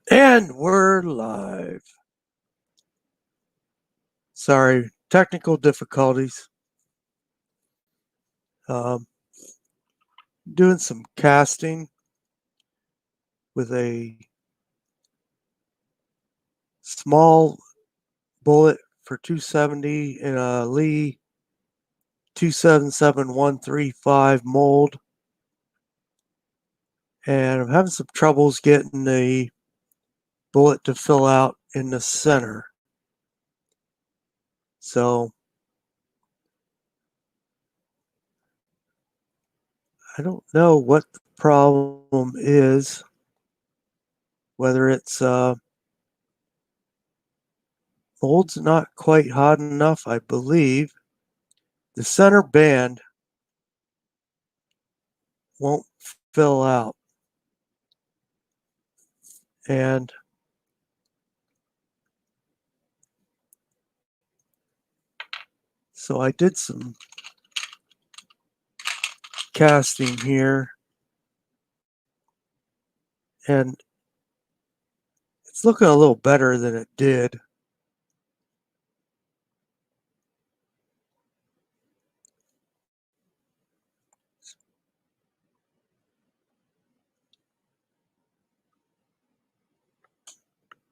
And we're live. Sorry, technical difficulties. Um, doing some casting with a small bullet for 270 in a Lee 277135 mold. And I'm having some troubles getting the bullet to fill out in the center. So I don't know what the problem is, whether it's mold's not quite hot enough, I believe. The center band won't fill out. And so I did some casting here, and it's looking a little better than it did.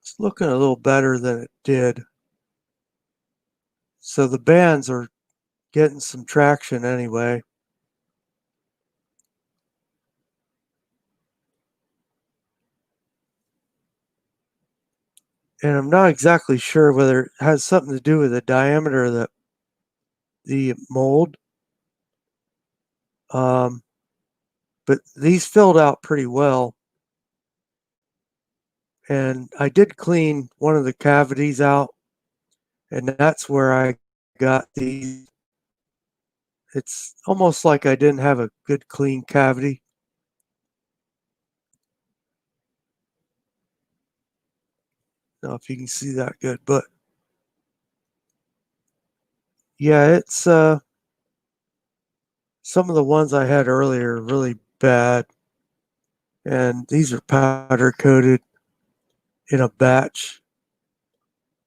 It's looking a little better than it did. So the bands are getting some traction anyway. And I'm not exactly sure whether it has something to do with the diameter of the mold. But these filled out pretty well. And I did clean one of the cavities out, and that's where I got these. It's almost like I didn't have a good clean cavity. I don't know if you can see that good, but yeah, it's some of the ones I had earlier are really bad, and these are powder coated in a batch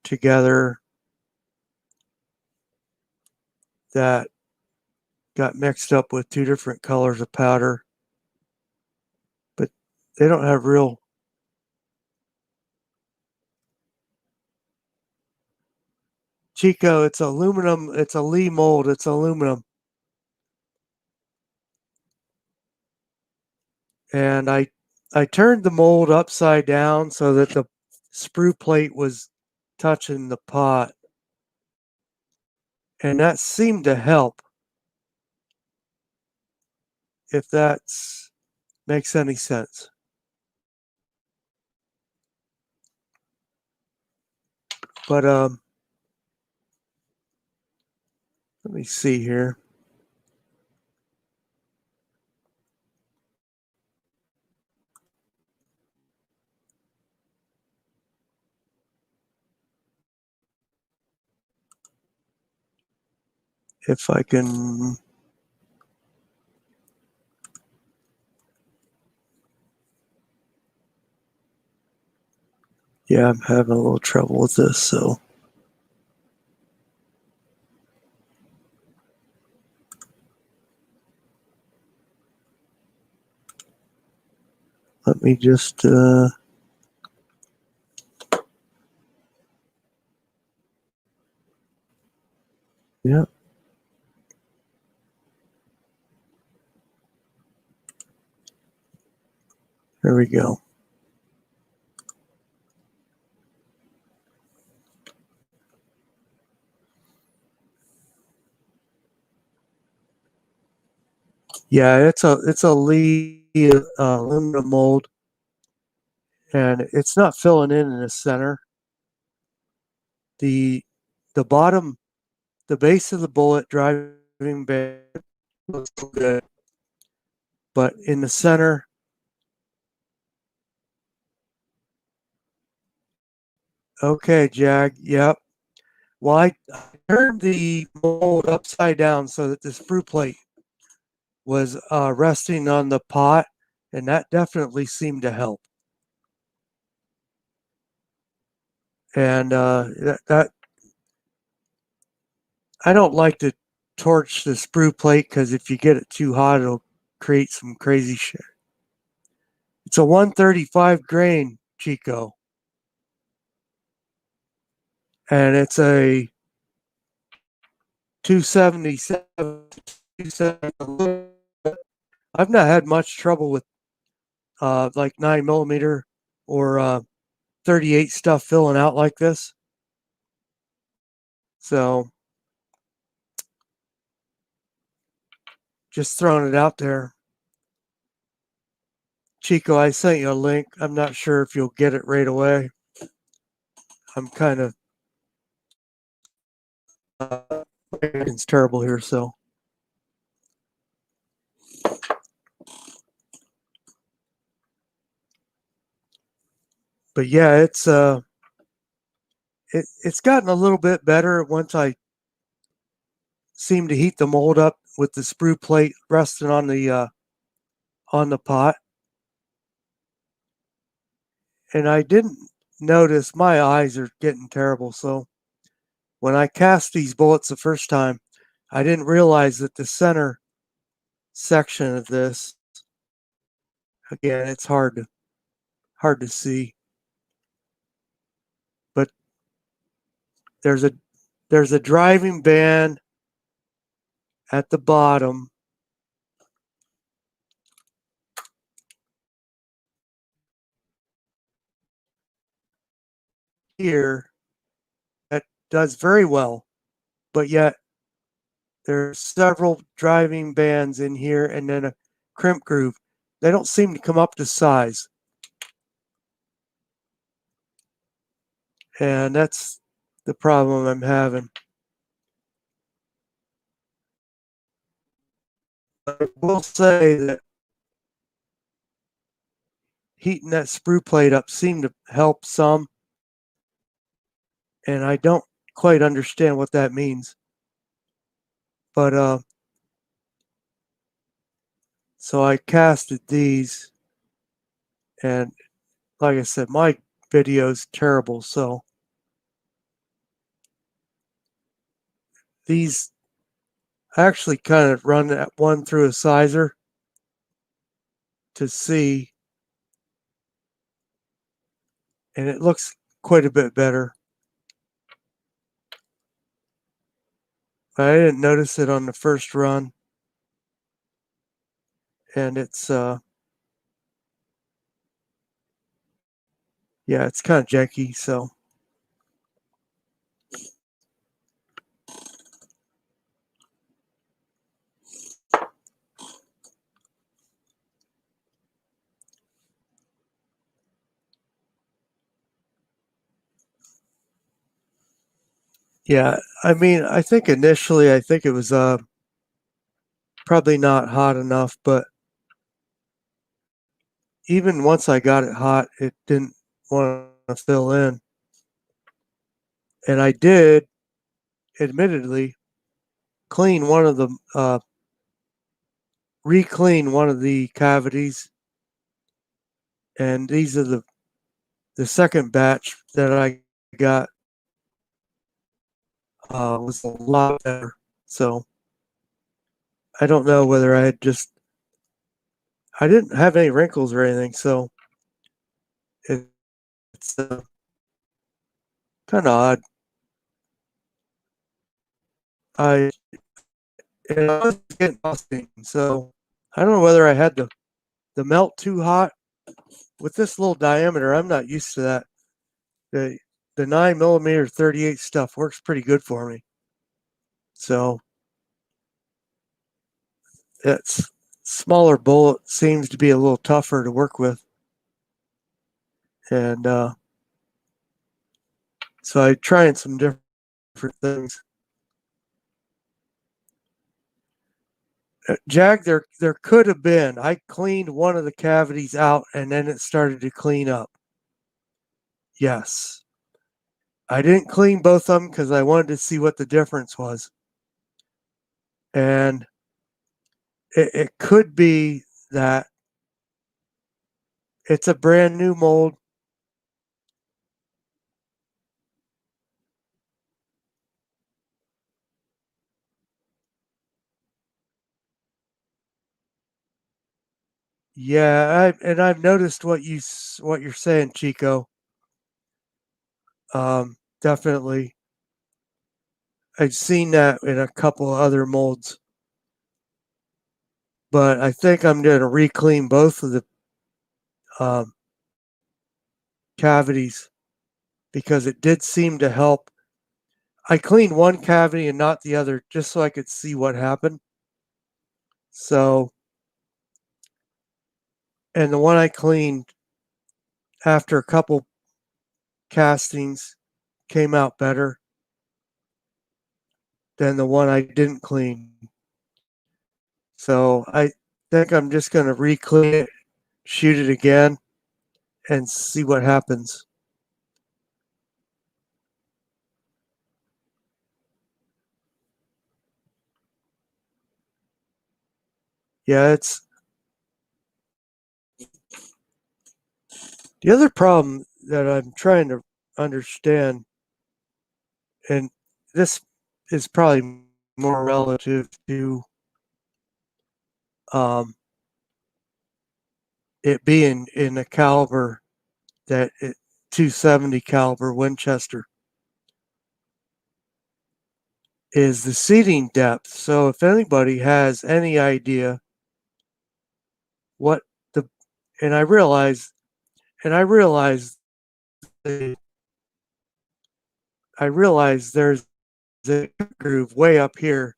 together that got mixed up with two different colors of powder, but they don't have real. Chico, it's aluminum. It's a Lee mold. It's aluminum. And I turned the mold upside down so that the sprue plate was touching the pot, and that seemed to help, if that makes any sense. But let me see here. If I can. Yeah, I'm having a little trouble with this, so. Let me just. Yeah. There we go. Yeah, it's a Lee aluminum mold, and it's not filling in the center. The the bottom, the base of the bullet driving band looks good, but in the center. Okay, Jag. Yep. Well, I turned the mold upside down so that this sprue plate was resting on the pot, and that definitely seemed to help. And that I don't like to torch the sprue plate because if you get it too hot, it'll create some crazy shit. It's a 135 grain Chico, and it's a 277. 270. I've not had much trouble with like 9mm or 38 stuff filling out like this. So just throwing it out there. Chico, I sent you a link. I'm not sure if you'll get it right away. I'm kind of it's terrible here, so. But yeah, it's gotten a little bit better once I seem to heat the mold up with the sprue plate resting on the pot. And I didn't notice my eyes are getting terrible, so when I cast these bullets the first time, I didn't realize that the center section of this, again, it's hard to see, but there's a driving band at the bottom here that does very well, but yet there's several driving bands in here and then a crimp groove. They don't seem to come up to size. And that's the problem I'm having. I will say that heating that sprue plate up seemed to help some, and I don't quite understand what that means. But so I casted these, and like I said, my video's terrible, so these I actually kind of run that one through a sizer to see, and it looks quite a bit better. I didn't notice it on the first run, and it's yeah, it's kind of janky, so. Yeah, I mean, I think initially I think it was probably not hot enough, but even once I got it hot, it didn't want to fill in. And I did, admittedly, clean one of the re-clean one of the cavities, and these are the second batch that I got was a lot better. So I don't know whether I didn't have any wrinkles or anything, so it's kind of odd. I and I was getting busting, so I don't know whether I had the melt too hot with this little diameter. I'm not used to that. The 9mm 38 stuff works pretty good for me. So it's smaller bullet seems to be a little tougher to work with, and so I trying some different things. Jag, there could have been. I cleaned one of the cavities out, and then it started to clean up. Yes, I didn't clean both of them because I wanted to see what the difference was, and it could be that it's a brand new mold Yeah, I've noticed what you're saying, Chico. Definitely. I've seen that in a couple of other molds, but I think I'm going to re-clean both of the um, cavities because it did seem to help. I cleaned one cavity and not the other just so I could see what happened. So, and the one I cleaned after a couple castings came out better than the one I didn't clean. So I think I'm just going to re-clean it, shoot it again, and see what happens. Yeah, it's the other problem that I'm trying to understand, and this is probably more relative to um, it being in a caliber that 270 caliber Winchester is the seating depth. So if anybody has any idea what the and I realize I realize there's a groove way up here,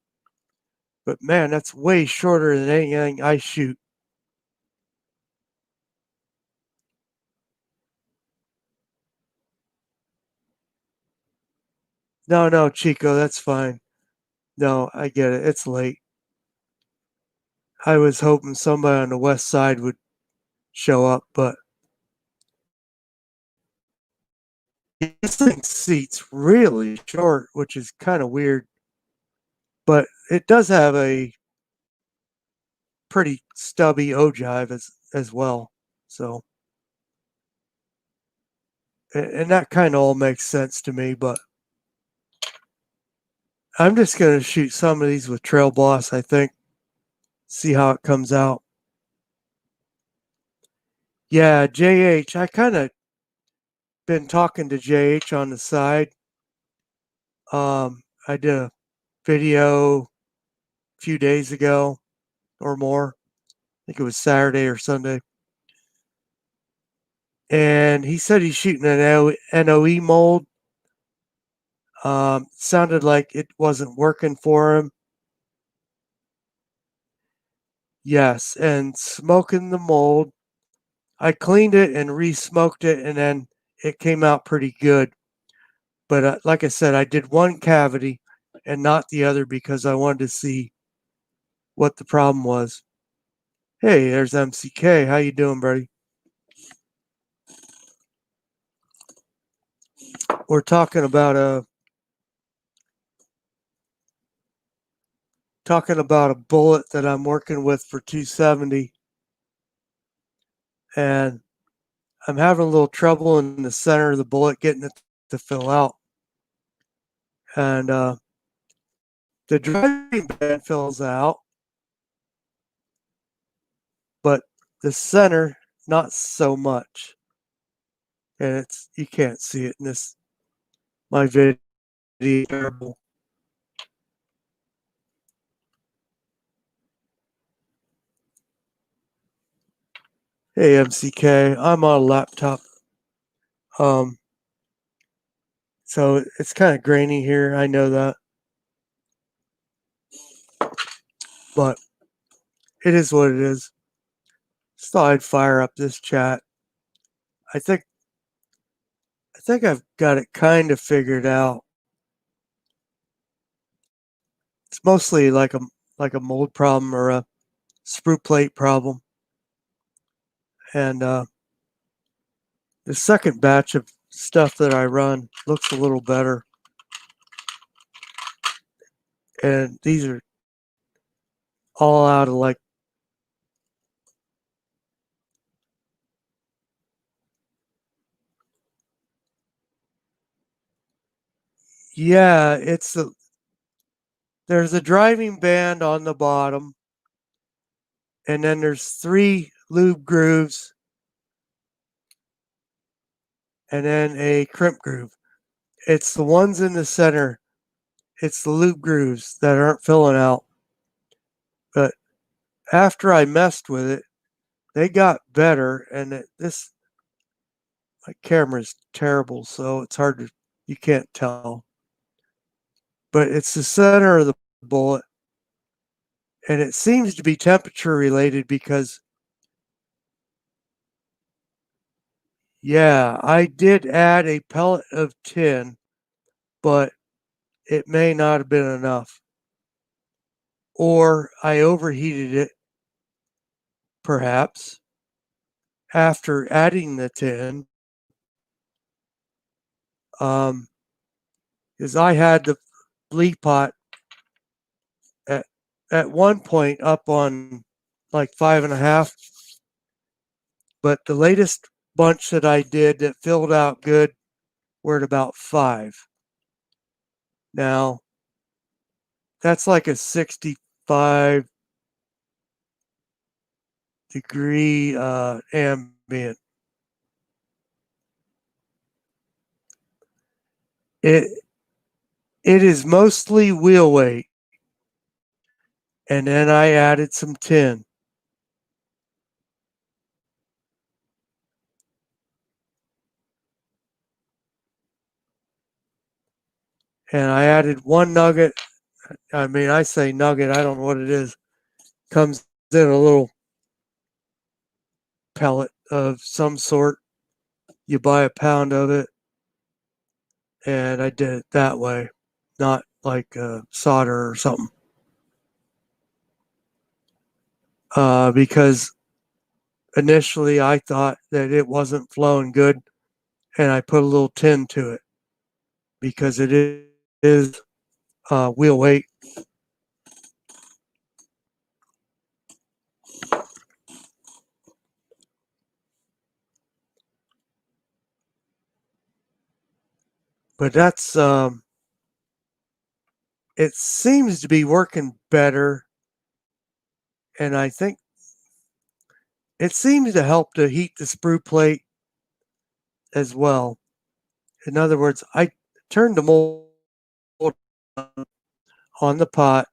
but man, that's way shorter than anything I shoot. No, no, Chico, that's fine. No, I get it. It's late. I was hoping somebody on the west side would show up, but this thing seats really short, which is kind of weird. But it does have a pretty stubby ogive as well. So, and that kind of all makes sense to me. But I'm just gonna shoot some of these with Trail Boss. I think, see how it comes out. Yeah, JH. I kind of been talking to JH on the side. I did a video a few days ago or more. I think it was Saturday or Sunday. And he said he's shooting an NOE mold. Sounded like it wasn't working for him. Yes, and smoking the mold. I cleaned it and re-smoked it, and then it came out pretty good. But like I said, I did one cavity and not the other because I wanted to see what the problem was. Hey, there's MCK. How you doing, buddy? We're talking about a bullet that I'm working with for 270, and I'm having a little trouble in the center of the bullet getting it to fill out. And the driving band fills out, but the center not so much. And it's you can't see it in this my video. Terrible. Hey MCK, I'm on a laptop. Um, so it's kind of grainy here. I know that, but it is what it is. Just thought I'd fire up this chat. I think I've got it kind of figured out. It's mostly like a mold problem or a sprue plate problem. And the second batch of stuff that I run looks a little better. And these are all out of like yeah, there's a driving band on the bottom, and then there's three lube grooves, and then a crimp groove. It's the ones in the center. It's the lube grooves that aren't filling out. But after I messed with it, they got better. And my camera's terrible, so it's hard to, you can't tell. But it's the center of the bullet. And it seems to be temperature related because, yeah, I did add a pellet of tin, but it may not have been enough. Or I overheated it, perhaps, after adding the tin. Because I had the bleed pot at one point up on like 5.5, but the latest bunch that I did that filled out good were at about 5. Now, that's like a 65 degree ambient. It is mostly wheel weight, and then I added some tin. And I added one nugget. I mean, I say nugget, I don't know what it is. Comes in a little pellet of some sort. You buy a pound of it, and I did it that way, not like solder or something. Because initially I thought that it wasn't flowing good, and I put a little tin to it because it is wheel weight. But that's it seems to be working better, and I think it seems to help to heat the sprue plate as well. In other words, I turned the mold on the pot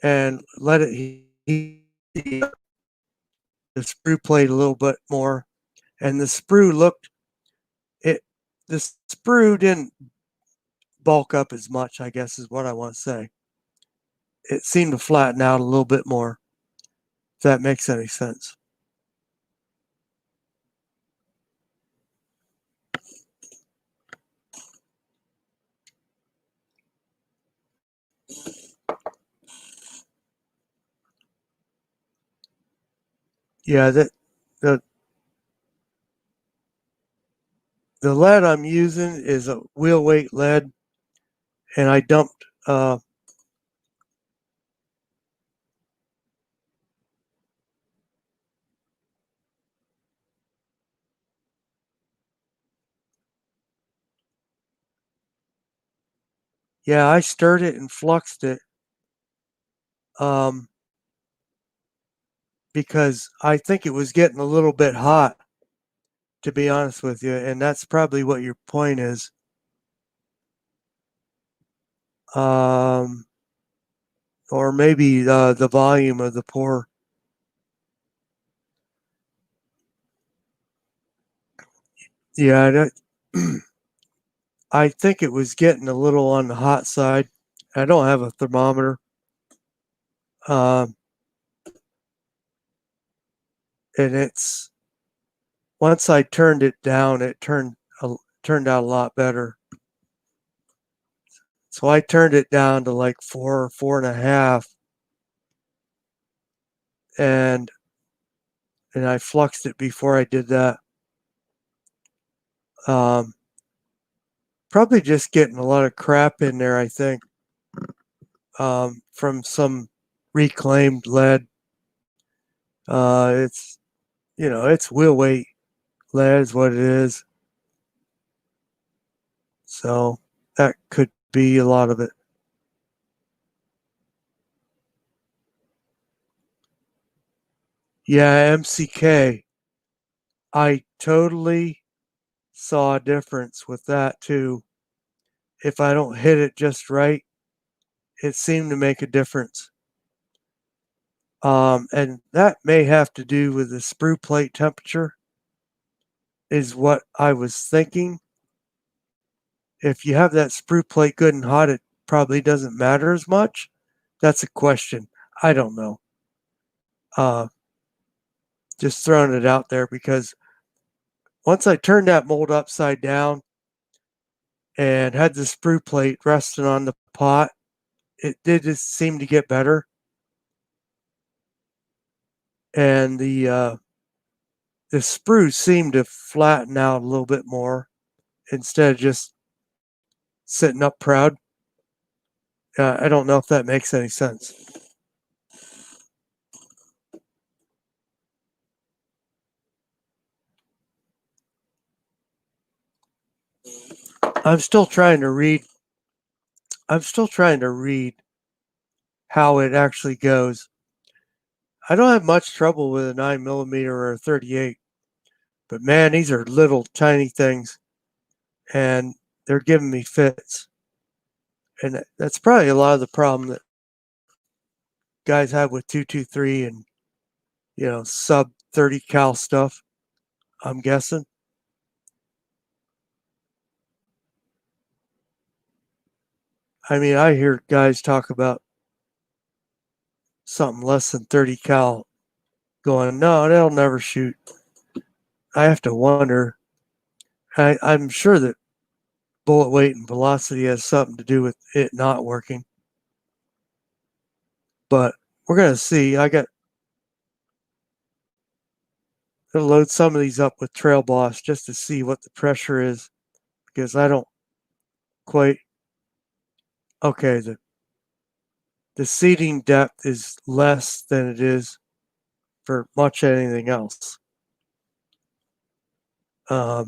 and let it heat the sprue plate a little bit more, and the sprue looked it. The sprue didn't bulk up as much, I guess is what I want to say. It seemed to flatten out a little bit more, if that makes any sense. Yeah, the the lead I'm using is a wheel weight lead, and I dumped yeah, I stirred it and fluxed it um, because I think it was getting a little bit hot, to be honest with you, and that's probably what your point is. Um, or maybe the volume of the pour. Yeah, I think it was getting a little on the hot side. I don't have a thermometer. Um, and it's once I turned it down, it turned out a lot better. So I turned it down to like 4.5, and I fluxed it before I did that. Um, Probably just getting a lot of crap in there, I think, from some reclaimed lead. It's it's wheel weight lead is what it is. So that could be a lot of it. Yeah, MCK. I totally saw a difference with that too. If I don't hit it just right, it seemed to make a difference. And that may have to do with the sprue plate temperature, is what I was thinking. If you have that sprue plate good and hot, it probably doesn't matter as much. That's a question. I don't know. Just throwing it out there, because once I turned that mold upside down and had the sprue plate resting on the pot, it did just seem to get better. And the sprue seemed to flatten out a little bit more instead of just sitting up proud. I don't know if that makes any sense. I'm still trying to read. I'm still trying to read how it actually goes. I don't have much trouble with a 9mm or a 38, but man, these are little tiny things, and they're giving me fits. And that's probably a lot of the problem that guys have with 223 and sub 30 cal stuff, I'm guessing. I mean, I hear guys talk about something less than 30 cal going, no, they'll never shoot. I have to wonder. I'm sure that bullet weight and velocity has something to do with it not working. But we're going to see. I got to load some of these up with Trail Boss just to see what the pressure is, because I don't quite. Okay, the seating depth is less than it is for much anything else. So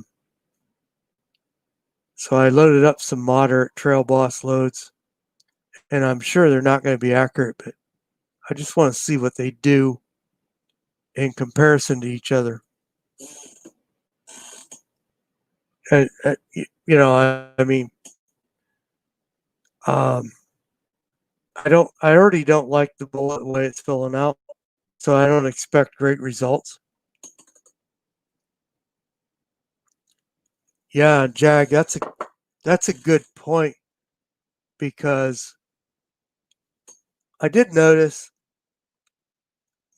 I loaded up some moderate Trail Boss loads, and I'm sure they're not going to be accurate, but I just want to see what they do in comparison to each other. And, I mean, I already don't like the bullet the way it's filling out, so I don't expect great results. Yeah, Jag, that's a good point, because I did notice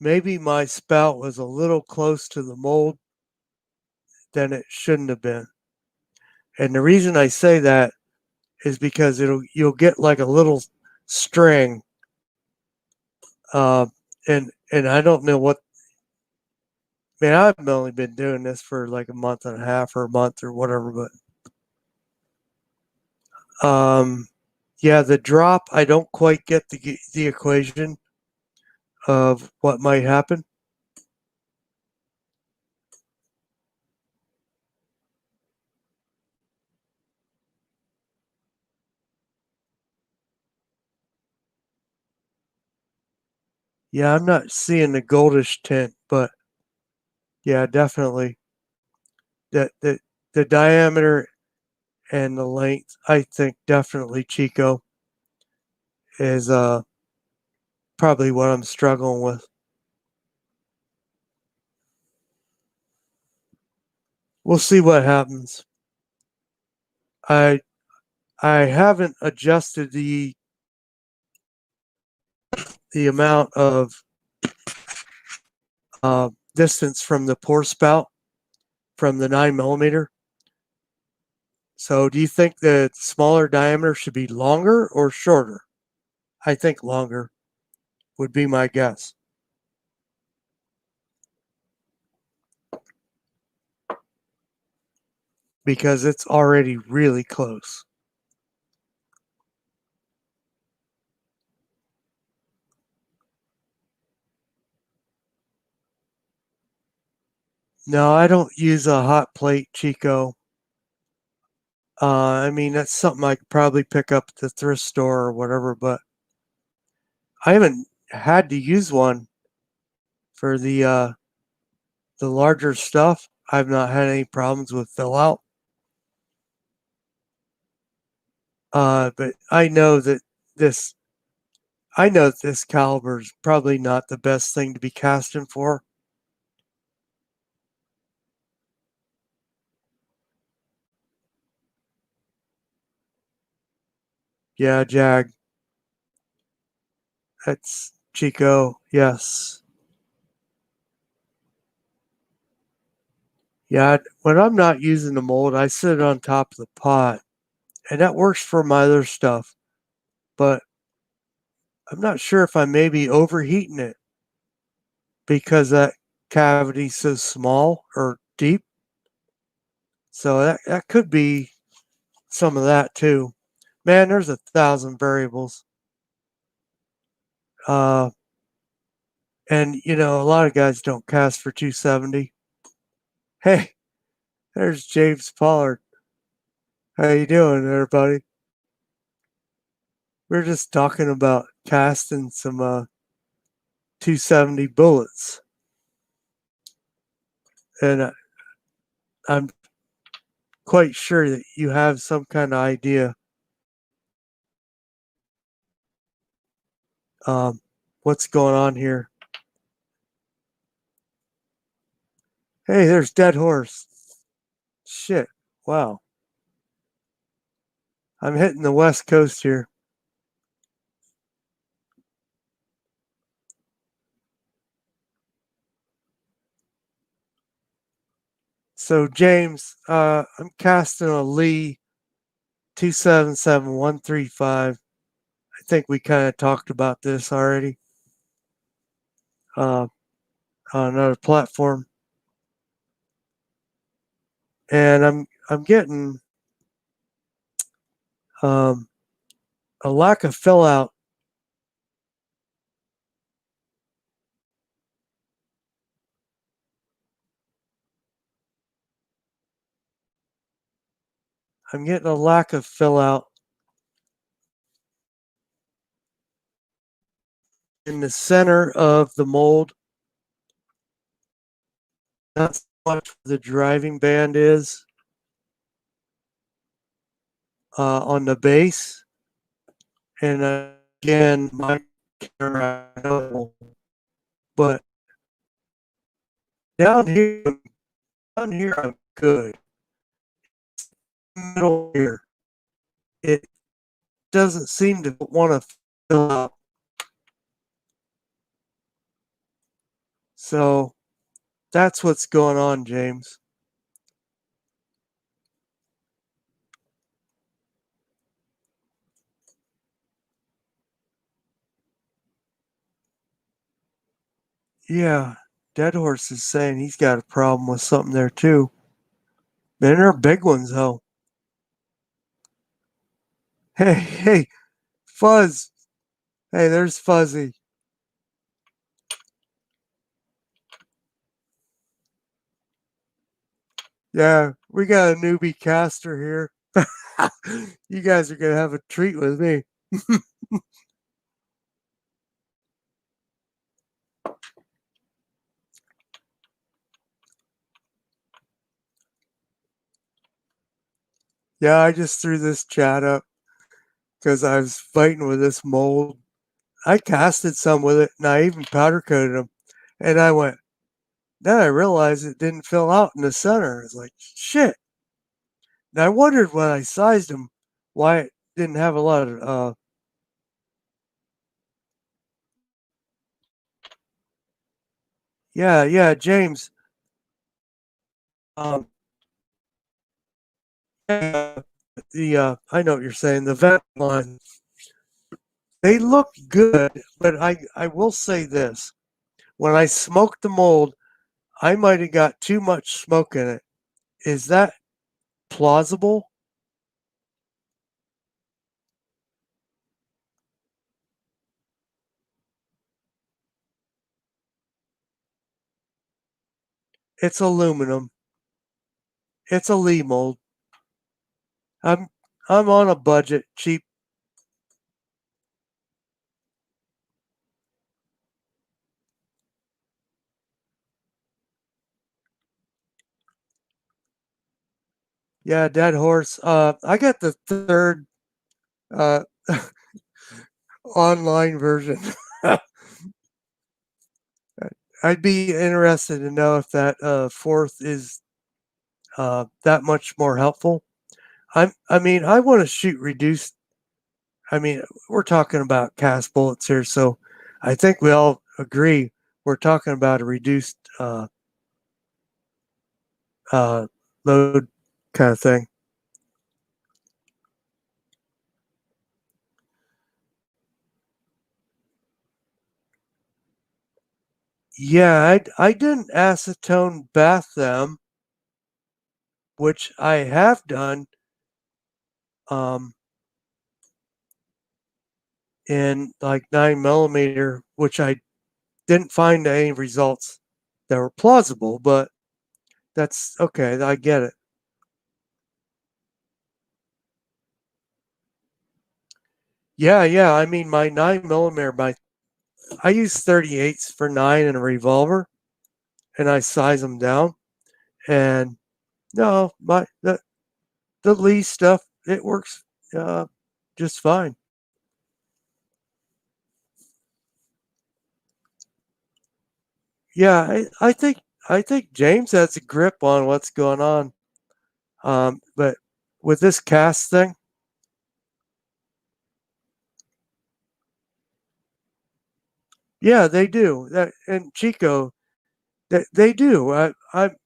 maybe my spout was a little close to the mold than it shouldn't have been. And the reason I say that is because you'll get like a little string, and I don't know what. Man, I've only been doing this for like a month and a half or a month or whatever, but yeah, the drop, I don't quite get the equation of what might happen. Yeah, I'm not seeing the goldish tint, but yeah, definitely that the diameter and the length, I think definitely Chico is probably what I'm struggling with. We'll see what happens. I I haven't adjusted the amount of distance from the pour spout from the 9mm. So do you think the smaller diameter should be longer or shorter? I think longer would be my guess. Because it's already really close. No, I don't use a hot plate Chico. I mean, that's something I could probably pick up at the thrift store or whatever, but I haven't had to use one For the larger stuff, I've not had any problems with fill out. But I know that this caliber is probably not the best thing to be casting for. Yeah, Jag. That's Chico. Yes. Yeah, when I'm not using the mold, I sit it on top of the pot, and that works for my other stuff. But I'm not sure if I may be overheating it because that cavity's so small or deep. So that could be some of that too. Man, there's 1,000 variables. And a lot of guys don't cast for 270. Hey, there's James Pollard. How you doing, everybody? We're just talking about casting some 270 bullets, and I'm quite sure that you have some kind of idea what's going on here. Hey, there's Dead Horse. Shit, wow. I'm hitting the West Coast here. So, James, I'm casting a Lee 277135. I think we kind of talked about this already on another platform. And I'm getting a lack of fill out. I'm getting a lack of fill out in the center of the mold. Not so much where the driving band is on the base. And again, my camera, but down here I'm good. Middle here, it doesn't seem to want to fill out. So that's what's going on, James. Yeah, Dead Horse is saying he's got a problem with something there too. Man, they're big ones though. Hey, Fuzz. Hey, there's Fuzzy. Yeah, we got a newbie caster here. You guys are gonna have a treat with me. Yeah, I just threw this chat up because I was fighting with this mold. I casted some with it and I even powder coated them. And I went, then I realized it didn't fill out in the center. It's like, shit. And I wondered when I sized them why it didn't have a lot of. Yeah, James. Um, I know what you're saying. The vent line, they look good, but I will say this: when I smoked the mold, I might have got too much smoke in it. Is that plausible? It's aluminum. It's a Lee mold. I'm I'm on a budget, cheap. Yeah, dead horse. I got the third uh, online version. I'd be interested to know if that fourth is that much more helpful. I mean, I want to shoot reduced. I mean, we're talking about cast bullets here, so I think we all agree we're talking about a reduced uh, load kind of thing. Yeah, I didn't acetone bath them, which I have done um, in like 9 millimeter, which I didn't find any results that were plausible, but that's okay. I get it. Yeah, yeah. I mean, my 9 millimeter, I use 38s for nine in a revolver, and I size them down. And no, the Lee stuff it works uh, just fine. Yeah, I think James has a grip on what's going on. But with this cast thing, yeah, they do. That and Chico, they do. I'm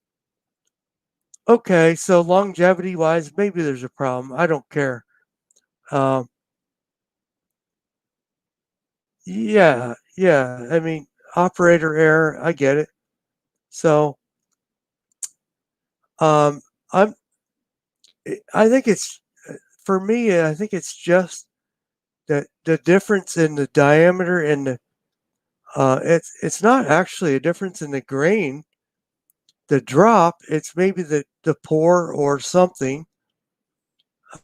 okay. So longevity wise, maybe there's a problem. I don't care. Um, yeah, yeah. I mean, operator error. I get it. So um, I'm. I think it's for me. I think it's just the difference in the diameter and the. It's not actually a difference in the grain, the drop. It's maybe the pour or something.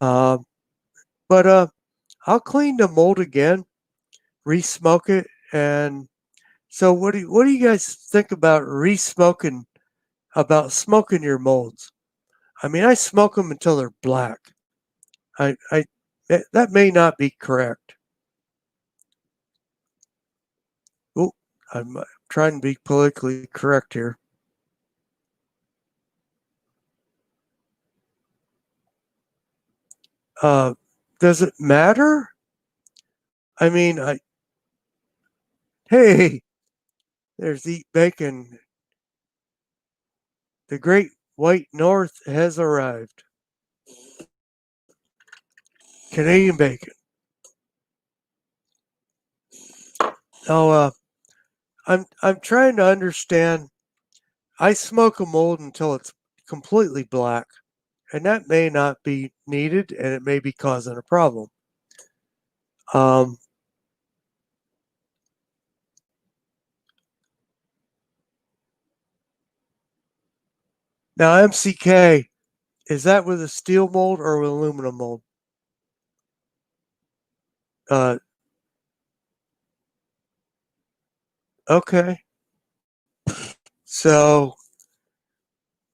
Uh, but I'll clean the mold again, re-smoke it, and so what do you guys think about re-smoking about smoking your molds? I mean, I smoke them until they're black. I that may not be correct. Oh, I'm trying to be politically correct here. Uh, does it matter? I mean, hey, there's Eat Bacon. The Great White North has arrived. Canadian bacon. Oh, I'm trying to understand. I smoke a mold until it's completely black, and that may not be needed, and it may be causing a problem. Um, Now MCK, is that with a steel mold or with aluminum mold? Uh, okay. So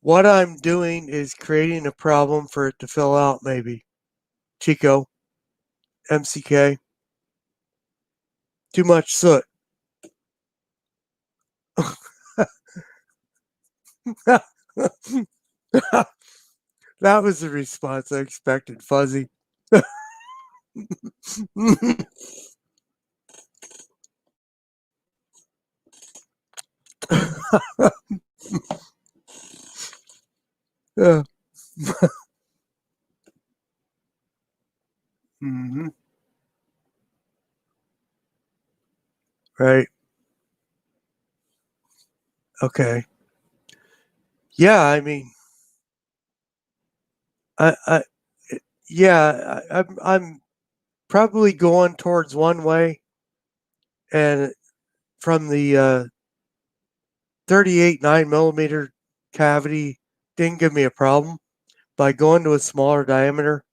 what I'm doing is creating a problem for it to fill out. Maybe Chico, MCK, too much soot. That was the response I expected, Fuzzy. Yeah. Hmm. Right. Okay. Yeah. I mean, I yeah, I'm probably going towards one way, and from the 38 9 millimeter cavity didn't give me a problem. By going to a smaller diameter,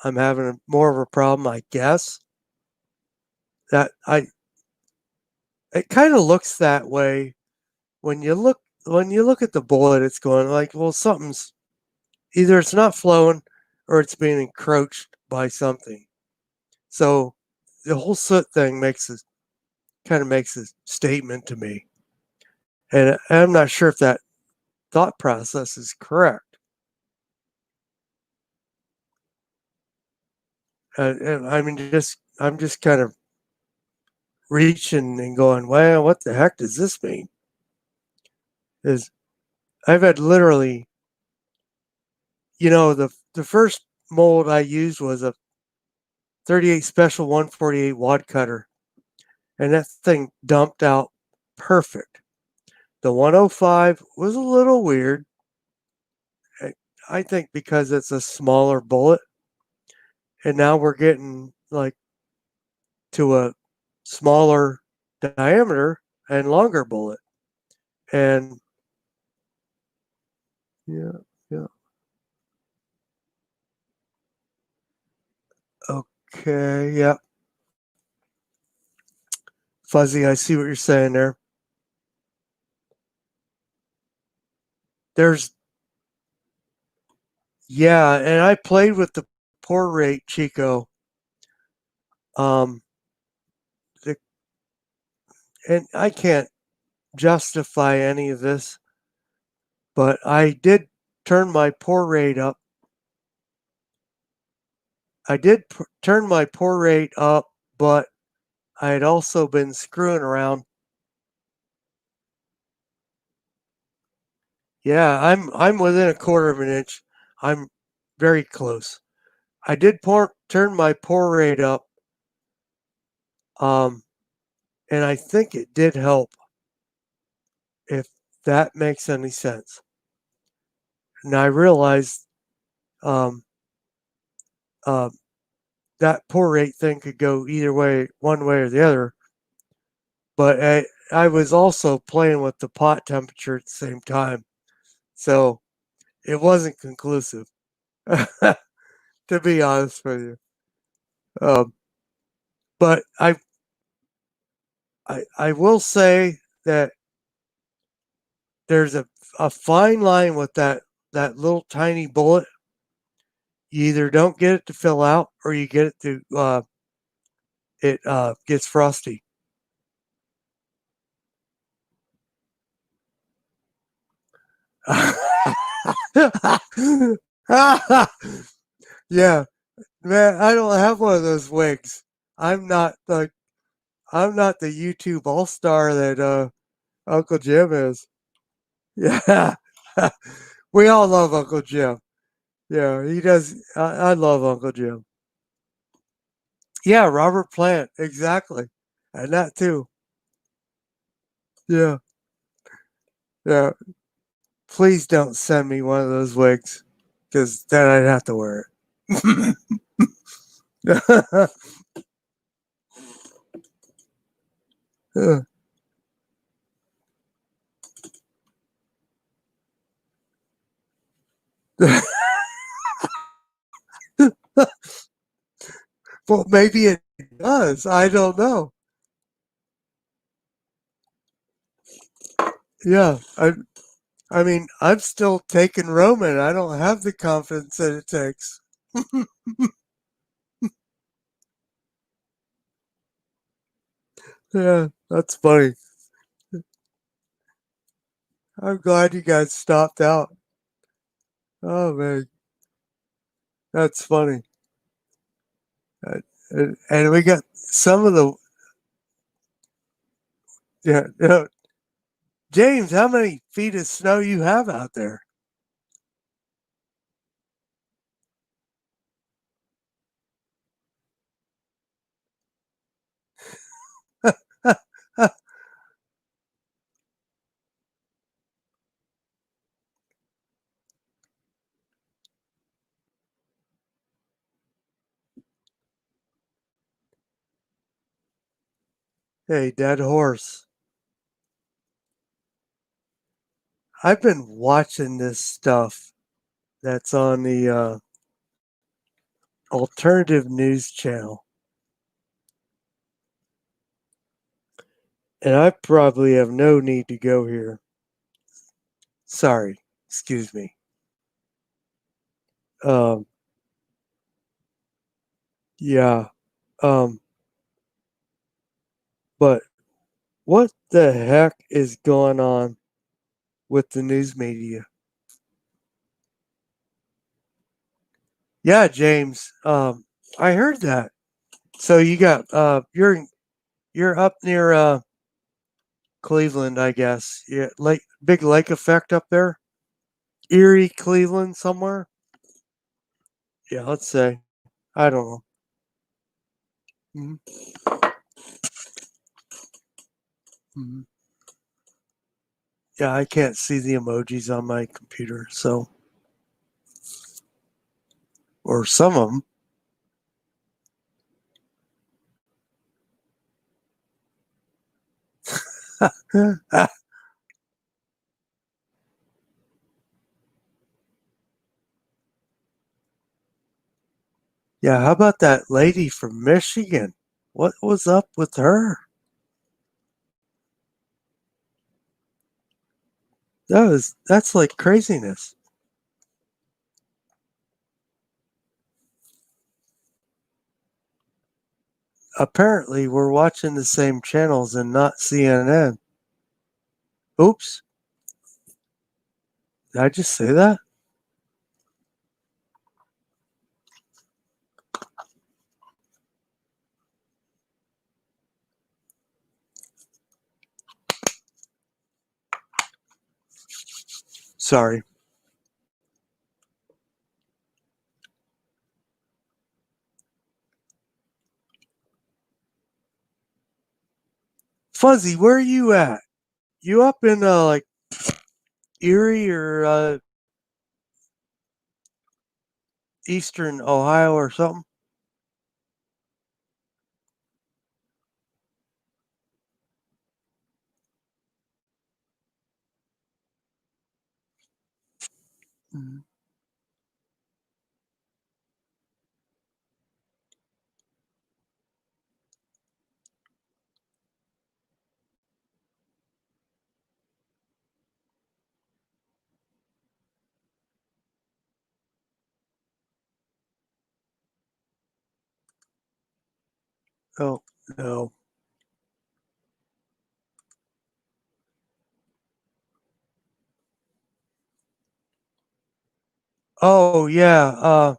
I'm having more of a problem, I guess. That I It kind of looks that way when you look at the bullet. It's going like, well, something's either it's not flowing or it's being encroached by something. So the whole soot thing makes a statement to me, and I'm not sure if that thought process is correct. And I mean, I'm just kind of reaching and going, well, what the heck does this mean? Is I've had literally, the first mold I used was a 38 special 148 wad cutter, and that thing dumped out perfect. The 105 was a little weird. I think because it's a smaller bullet, and now we're getting like to a smaller diameter and longer bullet. And yeah, yeah. Okay, yeah. Fuzzy, I see what you're saying there. There's Yeah, and I played with the pour rate Chico. Um the, and I can't justify any of this, but I did turn my pour rate up. I did turn my pour rate up, but I had also been screwing around. Yeah, I'm within a quarter of an inch. I'm very close. I did turn my pour rate up, um, and I think it did help. If that makes any sense. And I realized um, uh, that pour rate thing could go either way, one way or the other. But I was also playing with the pot temperature at the same time, so it wasn't conclusive. To be honest with you, um, but I will say that there's a fine line with that little tiny bullet. You either don't get it to fill out or you get it to it gets frosty. Yeah, man, I don't have one of those wigs. I'm not the I'm not the YouTube all star that Uncle Jim is. Yeah, we all love Uncle Jim. Yeah, he does. I love Uncle Jim. Yeah, Robert Plant, exactly, and that too. Yeah, yeah. Please don't send me one of those wigs, because then I'd have to wear it. Well, maybe it does. I don't know. Yeah, I mean, I'm still taking Roman. I don't have the confidence that it takes. Yeah, that's funny. I'm glad you guys stopped out. Oh man, that's funny. And we got some of the yeah. James, how many feet of snow you have out there? Hey, dead horse. I've been watching this stuff that's on the alternative news channel, and I probably have no need to go here. Sorry, excuse me. Um, yeah. Um, but what the heck is going on with the news media? Yeah, James. I heard that. So you got you're up near Cleveland, I guess. Yeah, big lake effect up there. Erie, Cleveland, somewhere. Yeah, let's say. I don't know. Mhm, mhm. Yeah, I can't see the emojis on my computer, so or some of them. Yeah, how about that lady from Michigan? What was up with her? That's like craziness. Apparently, we're watching the same channels and not CNN. Oops, did I just say that? Sorry. Fuzzy, where are you at? You up in like Erie or Eastern Ohio or something? Mhm. Oh no. Oh yeah,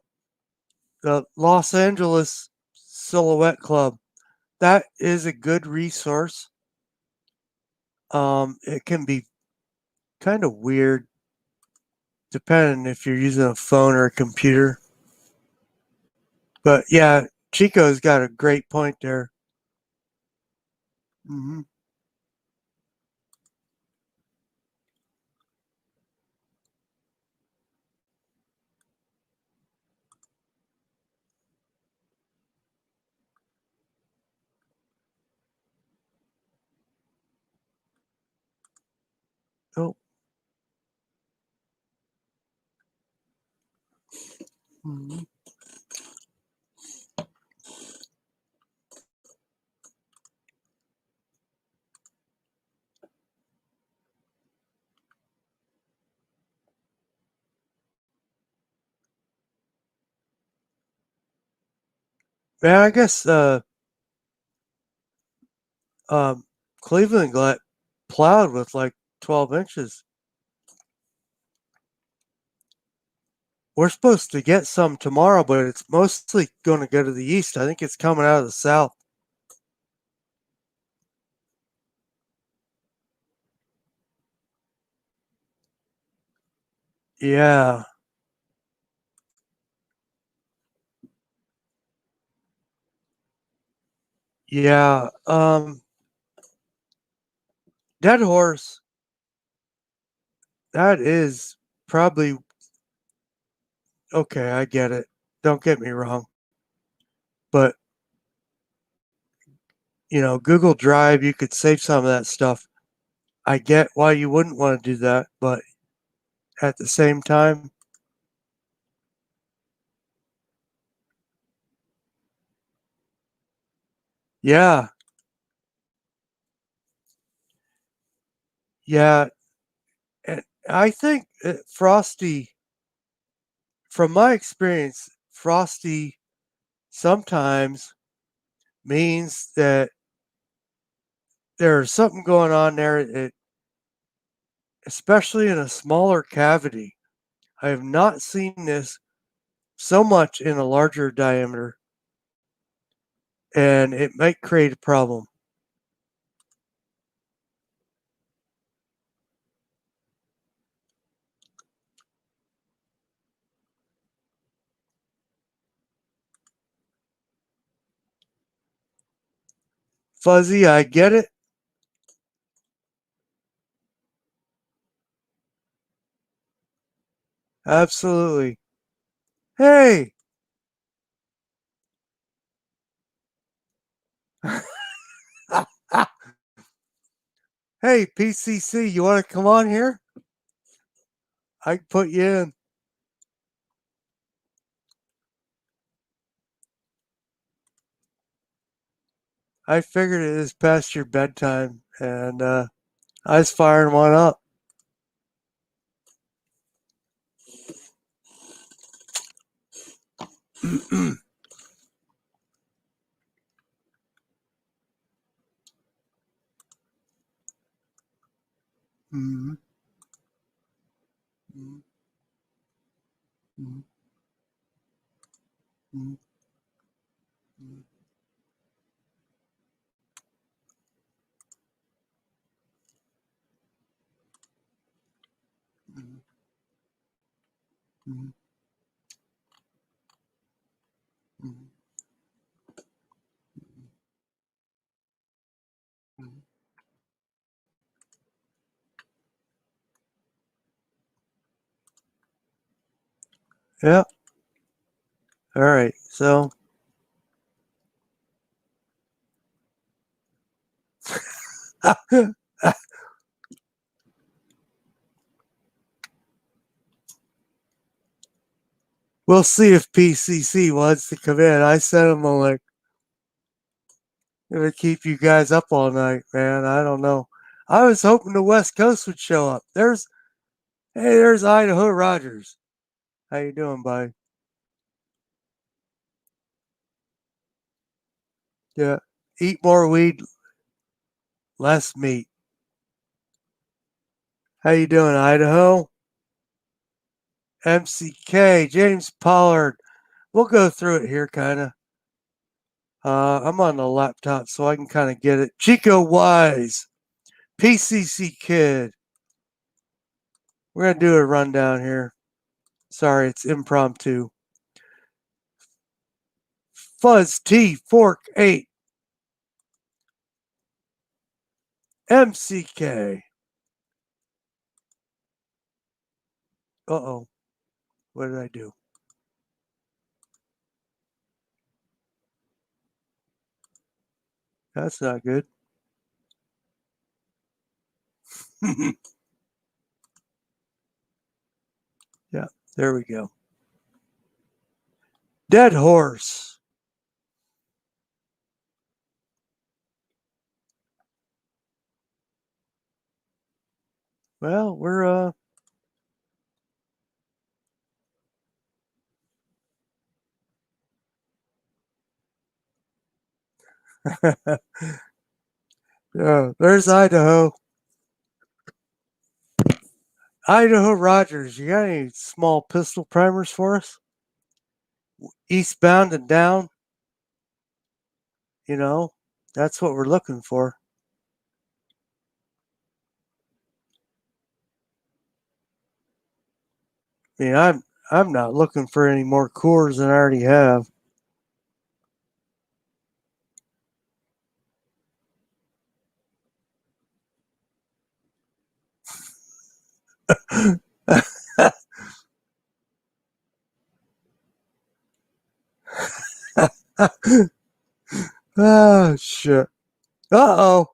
the Los Angeles Silhouette Club. That is a good resource. It can be kind of weird depending if you're using a phone or a computer. But yeah, Chico's got a great point there. Hmm. Oh, mhm. Yeah, I guess um, Cleveland got plowed with like 12 inches. We're supposed to get some tomorrow, but it's mostly going to go to the east. I think it's coming out of the south. Yeah, yeah. Dead horse. That is probably okay. I get it. Don't get me wrong, but Google Drive, you could save some of that stuff. I get why you wouldn't want to do that, but at the same time, yeah, yeah. And I think Frosty from my experience, frosty sometimes means that there's something going on there, especially in a smaller cavity. I have not seen this so much in a larger diameter, and it might create a problem. Fuzzy, I get it. Absolutely. Hey, hey, PCC, you want to come on here? I can put you in. I figured it is past your bedtime, and I was firing one up. Mhm. Mhm. Mhm. Mhm. Mhm. Mhm. Mhm. Mhm. Yeah. All right. So we'll see if PCC wants to come in. I sent him a link. Gonna keep you guys up all night, man. I don't know. I was hoping the West Coast would show up. There's Idaho Rogers. How you doing, buddy? Yeah. Eat more weed, less meat. How you doing, Idaho? MCK, James Pollard. We'll go through it here, kind of. I'm on the laptop, so I can kind of get it. Chico Wise, PCC Kid. We're gonna do a rundown here. Sorry, it's impromptu. Fuzz T Fork 8, MCK. Uh-oh. What did I do? That's not good. Yeah, there we go. Dead horse. Well, we're yeah, there's Idaho. Idaho Rogers, you got any small pistol primers for us? Eastbound and down, you know, that's what we're looking for. I mean, I'm not looking for any more cores than I already have. Oh shit. Uh-oh.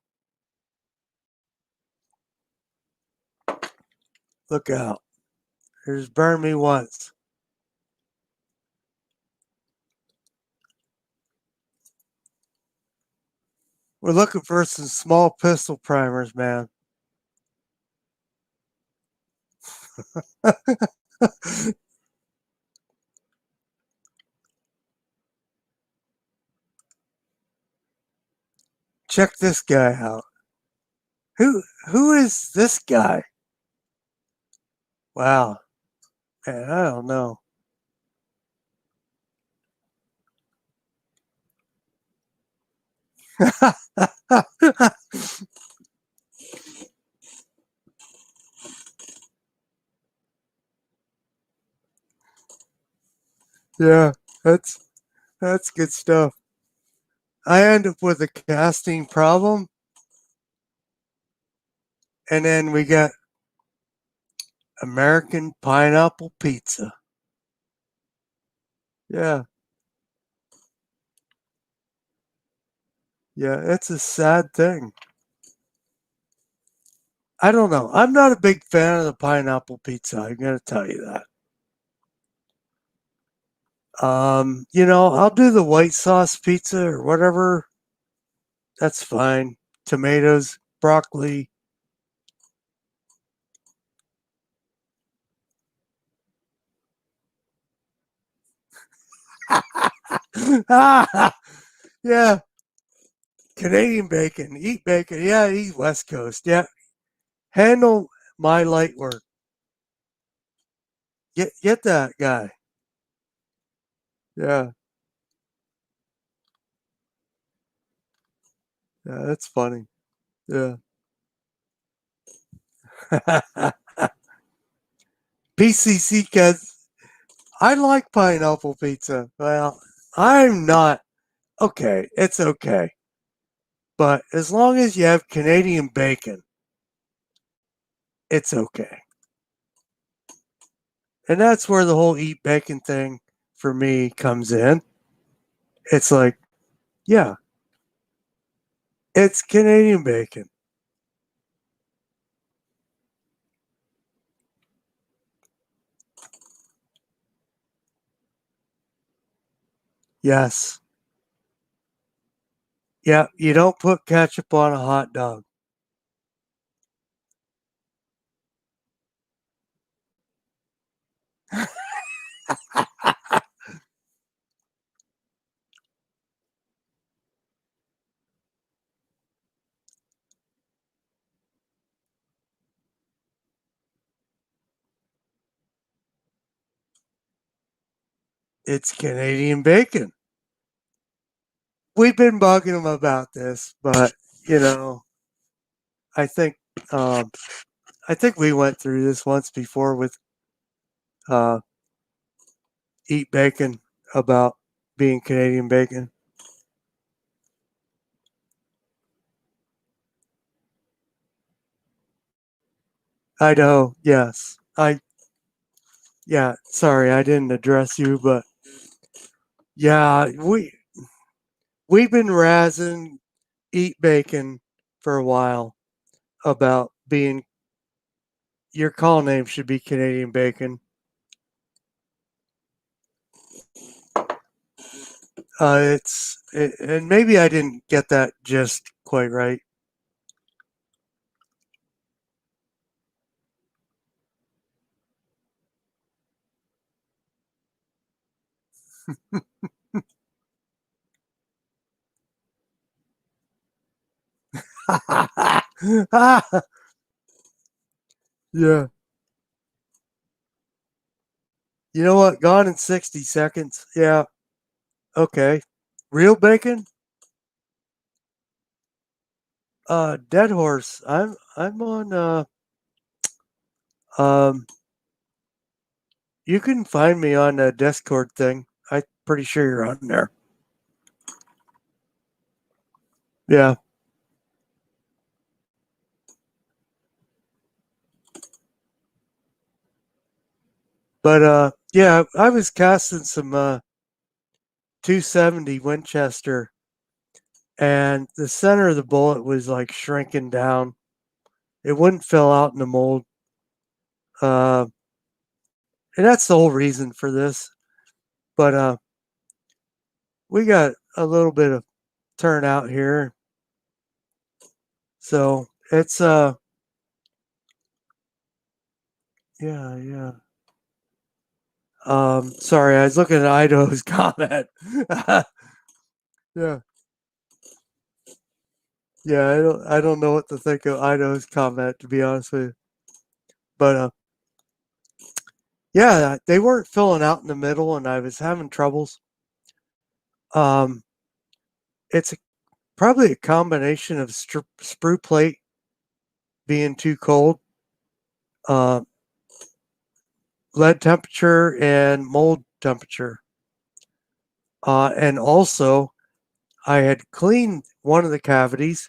Look out. There's burn me once. We're looking for some small pistol primers, man. check this guy out. Who is this guy? Wow. Man, I don't know. Yeah, that's good stuff. I end up with a casting problem, and then we got American pineapple pizza. Yeah, yeah, it's a sad thing. I don't know. I'm not a big fan of the pineapple pizza. I'm gonna tell you that. I'll do the white sauce pizza or whatever. That's fine. Tomatoes, broccoli. Yeah, Canadian bacon. Eat bacon. Yeah, eat West Coast. Yeah, handle my light work. Get that guy. Yeah, yeah, that's funny. Yeah. PCC kids. I like pineapple pizza. Well, I'm not okay. It's okay, but as long as you have Canadian bacon, it's okay. And that's where the whole eat bacon thing for me comes in. It's like, yeah, it's Canadian bacon. Yes. Yeah, you don't put ketchup on a hot dog. It's Canadian bacon. We've been bugging them about this, but you know, I think um, I think we went through this once before with uh, eat bacon about being Canadian bacon. Idaho, yes. Yeah, sorry, I didn't address you, but yeah, we've been razzing eat bacon for a while about being your call name should be Canadian bacon. And maybe I didn't get that just quite right. Yeah. You know what? Gone in 60 seconds. Yeah. Okay. Real bacon? Dead horse. I'm on um you can find me on a Discord thing. I'm pretty sure you're on there. Yeah. But yeah, I was casting some 270 Winchester and the center of the bullet was like shrinking down. It wouldn't fill out in the mold. Uh, and that's the whole reason for this. But we got a little bit of turnout here. So it's yeah, yeah. Sorry, I was looking at Idaho's comment. Yeah. Yeah, I don't know what to think of Idaho's comment, to be honest with you. But yeah, they weren't filling out in the middle, and I was having troubles. Um, it's probably a combination of sprue plate being too cold, uh, lead temperature, and mold temperature. And also, I had cleaned one of the cavities,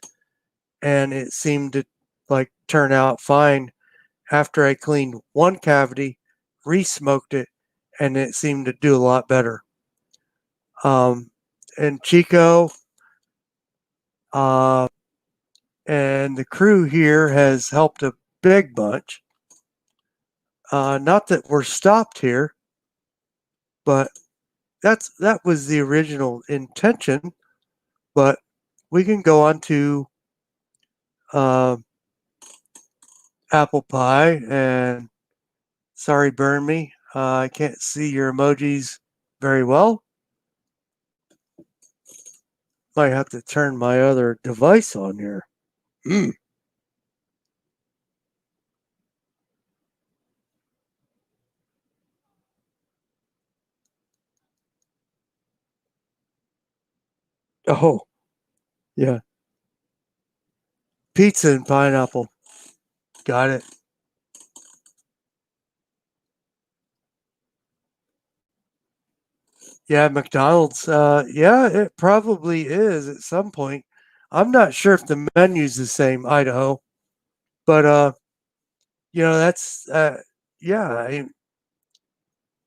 and it seemed to like turn out fine after I cleaned one cavity, re-smoked it, and it seemed to do a lot better. And Chico uh, and the crew here has helped a big bunch. Not that we're stopped here, but that was the original intention. But we can go on to uh, apple pie and sorry, burn me. I can't see your emojis very well. Might have to turn my other device on here. Mm. Oh, yeah. Pizza and pineapple. Got it. Yeah, McDonald's. Yeah, it probably is at some point. I'm not sure if the menu's the same, Idaho, but that's yeah.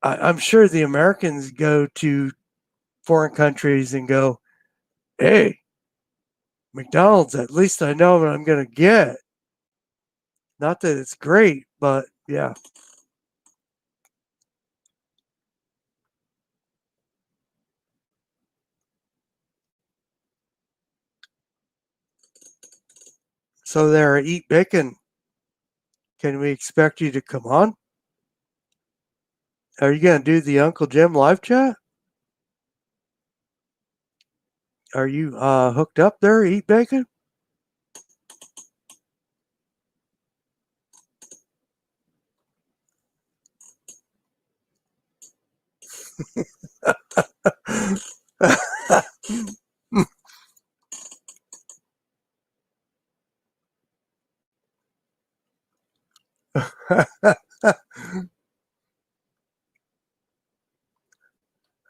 I'm sure the Americans go to foreign countries and go, "Hey, McDonald's. At least I know what I'm gonna get." Not that it's great, but yeah. So there, eat bacon. Can we expect you to come on? Are you gonna do the Uncle Jim live chat? Are you hooked up there? Eat bacon.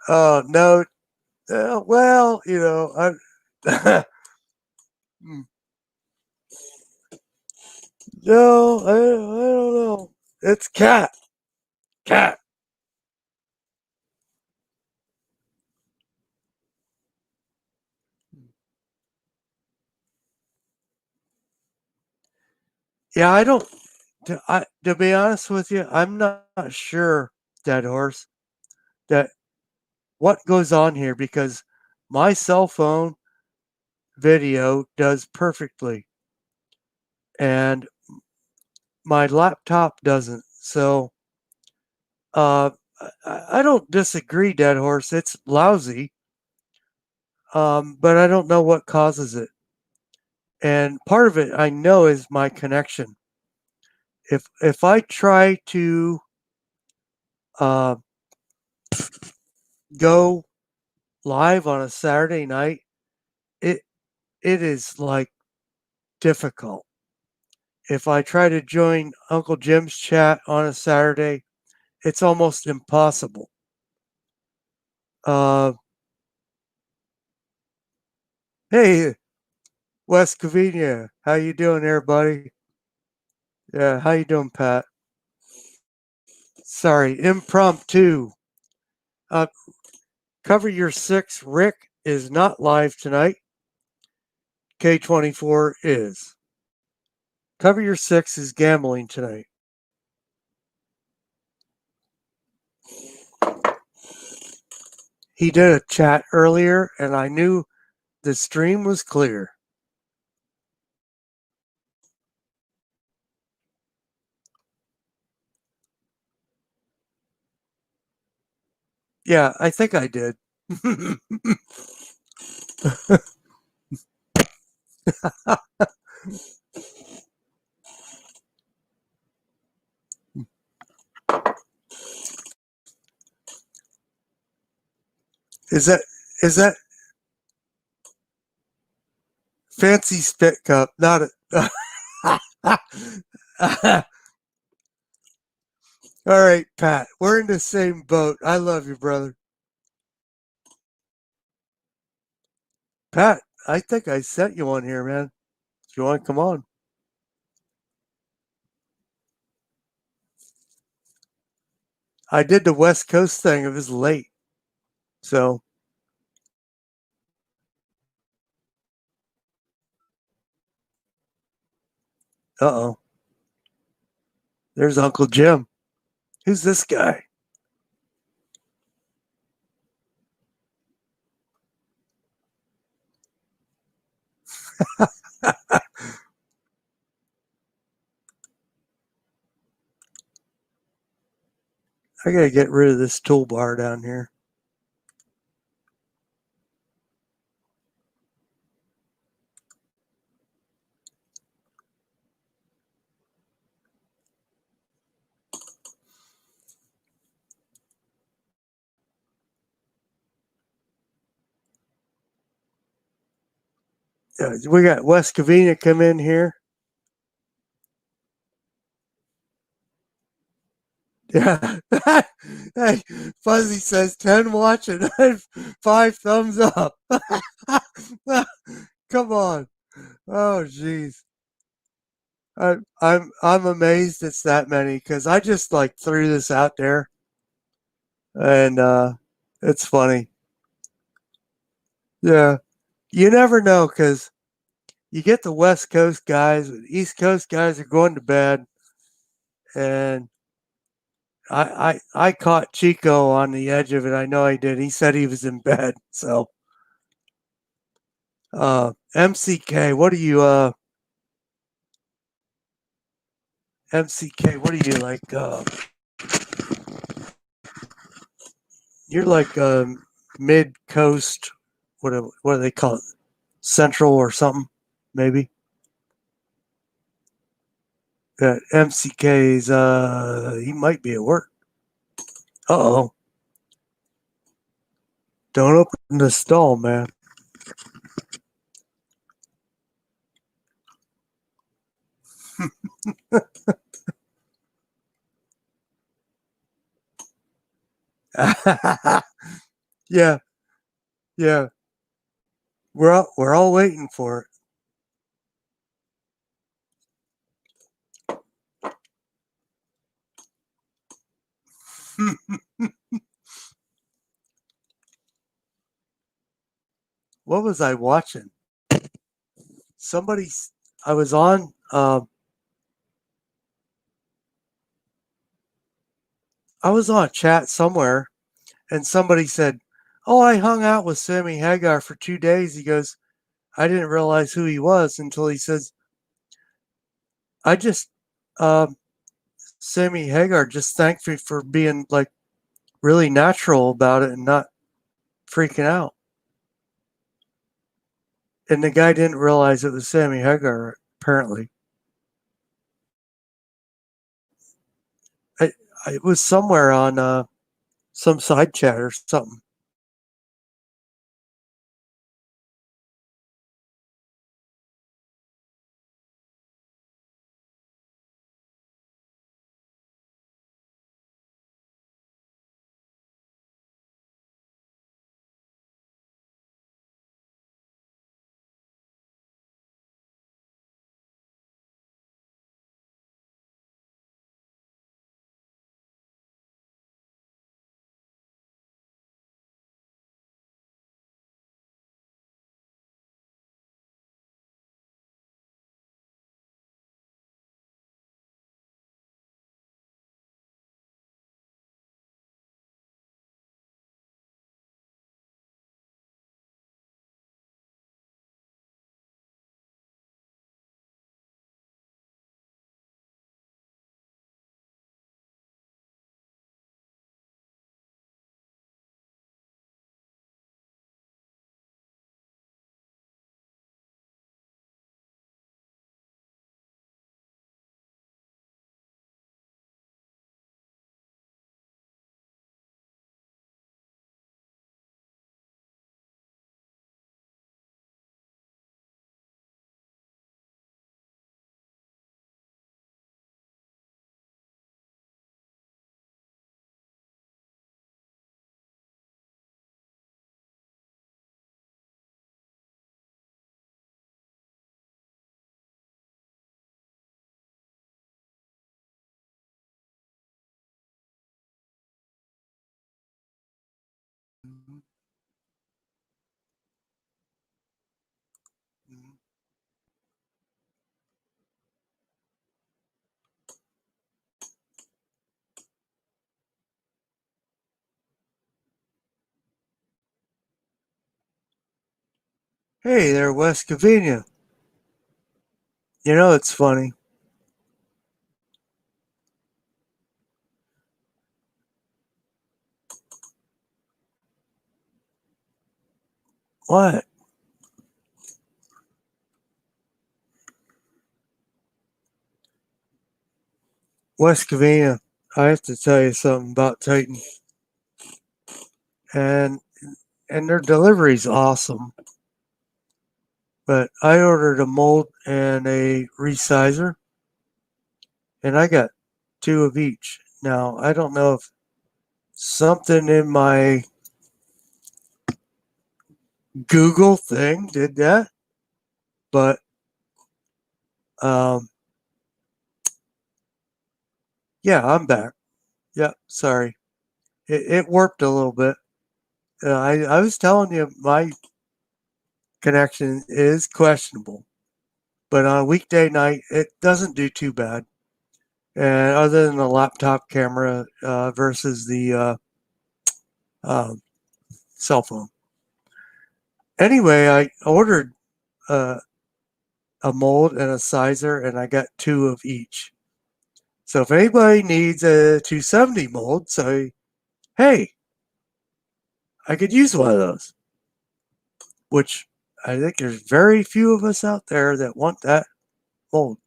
Oh no. Well, I no, I don't know. It's cat, cat. Yeah, I don't. To be honest with you, I'm not sure, Dead Horse, that what goes on here because my cell phone video does perfectly, and my laptop doesn't. So uh, I don't disagree, Dead Horse. It's lousy, but I don't know what causes it. And part of it I know is my connection. If I try to uh, go live on a Saturday night, it it is like difficult. If I try to join Uncle Jim's chat on a Saturday, it's almost impossible. Uh, hey, West Covina, how you doing there, buddy? Yeah, how you doing, Pat? Sorry, impromptu. Uh, Cover Your Six. Rick is not live tonight. K24 is. Cover Your Six is gambling tonight. He did a chat earlier, and I knew the stream was clear. Yeah, I think I did. Is that is that fancy spit cup? Not a. All right, Pat. We're in the same boat. I love you, brother. Pat, I think I sent you one here, man. If you want to come on. I did the West Coast thing. It was late. So, uh-oh. There's Uncle Jim. Who's this guy? I got to get rid of this toolbar down here. We got West Covina come in here. Yeah. Hey, Fuzzy says 10 watching, 5 thumbs up. Come on. Oh, jeez. I'm amazed it's that many because I just like threw this out there and it's funny. Yeah. You never know because you get the West Coast guys, East Coast guys are going to bed, and I caught Chico on the edge of it. I know I did. He said he was in bed. So MCK, what are you MCK, what are you like you're like mid coast, what do they call it? Central or something, maybe. MCK's he might be at work. Uh-oh. Don't open the stall, man. Yeah, yeah. We're all waiting for it. What was I watching? Somebody's I was on I was on a chat somewhere and somebody said, "Oh, I hung out with Sammy Hagar for 2 days." He goes, "I didn't realize who he was until he says, I just um Sammy Hagar just thanked me for being like really natural about it and not freaking out." And the guy didn't realize it was Sammy Hagar, apparently. I, it was somewhere on some side chat or something. Mhm. Mhm. Hey there, West Covina. You know, it's funny. What? West Covina, I have to tell you something about Titan. And their delivery's awesome. But I ordered a mold and a resizer, and I got two of each. Now, I don't know if something in my Google thing did that, but um, yeah, I'm back. Yeah, sorry. It warped a little bit. I was telling you my connection is questionable, but on a weekday night, it doesn't do too bad. And other than the laptop camera versus the um, cell phone. Anyway, I ordered uh, a mold and a sizer, and I got two of each. So if anybody needs a 270 mold, say, hey, I could use one of those, which I think there's very few of us out there that want that mold.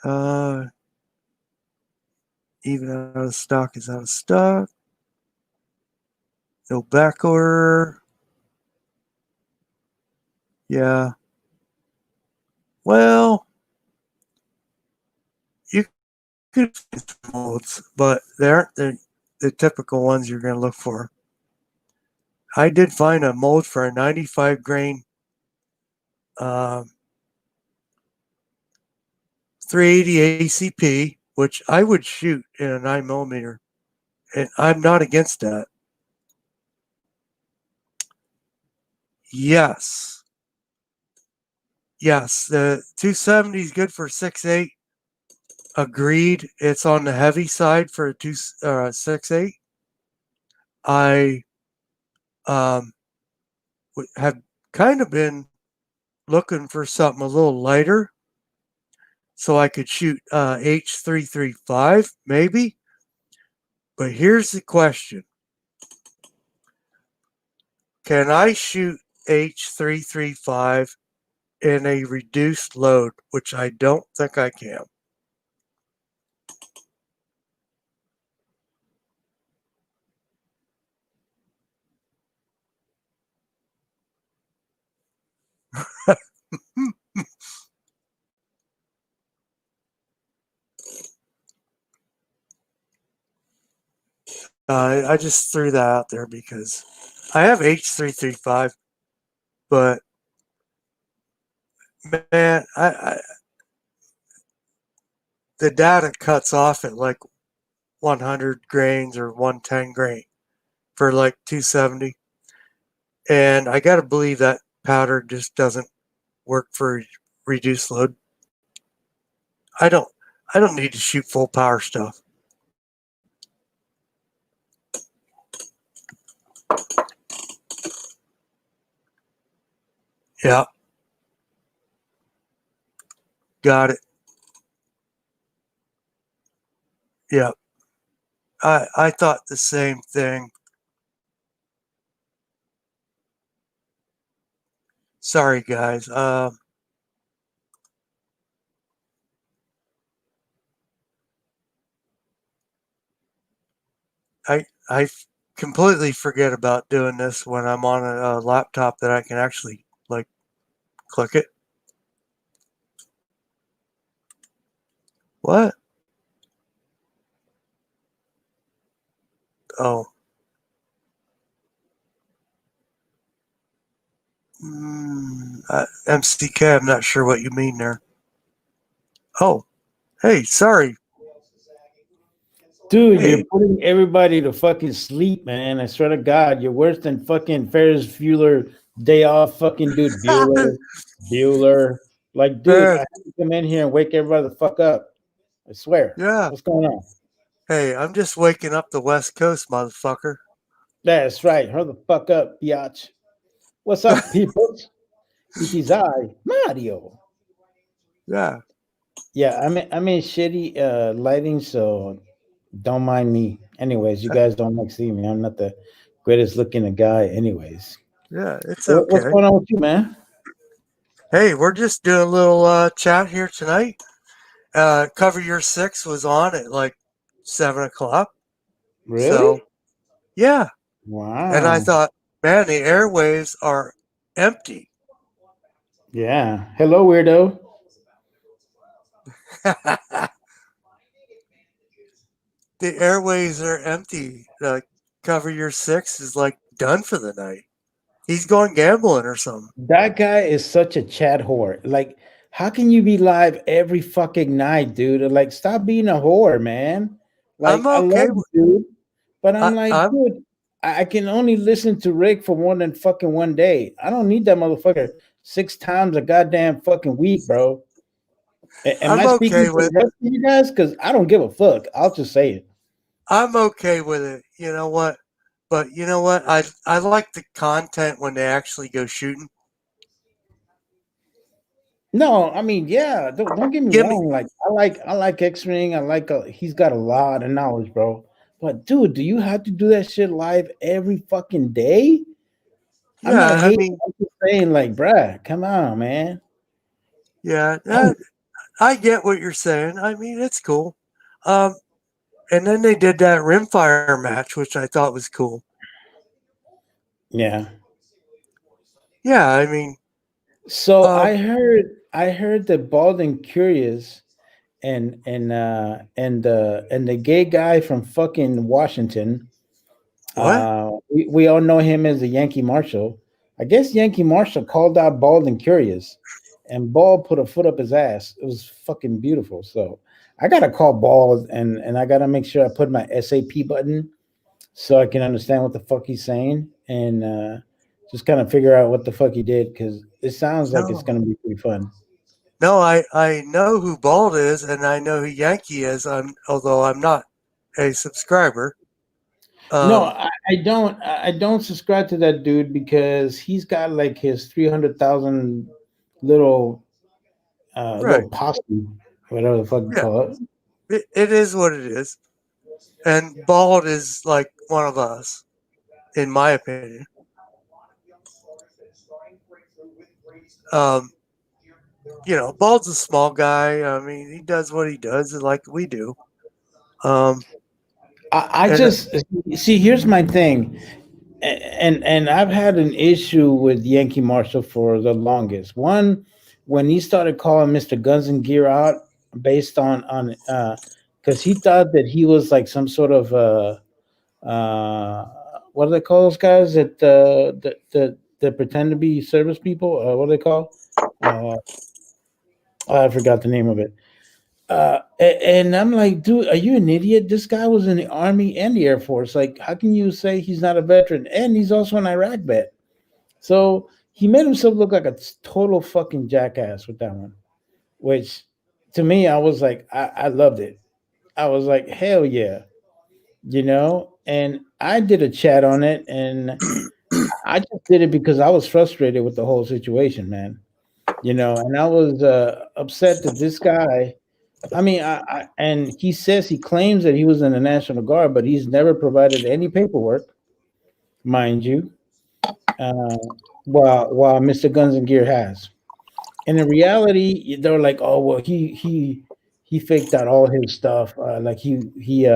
Uh, even out of stock is out of stock. No back order. Yeah. Well, you could find some molds, but they aren't the typical ones you're going to look for. I did find a mold for a 95 grain um, 380 ACP, which I would shoot in a 9mm, and I'm not against that. Yes, yes, the 270 is good for 6.8. Agreed, it's on the heavy side for a 6.8. I um, have kind of been looking for something a little lighter so I could shoot H335 maybe. But here's the question: can I shoot H335 in a reduced load, which I don't think I can? I just threw that out there because I have H335, but man, the data cuts off at like 100 grains or 110 grain for like 270. And I got to believe that powder just doesn't work for reduced load. I don't I don't need to shoot full power stuff. Yeah, got it. Yeah, I thought the same thing. Sorry, guys. I completely forget about doing this when I'm on a laptop that I can actually like click it. What? Oh, MCK, I'm not sure what you mean there. Oh, hey, sorry. Dude, you're Hey. putting everybody to fucking sleep, man. I swear to God, you're worse than fucking Ferris Bueller day off. Fucking dude, Bueller. Like, dude, I Man, have to come in here and wake everybody the fuck up. I swear. yeah. What's going on? Hey, I'm just waking up the West Coast, motherfucker. That's right. Hurry the fuck up, biatch. What's up, people? It is I, Mario. Yeah. Yeah, I'm in shitty lighting, so don't mind me. Anyways, you guys don't like seeing me. I'm not the greatest looking guy. Anyways, Yeah, it's what's okay. going on with you, man? Hey, we're just doing a little chat here tonight. Cover Your Six was on at like 7 o'clock. So, Really? yeah. And I Wow. thought, man, the airwaves are empty. Yeah. Hello, weirdo. The airwaves are empty. Cover Your Six is like done for the night. He's going gambling or something. That guy is such a chat whore. Like, how can you be live every fucking night, dude? Like, stop being a whore, man. I'm Like, I okay. love you, dude. But I'm like, I'm dude, I can only listen to Rick for more than fucking one day. I don't need that motherfucker 6 times a goddamn fucking week, bro. Am I'm I speaking okay for the with rest of you guys? Because I don't give a fuck. I'll just say it. I'm okay with it. You know what? But you know what? I like the content when they actually go shooting. No, I mean, yeah, don't get me Give me wrong. Like, I like X Ring. I like he's got a lot of knowledge, bro. But dude, do you have to do that shit live every fucking day? I'm not yeah, I hating. mean, I'm just saying, like, bruh, come on, man. yeah, I get what you're saying. I mean, it's cool. Um and then they did that rimfire match which I thought was cool. Yeah. Yeah, I mean, So um I heard that Bald and Curious and the gay guy from fucking Washington. what? We all know him as the Yankee Marshal. I guess Yankee Marshal called out Bald and Curious, and Bald put a foot up his ass. It was fucking beautiful. So I gotta call Bald, and I gotta make sure I put my SAP button so I can understand what the fuck he's saying, and just kind of figure out what the fuck he did, because it sounds like it's No. gonna be pretty fun. No, I know who Bald is and I know who Yankee is. Although I'm not a subscriber. No, Um I don't subscribe to that dude because he's got like his 300,000 little right. little posse, whatever the fuck you Yeah. call it. It is what it is. And Bald is like one of us, in my opinion. Um, Bald's a small guy. I mean, he does what he does like we do. Um, I and just see. Here's my thing, and I've had an issue with Yankee Marshall for the longest. One, when he started calling Mr. Guns and Gear out based on because he thought that he was like some sort of uh what do they call those guys that pretend to be service people? What do they call? Uh, I forgot the name of it. And I'm like, dude, are you an idiot? This guy was in the army and the air force. Like, how can you say he's not a veteran? And he's also an Iraq vet. So he made himself look like a total fucking jackass with that one. Which, to me, I was like, I loved it. I was like, hell yeah, And I did a chat on it, and I just did it because I was frustrated with the whole situation, man. And I was upset that this guy. I mean, and he says he claims that he was in the National Guard, but he's never provided any paperwork, mind you. Uh, while Mr. Guns and Gear has, and in reality, they're like, oh well, he faked out all his stuff. Like he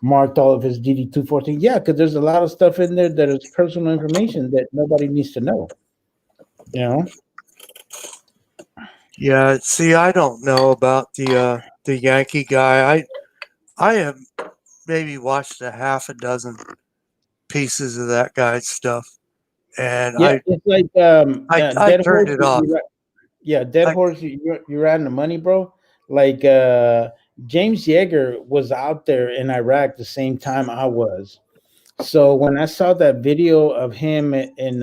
marked all of his DD-214. Yeah, because there's a lot of stuff in there that is personal information that nobody needs to know. You know. yeah, see, I don't know about the Yankee guy. I have maybe watched a half a dozen pieces of that guy's stuff. and Yeah, it's like I dead turned horse. it off. Yeah, dead I horse. You're adding the money, bro. Like James Yeager was out there in Iraq the same time I was. So when I saw that video of him in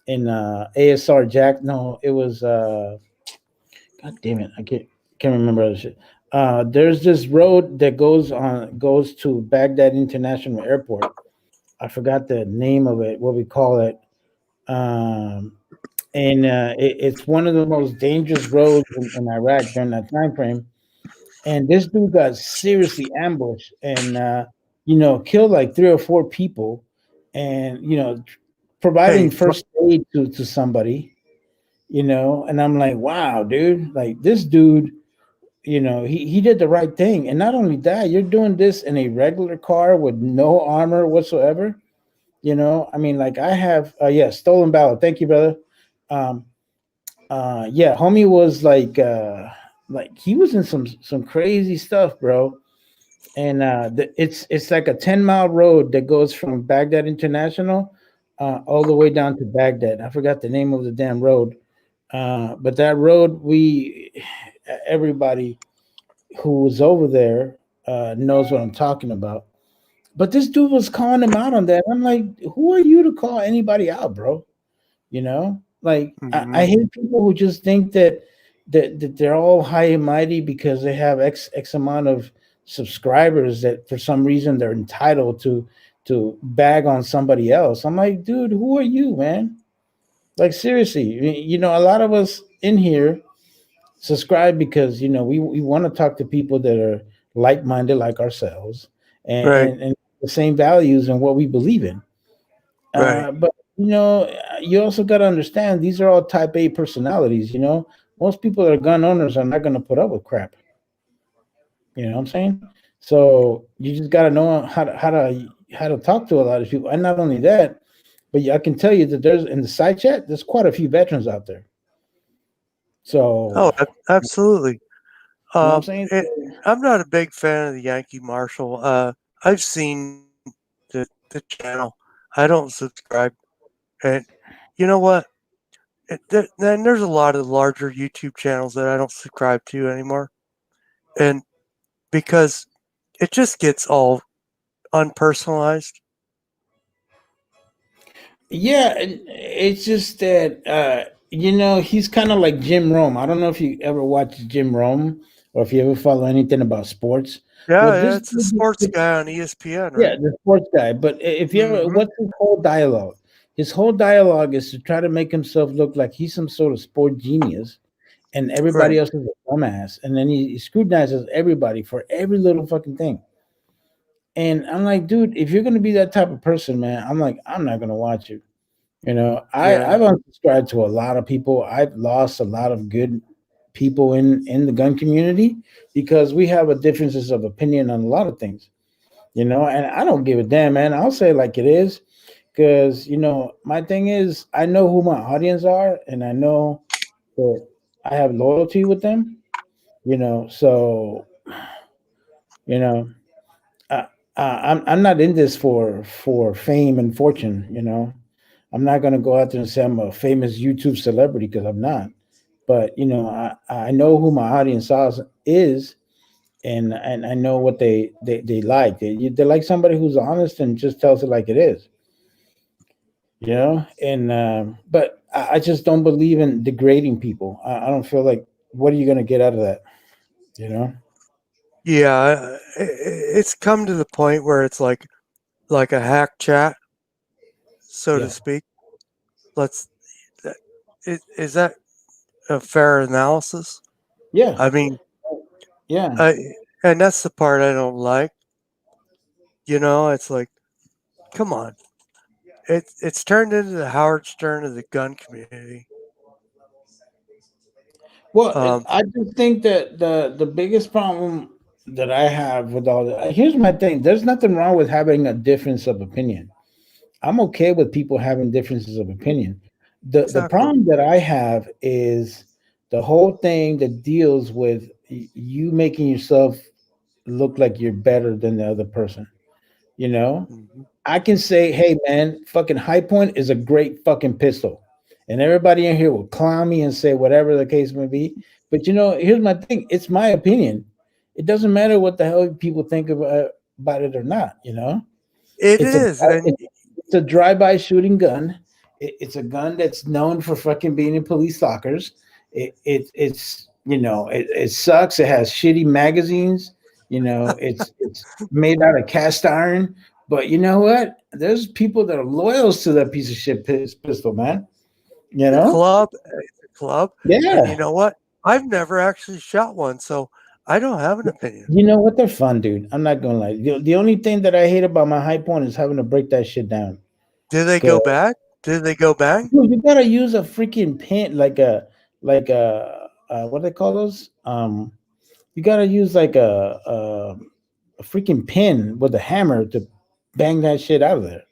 ASR Jack, no, it was God damn it, I can't remember the shit. There's this road that goes to Baghdad International Airport. I forgot the name of it, what we call it. Um, and it's one of the most dangerous roads in Iraq during that time frame. And this dude got seriously ambushed and killed like 3 or 4 people, and providing hey, first aid to somebody. And I'm like, wow, dude, like this dude, he did the right thing. And not only that, you're doing this in a regular car with no armor whatsoever. I mean, like I have, yeah, stolen ballot. Thank you, brother. Um, yeah, homie was like he was in some crazy stuff, bro. And it's like a 10-mile road that goes from Baghdad International all the way down to Baghdad. I forgot the name of the damn road, but that road, everybody who was over there knows what I'm talking about. But this dude was calling him out on that. I'm like, who are you to call anybody out, bro? Like I mhm. hate people who just think that they're all high and mighty because they have x amount of subscribers that for some reason they're entitled to bag on somebody else. I'm like, dude, who are you, man? Like seriously, a lot of us in here subscribe because we want to talk to people that are like-minded like ourselves, and, Right, and, and the same values and what we believe in. right. But you also got to understand these are all type A personalities. Most people that are gun owners are not going to put up with crap. You know what I'm saying? So you just got to know how to talk to a lot of people. And not only that, but I can tell you that there's in the side chat there's quite a few veterans out there. So Oh, absolutely. you know what I'm Um, saying? it, I'm not a big fan of the Yankee Marshal. I've seen the channel. I don't subscribe, and you know what? Then there's a lot of larger YouTube channels that I don't subscribe to anymore, and because it just gets all unpersonalized. Yeah, and it's just that he's kind of like Jim Rome. I don't know if you ever watched Jim Rome or if you ever follow anything about sports. Yeah, Well, yeah, this it's a sports guy on ESPN, yeah, right? the sports guy. But if you ever, Hmm. what's his whole dialogue? His whole dialogue is to try to make himself look like he's some sort of sport genius, and everybody Right. else is a dumbass. And then he scrutinizes everybody for every little fucking thing. And I'm like, dude, if you're gonna be that type of person, man, I'm like, I'm not gonna watch you. I've Yeah. unsubscribed to a lot of people. I've lost a lot of good people in the gun community because we have a differences of opinion on a lot of things. And I don't give a damn, man. I'll say it like it is, because my thing is I know who my audience are, and I know that I have loyalty with them. So you know I, I'm not in this for fame and fortune. I'm not gonna go out there and say I'm a famous YouTube celebrity because I'm not. But I know who my audience is, and I know what they like. They like somebody who's honest and just tells it like it is. And but I just don't believe in degrading people. I don't feel like what are you gonna get out of that? You know? Yeah, it's come to the point where it's like a hack chat, so to Yeah, speak. Let's that- is that a fair analysis? yeah, I mean, yeah. I and that's the part I don't like. It's like, come on. It's turned into the Howard Stern of the gun community. Well, Um, I just think that the biggest problem that I have with all that, here's my thing. There's nothing wrong with having a difference of opinion. I'm okay with people having differences of opinion. The exactly. problem that I have is the whole thing that deals with you making yourself look like you're better than the other person. Mhm. I can say, hey man, fucking High Point is a great fucking pistol. And everybody in here will clown me and say whatever the case may be. But here's my thing. It's my opinion. It doesn't matter what the hell people think about it or not. It It's a is, and it's a drive-by shooting gun. It's a gun that's known for fucking being in police lockers. It sucks. It has shitty magazines. It's made out of cast iron. But you know what? There's people that are loyal to that piece of shit pistol, man. You the know? club, club, and you Yeah. know what? I've never actually shot one, so I don't have an opinion. You know what? They're fun, dude. I'm not gonna lie. The only thing that I hate about my High Point is having to break that shit down. Did they go back? Did they go bang? Dude, you gotta use a freaking pin, like what do they call those? You gotta use like a freaking pin with a hammer to bang that shit out of there.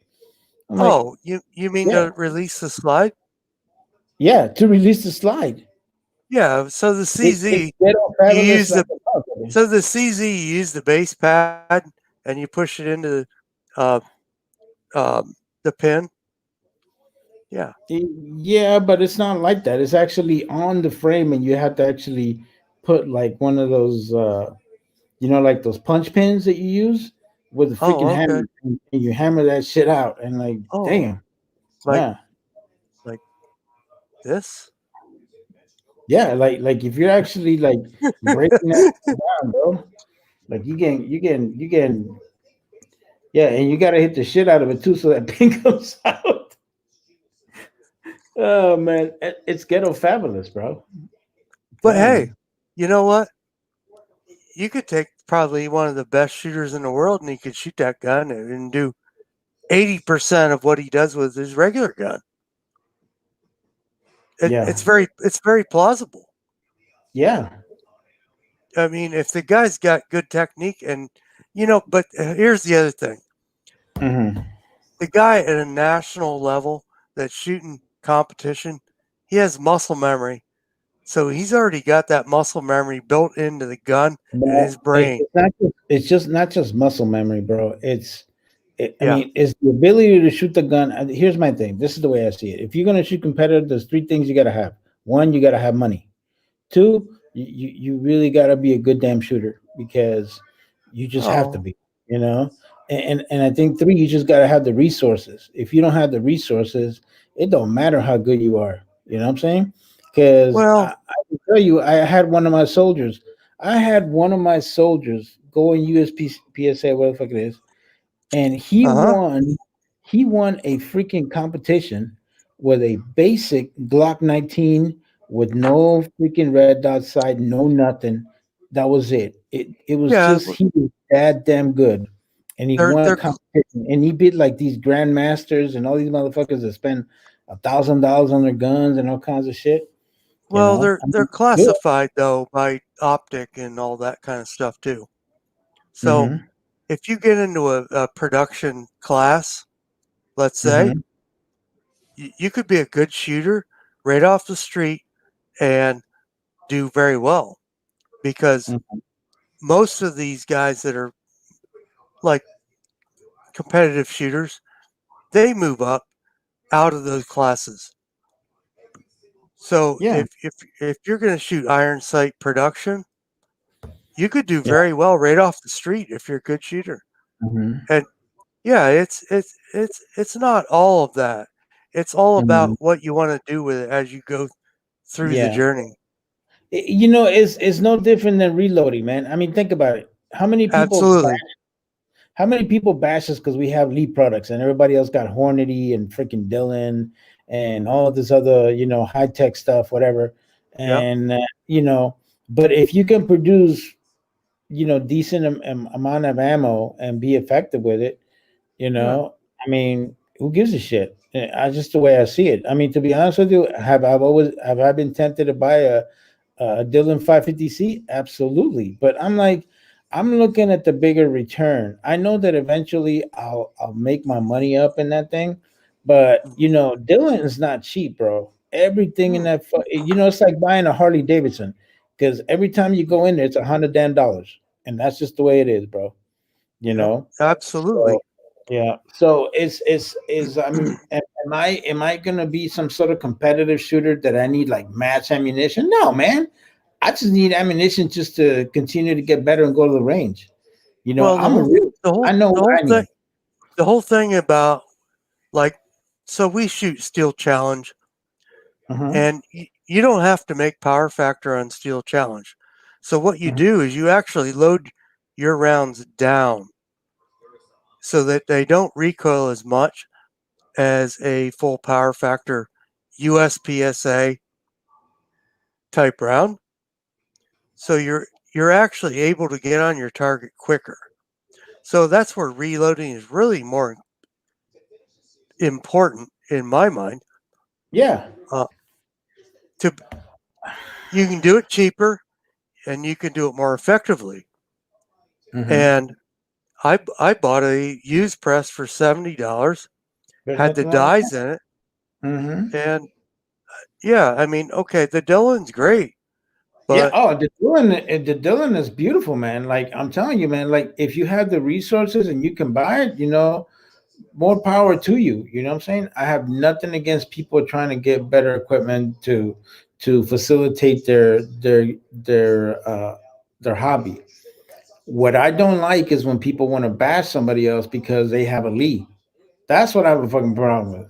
I'm like, Oh, you mean yeah, to release the slide? yeah, to release the slide. Yeah. So the It's CZ, ghetto you fabulous use like the a motherfucker. so the CZ, you use the base pad and you push it into uh, the pin. Yeah. Yeah, but it's not like that. It's actually on the frame, and you have to actually put like one of those, like those punch pins that you use with a freaking Oh, okay. hammer, and you hammer that shit out, and like, Oh, damn, like yeah, like this. yeah, like if you're actually like breaking that shit down, bro, like you can, yeah, and you gotta hit the shit out of it too, so that pin comes out. Oh man, it's ghetto fabulous, bro. I'm But telling hey, you. you know what? You could take probably one of the best shooters in the world, and he could shoot that gun and do 80% of what he does with his regular gun. Yeah, It's very plausible. yeah. I mean, if the guy's got good technique, and but here's the other thing: Hmm. the guy at a national level that's shooting competition, he has muscle memory, so he's already got that muscle memory built into the gun and But his brain. it's just not just muscle memory, bro. I Yeah. mean, it's the ability to shoot the gun. Here's my thing. This is the way I see it. If you're gonna shoot competitive, there's three things you gotta have. One, you gotta have money. Two, you really gotta be a good damn shooter because you just have to Oh, be, you know. And I think three, you just gotta have the resources. If you don't have the resources, it don't matter how good you are. You know what I'm saying? Because well, I can tell you, I had one of my soldiers. I had one of my soldiers go in USP PSA, whatever the fuck it is, and he uh huh. won. He won a freaking competition with a basic Glock 19 with no freaking red dot sight, no nothing. That was it. It was Yeah, just he was that damn good, and he won a they're competition. And he beat like these grandmasters and all these motherfuckers that spend $1,000 on their guns and all kinds of shit. You well, know, I they're mean, good. classified though by optic and all that kind of stuff too. So Mm-hmm. if you get into a production class, let's say, Mm-hmm. you could be a good shooter right off the street and do very well because Mm-hmm. most of these guys that are like competitive shooters, they move up out of those classes. So Yeah. if you're going to shoot iron sight production, you could do Yeah. very well right off the street if you're a good shooter. Mm-hmm. And yeah, it's not all of that. It's all Mm-hmm. about what you want to do with it as you go through the Yeah. journey. It's no different than reloading, man. I mean, think about it. Absolutely. How many people bash us because we have Lee products and everybody else got Hornady and freaking Dylan and all this other, high tech stuff, whatever. Yep. And but if you can produce, decent amount of ammo and be effective with it, Yeah. I mean, who gives a shit? I just the way I see it. I mean, to be honest with you, have I been tempted to buy a Dylan 550C? Absolutely. But I'm looking at the bigger return. I know that eventually I'll make my money up in that thing, but Mhm. Dylan is not cheap, bro. Everything in Mm. that, it's like buying a Harley Davidson because every time you go in there, it's $100 damn, and that's just the way it is, bro. You Yep. know. So Absolutely. Yeah. So is I mean, am I gonna be some sort of competitive shooter that I need like match ammunition? No, man. I just need ammunition just to continue to get better and go to the range. You know, Well, I'm a real. I know the what whole I thing need. the whole thing about like so we shoot Steel Challenge, Uh-huh. and you don't have to make power factor on Steel Challenge. So what you Uh-huh. do is you actually load your rounds down so that they don't recoil as much as a full power factor USPSA type round. So you're actually able to get on your target quicker. So that's where reloading is really more important in my mind. Yeah. Uh, to you can do it cheaper and you can do it more effectively. Mm-hmm. And I bought a used press for $70, There's had the nothing wrong with dies that. in it, Mm-hmm. and yeah, I mean, okay, the Dillon's great, Yeah. but Oh, the Dylan is beautiful, man. Like I'm telling you, man. Like if you have the resources and you can buy it, more power to you. You know what I'm saying? I have nothing against people trying to get better equipment to facilitate their hobby. What I don't like is when people want to bash somebody else because they have a lead. That's what I have a fucking problem with.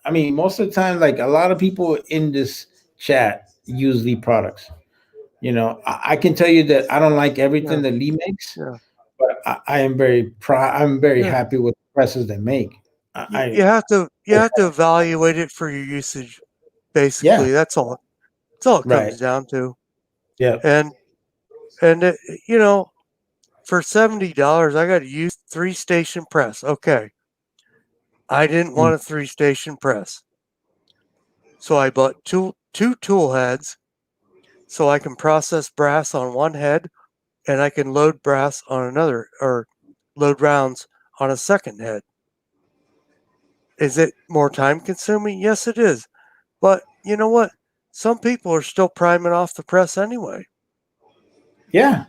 I mean, most of the time, like a lot of people in this chat use Lee products. I can tell you that I don't like yeah, everything that Lee makes, yeah, but I am very proud. I'm very yeah. happy with the presses they make. You have to evaluate it for your usage. Yeah, Basically, that's all it right. comes down to. Yeah. And and it, you know, for $70, I got to use 3-station press. Okay, I didn't Mm. want a 3-station press, so I bought two tool heads so I can process brass on one head and I can load brass on another or load rounds on a second head. Is it more time consuming? Yes, it is. But you know what? Some people are still priming off the press anyway. Yeah.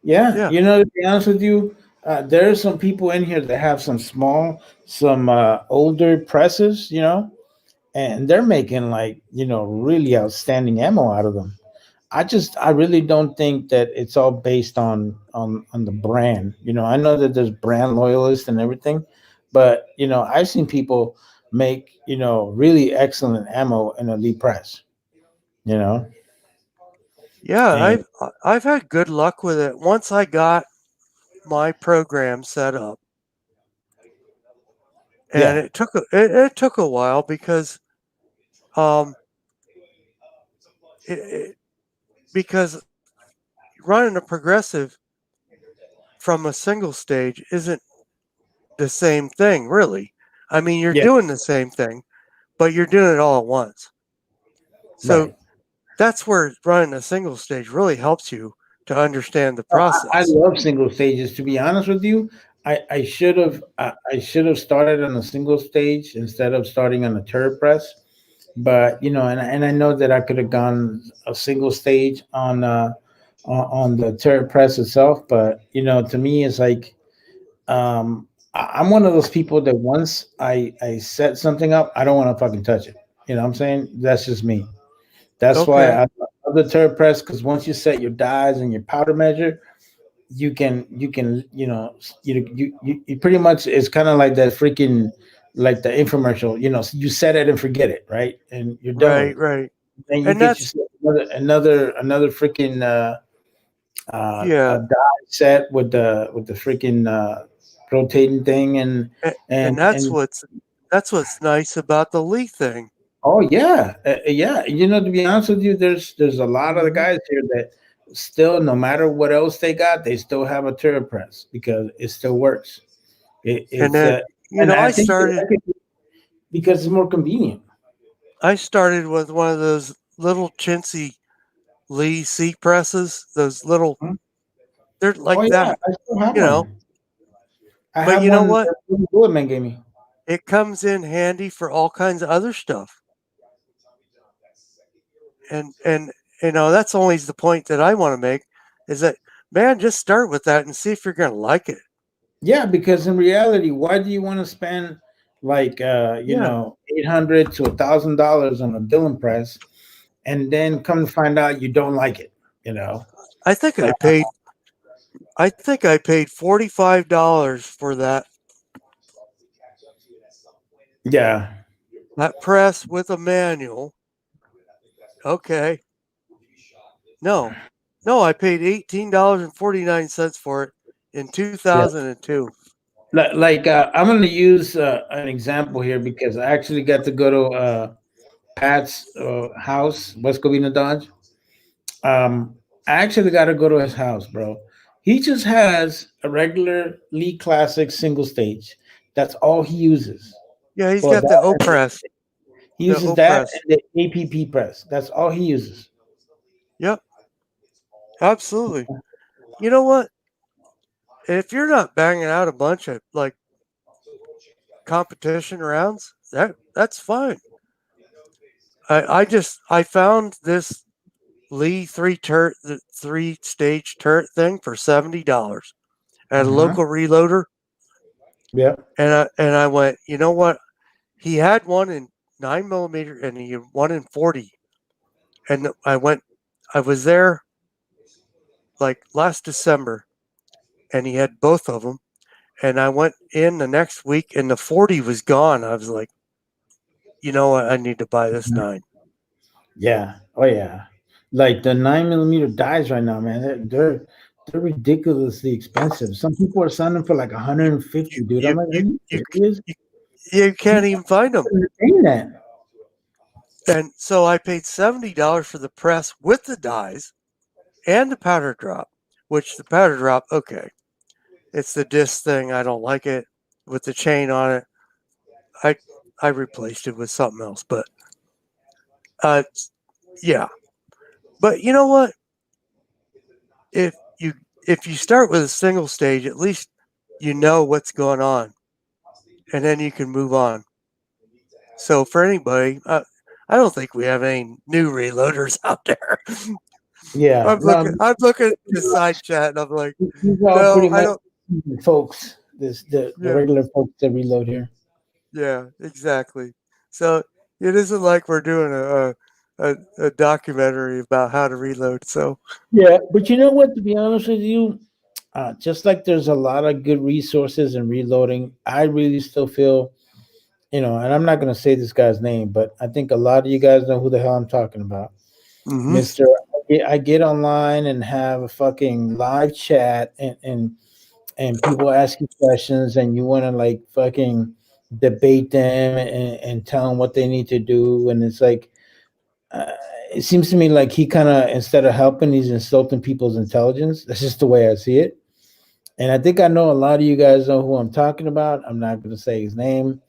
Yeah. Yeah. To be honest with you, there are some people in here that have some older presses, and they're making like, really outstanding ammo out of them. I really don't think that it's all based on the brand. I know that there's brand loyalists and everything, but I've seen people make really excellent ammo in a Lee press. You know, Yeah, and I've had good luck with it. Once I got my program set up, and yeah, it took a while because um it, it, because running a progressive from a single stage isn't the same thing, really. I mean, you're yeah, doing the same thing, but you're doing it all at once. So right. that's where running a single stage really helps you to understand the No, I process. love single stages. To be honest with you, I should have started on a single stage instead of starting on a turret press. But and I know that I could have gone a single stage on the turret press itself. But to me, it's like I'm one of those people that once I set something up, I don't want to fucking touch it. You know what I'm saying? That's just me. That's why Okay. I love the turret press, because once you set your dies and your powder measure, you can you pretty much, it's kind of like that freaking, like the infomercial, you set it and forget it, right, and you're done with Right, it. right. Then you And get that's yourself another freaking a yeah, die set with the freaking rotating thing, and and and and that's what's nice about the Lee thing. oh yeah, yeah. To be honest with you, there's a lot of the Hmm. guys here that still, no matter what else they got, they still have a turret press because it still works. And It's then and I think because it's more convenient. I started with one of those little chintzy Lee C presses. Those little, Hmm? they're Oh like yeah, that, I still have you know. one. I But have you know one what? that Bulletman gave me. It comes in handy for all kinds of other stuff. And that's always the point that I want to make is that, man, just start with that and see if you're going to like it. Yeah, because in reality, why do you want to spend like Yeah, $800 to $1,000 on a Dylan press, and then come to find out you don't like it? You know, I think like I paid. I think I paid $45 for yeah, that press with a manual. Okay, no, no, I paid $18.49 for it in yeah. 2002. I'm going to use an example here because I actually got to go to Pat's house, West Covina Dodge. Um, I actually got to go to his house, bro. He just has a regular Lee Classic single stage. That's all he uses. Yeah, he's Well, got the that O press. he The uses O that press. and the APP press. That's all he uses. Yep, absolutely. You know what? If you're not banging out a bunch of like competition rounds, that's fine. I found this Lee the 3 stage turret thing for $70 at a Uh-huh. local reloader, Yeah. and I went, you know what? He had one in 9 millimeter and he had one in 40, and I was there like last December, and he had both of them, and I went in the next week and the 40 was gone. I was like, you know what? I need to buy this Mhm. 9. Yeah. Oh yeah. Like the 9 millimeter dies right now, man. They're ridiculously expensive. Some people are selling for like 150, dude. I'm You like, are you you you serious? you, you can't People even find them. are paying that. And so I paid $70 for the press with the dies and the powder drop, which the powder drop, okay, it's the disc thing. I don't like it with the chain on it. I I replaced it with something else, but uh, yeah. But you know what? If you if you start with a single stage, at least you know what's going on, and then you can move on. So for anybody, I don't think we have any new reloaders out there. Yeah. No, I'm looking at the side chat, and I'm like, these are all no, pretty I much don't. folks. The Yeah, regular folks that reload here. yeah, exactly. So it isn't like we're doing a documentary about how to reload. So Yeah, but you know what? To be honest with you, just like there's a lot of good resources in reloading, I really still feel, and I'm not going to say this guy's name, but I think a lot of you guys know who the hell I'm talking about. mhm. Mister, I get online and have a fucking live chat, and people ask you questions, and you want to like fucking debate them and tell them what they need to do. And it's like, uh, it seems to me like he kind of, instead of helping, he's insulting people's intelligence. That's just the way I see it. And I think I know a lot of you guys know who I'm talking about. I'm not going to say his name,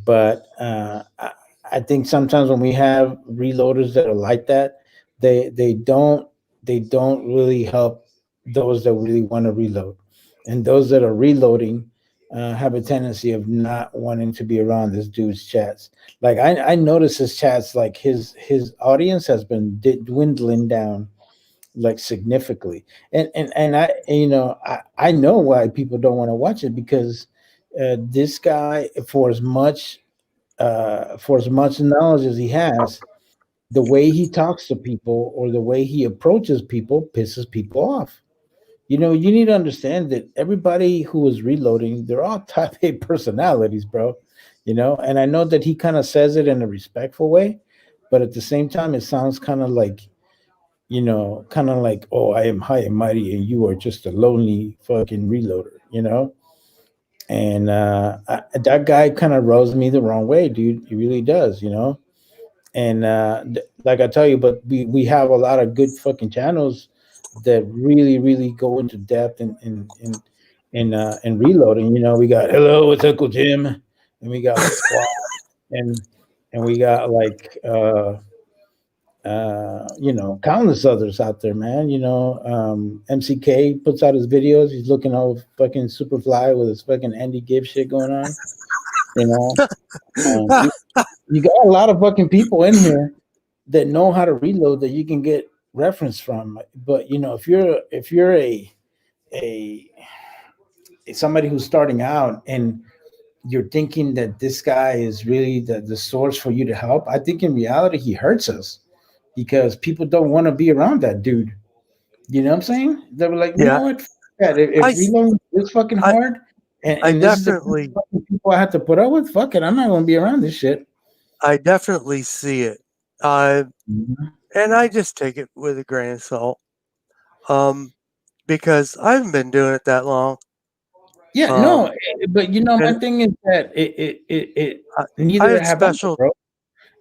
but I think sometimes when we have reloaders that are like that, they they don't they don't really help those that really want to reload, and those that are reloading have a tendency of not wanting to be around this dude's chats. Like I notice his chats, like his audience has been dwindling down like significantly, and I know why people don't want to watch it because this guy, for as much knowledge as he has, the way he talks to people or the way he approaches people pisses people off. You need to understand that everybody who is reloading, they're all type A personalities, bro. And I know that he kind of says it in a respectful way, but at the same time, it sounds kind of like, oh, I am high and mighty, and you are just a lonely fucking reloader. And that guy kind of rubs me the wrong way, dude. He really does. And like I tell you, but we have a lot of good fucking channels that really really go into depth in reloading. We got Hello, it's Uncle Jim, and we got like Squad, and we got like countless others out there, man. MCK puts out his videos. He's looking all fucking super fly with his fucking Andy Gibb shit going on. You know, you got a lot of fucking people in here that know how to reload that you can get reference from. But if you're a somebody who's starting out and you're thinking that this guy is really the source for you to help, I think in reality he hurts us because people don't want to be around that dude. You know what I'm saying? They were like, you Yeah, know what? F- that. I, If s- reloading is fucking I, hard, I and this is the definitely, fucking people I have to put up with, fuck it, I'm not gonna be around this shit. I definitely see it. Uh, Mhm. and I just take it with a grain of salt. Because I haven't been doing it that long. Yeah, no, Um, but you know, my and thing is that it I, I neither had have I, special, bro. I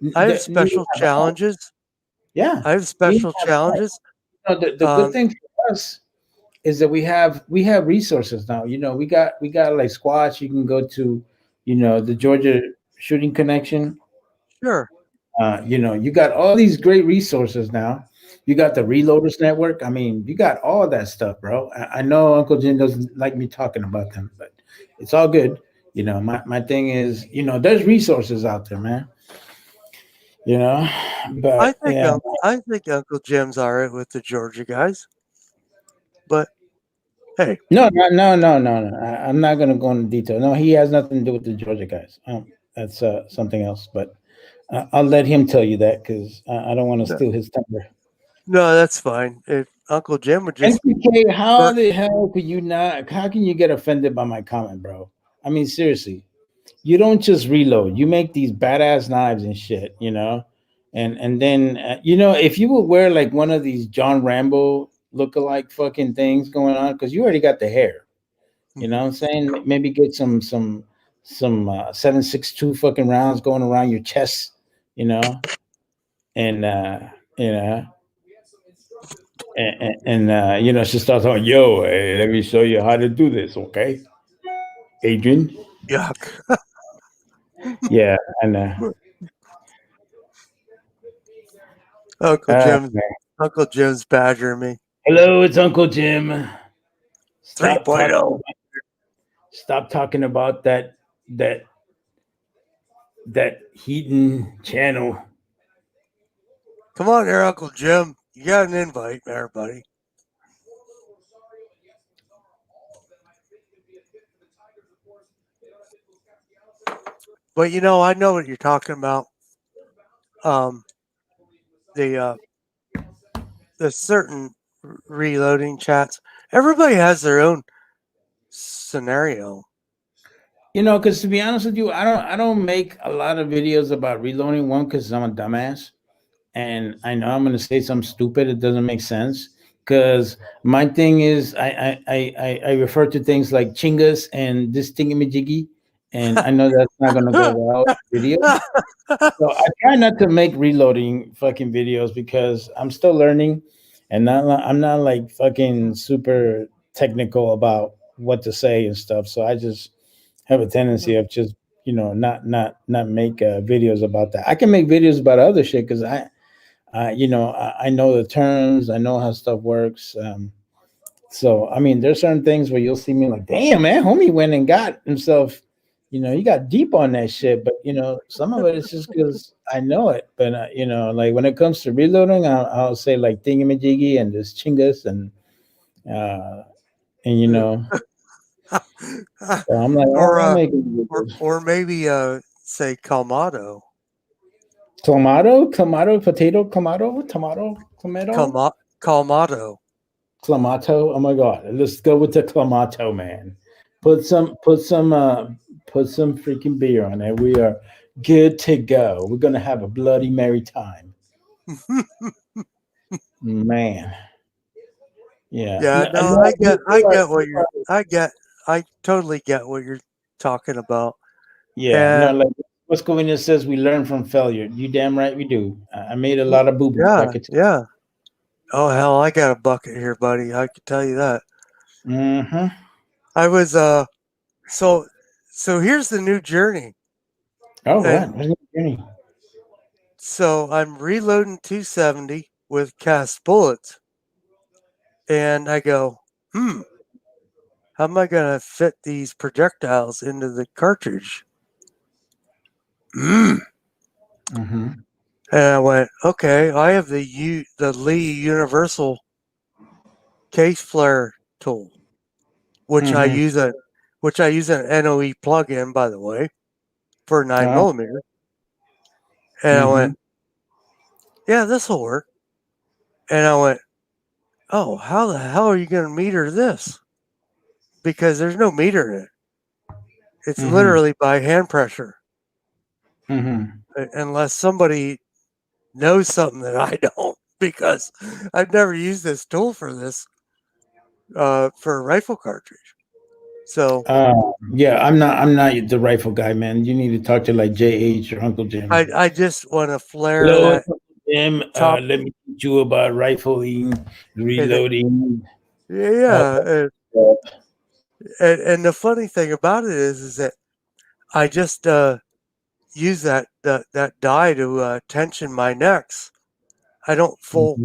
have Neither special have I. challenges. Yeah, I have neither special have I. challenges. You know, the good Um, thing for us is that we have resources now. You know, we got like squash. You can go to, you know, the Georgia Shooting Connection. sure. You know, you got all these great resources now. You got the Reloaders Network. I mean, you got all that stuff, bro. I know Uncle Jim doesn't like me talking about them, but it's all good. You know, my thing is, you know, there's resources out there, man. You know, but yeah, I think Uncle Jim's all right with the Georgia guys. But hey, no. I'm not gonna go into detail. No, he has nothing to do with the Georgia guys. That's something else. But I'll let him tell you that because I don't want to no, steal his thunder. no, that's fine. If Uncle Jim would just, NPK, how bur- the hell could you not? How can you get offended by my comment, bro? I mean, seriously, you don't just reload. You make these badass knives and shit, you know, and then you know if you would wear like one of these John Rambo lookalike fucking things going on because you already got the hair, you know what I'm saying? Maybe get some 7.62 fucking rounds going around your chest, you know, and you know and you know, she starts on, yo, hey, let me show you how to do this, okay, Adrian? yuck. Yeah, and Uncle Jim, man. Uncle Jim's badgering me. Hello, it's Uncle Jim. Stop talking. 3.0. Stop talking about that that Heaton channel. Come on here, Uncle Jim. You got an invite there, buddy. But you I know what you're talking about. Um, the the certain reloading chats. Everybody has their own scenario. You know, because to be honest with you, I don't make a lot of videos about reloading. One, because I'm a dumbass, and I know I'm gonna say something stupid. It doesn't make sense. Because my thing is, I refer to things like chingas and this thingamajiggy, and I know that's not gonna go well in video. So I try not to make reloading fucking videos because I'm still learning, and I'm not like fucking super technical about what to say and stuff. So I just have a tendency of just not make videos about that. I can make videos about other shit because I know the terms, I know how stuff works. So I mean, there's certain things where you'll see me like, damn man, homie went and got himself. You know, he got deep on that shit. But you know, some of it is just because I know it. But you know, like when it comes to reloading, I'll say like thingamajiggy and this chingus uh, and you know, so I'm like, or I'm making videos. or maybe say Kalmado. Potato, tomato. Kalmado. Clamato. Oh my god. Let's go with the Clamato, man. Put some freaking beer on it. We are good to go. We're gonna have a bloody merry time. Man. Yeah. Yeah, no, I totally get what you're talking about. Yeah. No, And like Muscovina says we learn from failure. You damn right we do. I made a lot of boo-boos. I yeah, could yeah. Oh hell, I got a bucket here, buddy. I can tell you that. mm-hmm. I was so so here's the new journey. Oh And what? What's the journey? so I'm reloading 270 with cast bullets. And I go, how am I gonna fit these projectiles into the cartridge? And Mm-hmm. I went, okay, I have the Lee Universal case flare tool, which I Mm-hmm. use which I use an NOE plug-in, by the way, for 9mm. And I went, yeah, this will work. And I went, oh, how the hell are you going to meter this? Because there's no meter in it. It's literally by hand pressure. Unless somebody knows something that I don't, because I've never used this tool for this, for a rifle cartridge. So yeah, I'm not the rifle guy, man. You need to talk to like JH or Uncle Jim. I just want to flare Hello, that. Uncle Jim. Let me teach you about rifling, reloading. Yeah. And the funny thing about it is that I just use that die to tension my necks. I don't full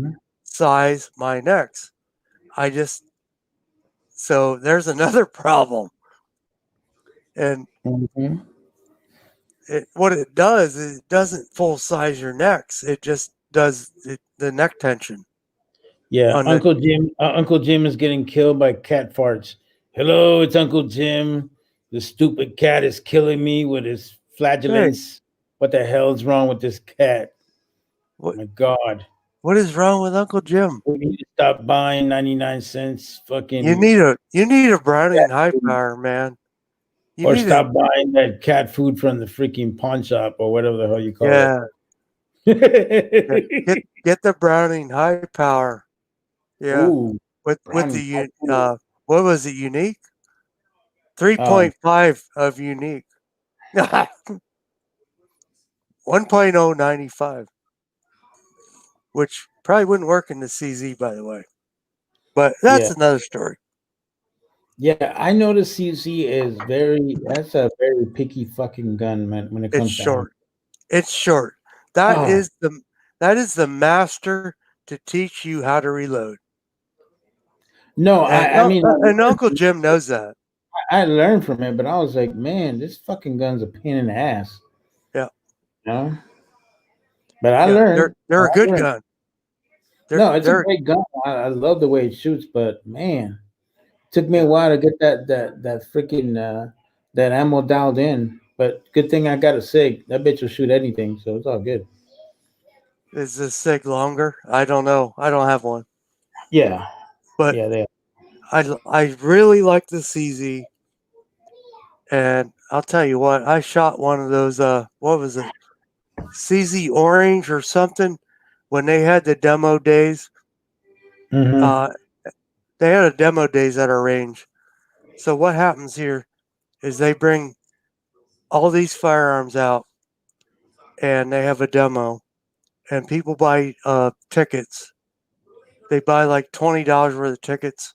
size my necks. So there's another problem. And what it does is it doesn't full size your necks. It just does the neck tension. Yeah, Uncle Jim is getting killed by cat farts. Hello, it's Uncle Jim. The stupid cat is killing me with his flatulence. Hey. What the hell is wrong with this cat? Oh my God. What is wrong with Uncle Jim? We need to stop buying 99-cent fucking. You need a Browning high power, man. Or stop buying that cat food from the freaking pawn shop or whatever the hell you call it. Get the Browning high power. Yeah. Ooh, with the what was it, unique? 3.5 of unique. 1.095. Which probably wouldn't work in the CZ, by the way. But that's another story. Yeah, I know the CZ is that's a very picky fucking gun, man, when it comes to short. It's short. That is the master to teach you how to reload. No, I mean, and Uncle Jim knows that. I learned from it, but I was like, man, this fucking gun's a pain in the ass. Yeah. You know? But I learned. They're a good gun. It's a great gun. I love the way it shoots, but man, it took me a while to get that freaking that ammo dialed in. But good thing I got a SIG. That bitch will shoot anything, so it's all good. Is the SIG longer? I don't know. I don't have one. Yeah. But yeah, I really like the CZ. And I'll tell you what, I shot one of those what was it? CZ Orange or something when they had the demo days. They had a demo days at our range. So what happens here is they bring all these firearms out and they have a demo and people buy tickets. They buy like $20 worth of tickets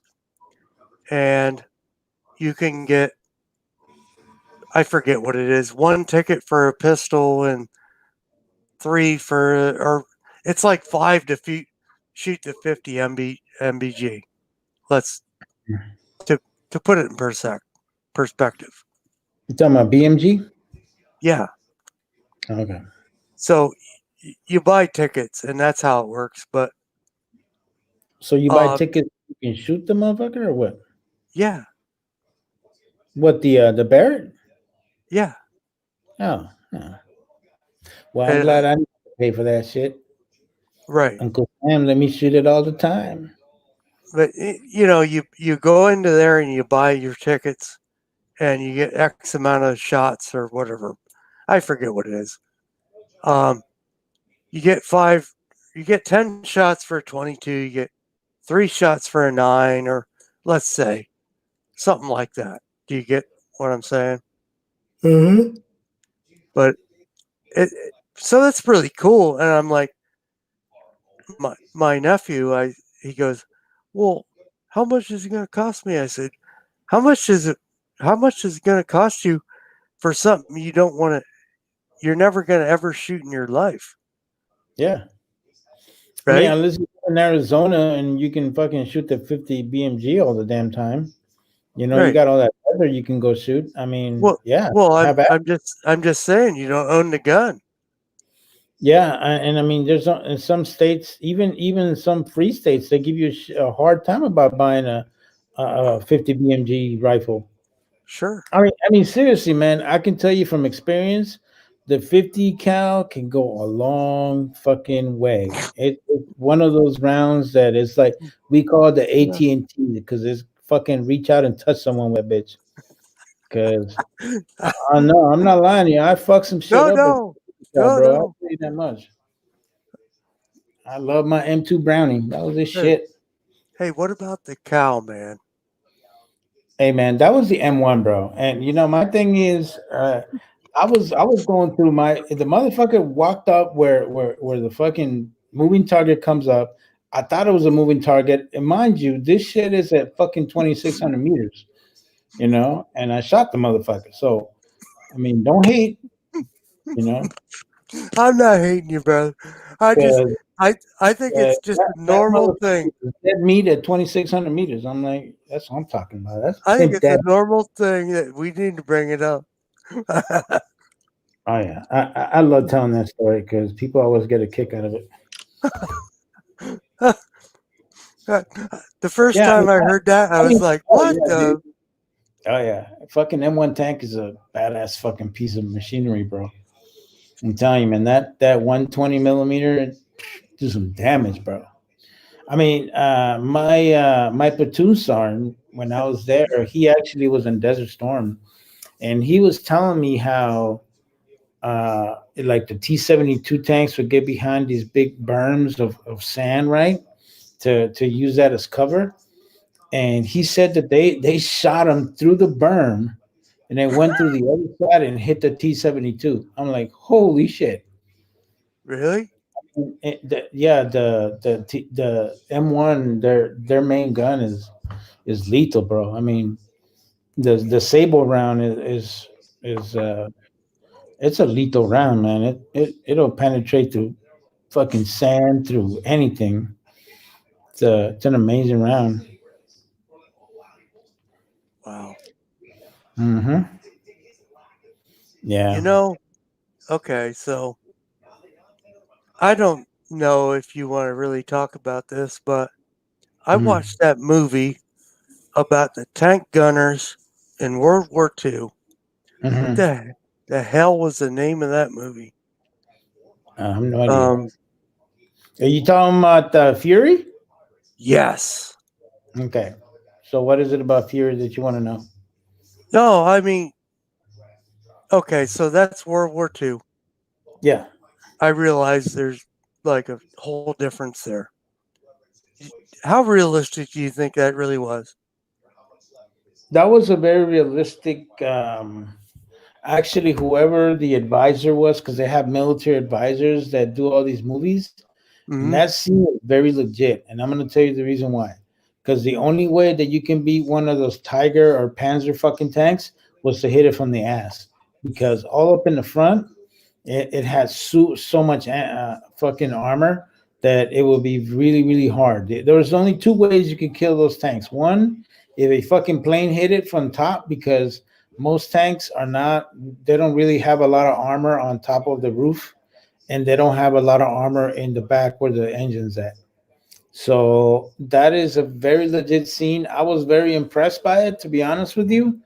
and you can get, I forget what it is, 1 ticket for a pistol and 3 for, or it's like 5 to shoot the 50 MBG. To put it in perspective. You talking about BMG? Yeah. Okay. So you buy tickets and that's how it works. But so you buy tickets, you can shoot the motherfucker or what? Yeah. What, the Barrett? Yeah. Oh. Well, I'm glad I didn't pay for that shit. Right. Uncle Sam let me shoot it all the time. But you go into there and you buy your tickets and you get X amount of shots or whatever. I forget what it is. You get 10 shots for a 22, you get 3 shots for a 9, or let's say something like that. Do you get what I'm saying? Mm-hmm. But so that's really cool. And I'm like, my nephew, he goes, well, how much is it going to cost me? I said, how much is it going to cost you for something you're never going to ever shoot in your life? Yeah. Right? I mean, unless you're in Arizona and you can fucking shoot the 50 BMG all the damn time. You know, right. You got all that weather you can go shoot. I mean, yeah. Well, I'm just saying you don't own the gun. Yeah, and I mean, there's in some states, even some free states, they give you a hard time about buying a 50 BMG rifle. Sure. I mean, seriously, man. I can tell you from experience, the 50 cal can go a long fucking way. It's one of those rounds that it's like we call it the Yeah. AT&T because it's fucking reach out and touch someone with that bitch. Because I know I'm not lying to you. I fucked some shit No, up with no, 50 cal, no, bro. I'll no. tell you that much. I love my M2 Brownie. That was this Hey, shit. hey, what about the cow, man? Hey man, that was the M1, bro. And you know, my thing is, I was going through the motherfucker walked up where the fucking moving target comes up. I thought it was a moving target, and mind you, this shit is at fucking 2,600 meters, you know. And I shot the motherfucker. So I mean, don't hate, you know, I'm not hating you, brother. I just, because I think it's just a that normal motherfucker thing. was dead meat at 2,600 meters. I'm like, that's what I'm talking about. That's I think pimp it's a dad. normal thing that we need to bring it up. Oh yeah, I love telling that story because people always get a kick out of it. The first Yeah, I time mean, I heard that, I was like, oh "What yeah, dude. the?" Oh yeah, fucking M1 tank is a badass fucking piece of machinery, bro. I'm telling you, man, that 120 millimeter do some damage, bro. I mean, my platoon sergeant when I was there, he actually was in Desert Storm, and he was telling me how like the T-72 tanks would get behind these big berms of sand, right? To use that as cover. And he said that they shot him through the berm and they went through the other side and hit the T-72. I'm like, holy shit. Really? Yeah, the M1, their main gun is lethal, bro. I mean, the Sable round is it's a lethal round, man. It'll penetrate through fucking sand, through anything. It's an amazing round. Wow. Mm-hmm. You Yeah. know, okay, so I don't know if you want to really talk about this, but I Mm-hmm. watched that movie about the tank gunners in World War II. What Mm-hmm. the hell was the name of that movie? I have no idea. Um, Are you talking about Fury? yes. Okay. So what is it about Fury that you want to know? No, I mean, okay, so that's World War II. Yeah. I realize there's like a whole difference there. How realistic do you think that really was? That was a very realistic actually whoever the advisor was, because they have military advisors that do all these movies, and Hmm. that scene was very legit. And I'm going to tell you the reason why. Because the only way that you can beat one of those Tiger or Panzer fucking tanks was to hit it from the ass. Because all up in the front, it has so much fucking armor that it will be really, really hard. There was only two ways you could kill those tanks. One, if a fucking plane hit it from top, because most tanks are not, they don't really have a lot of armor on top of the roof, and they don't have a lot of armor in the back where the engine's at. So that is a very legit scene. I was very impressed by it, to be honest with you,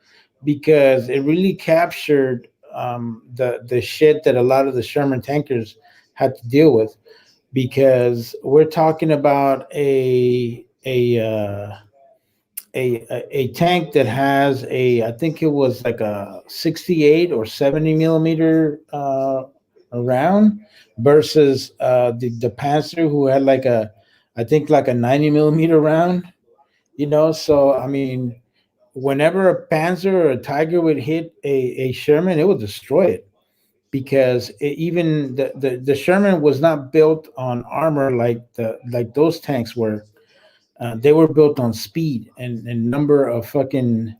because it really captured the shit that a lot of the Sherman tankers had to deal with. Because we're talking about a tank that has I think it was like a 68 or 70 millimeter round versus the Panzer who had like I think like a 90 millimeter round, you know. So I mean, whenever a Panzer or a Tiger would hit a Sherman, it would destroy it, because even the Sherman was not built on armor like those tanks were. They were built on speed and number of fucking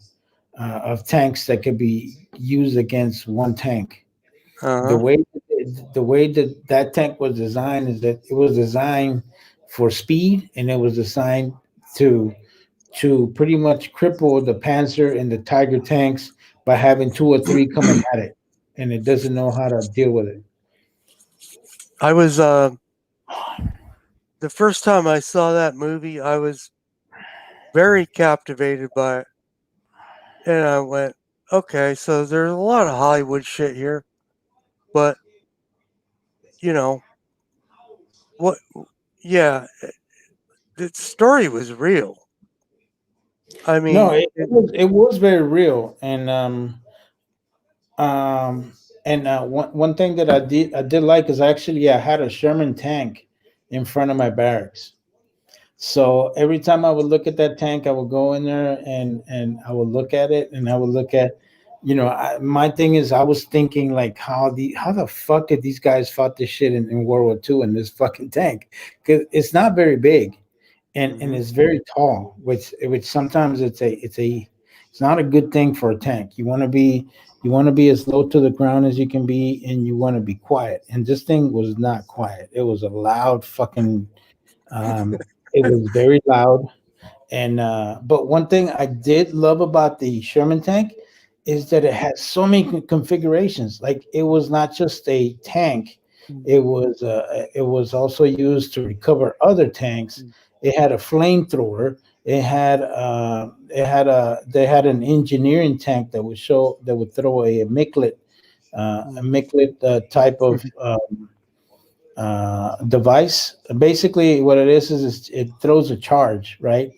of tanks that could be used against one tank. The Uh-huh. way the way that that tank was designed is that it was designed for speed, and it was designed to pretty much cripple the Panzer and the Tiger tanks by having two or three coming at it, and it doesn't know how to deal with it. I was the first time I saw that movie, I was very captivated by it, and I went, okay, so there's a lot of Hollywood shit here, but you know what? Yeah, the story was real. I No, mean, it was very real, um, and one thing that I did like is actually I had a Sherman tank in front of my barracks. So every time I would look at that tank, I would go in there and I would look at it, and I would look at, my thing is I was thinking like how the fuck did these guys fought this shit in World War II in this fucking tank? Because it's not very big, and mhm. it's very tall, which sometimes it's not a good thing for a tank. You want to be as low to the ground as you can be, and you want to be quiet. And this thing was not quiet. It was a loud fucking. Um, it was very loud, and but one thing I did love about the Sherman tank is that it had so many configurations. Like it was not just a tank; it was also used to recover other tanks. It had a flamethrower. They had an engineering tank that would throw a Miklet type of device. Basically, what it is it throws a charge, right?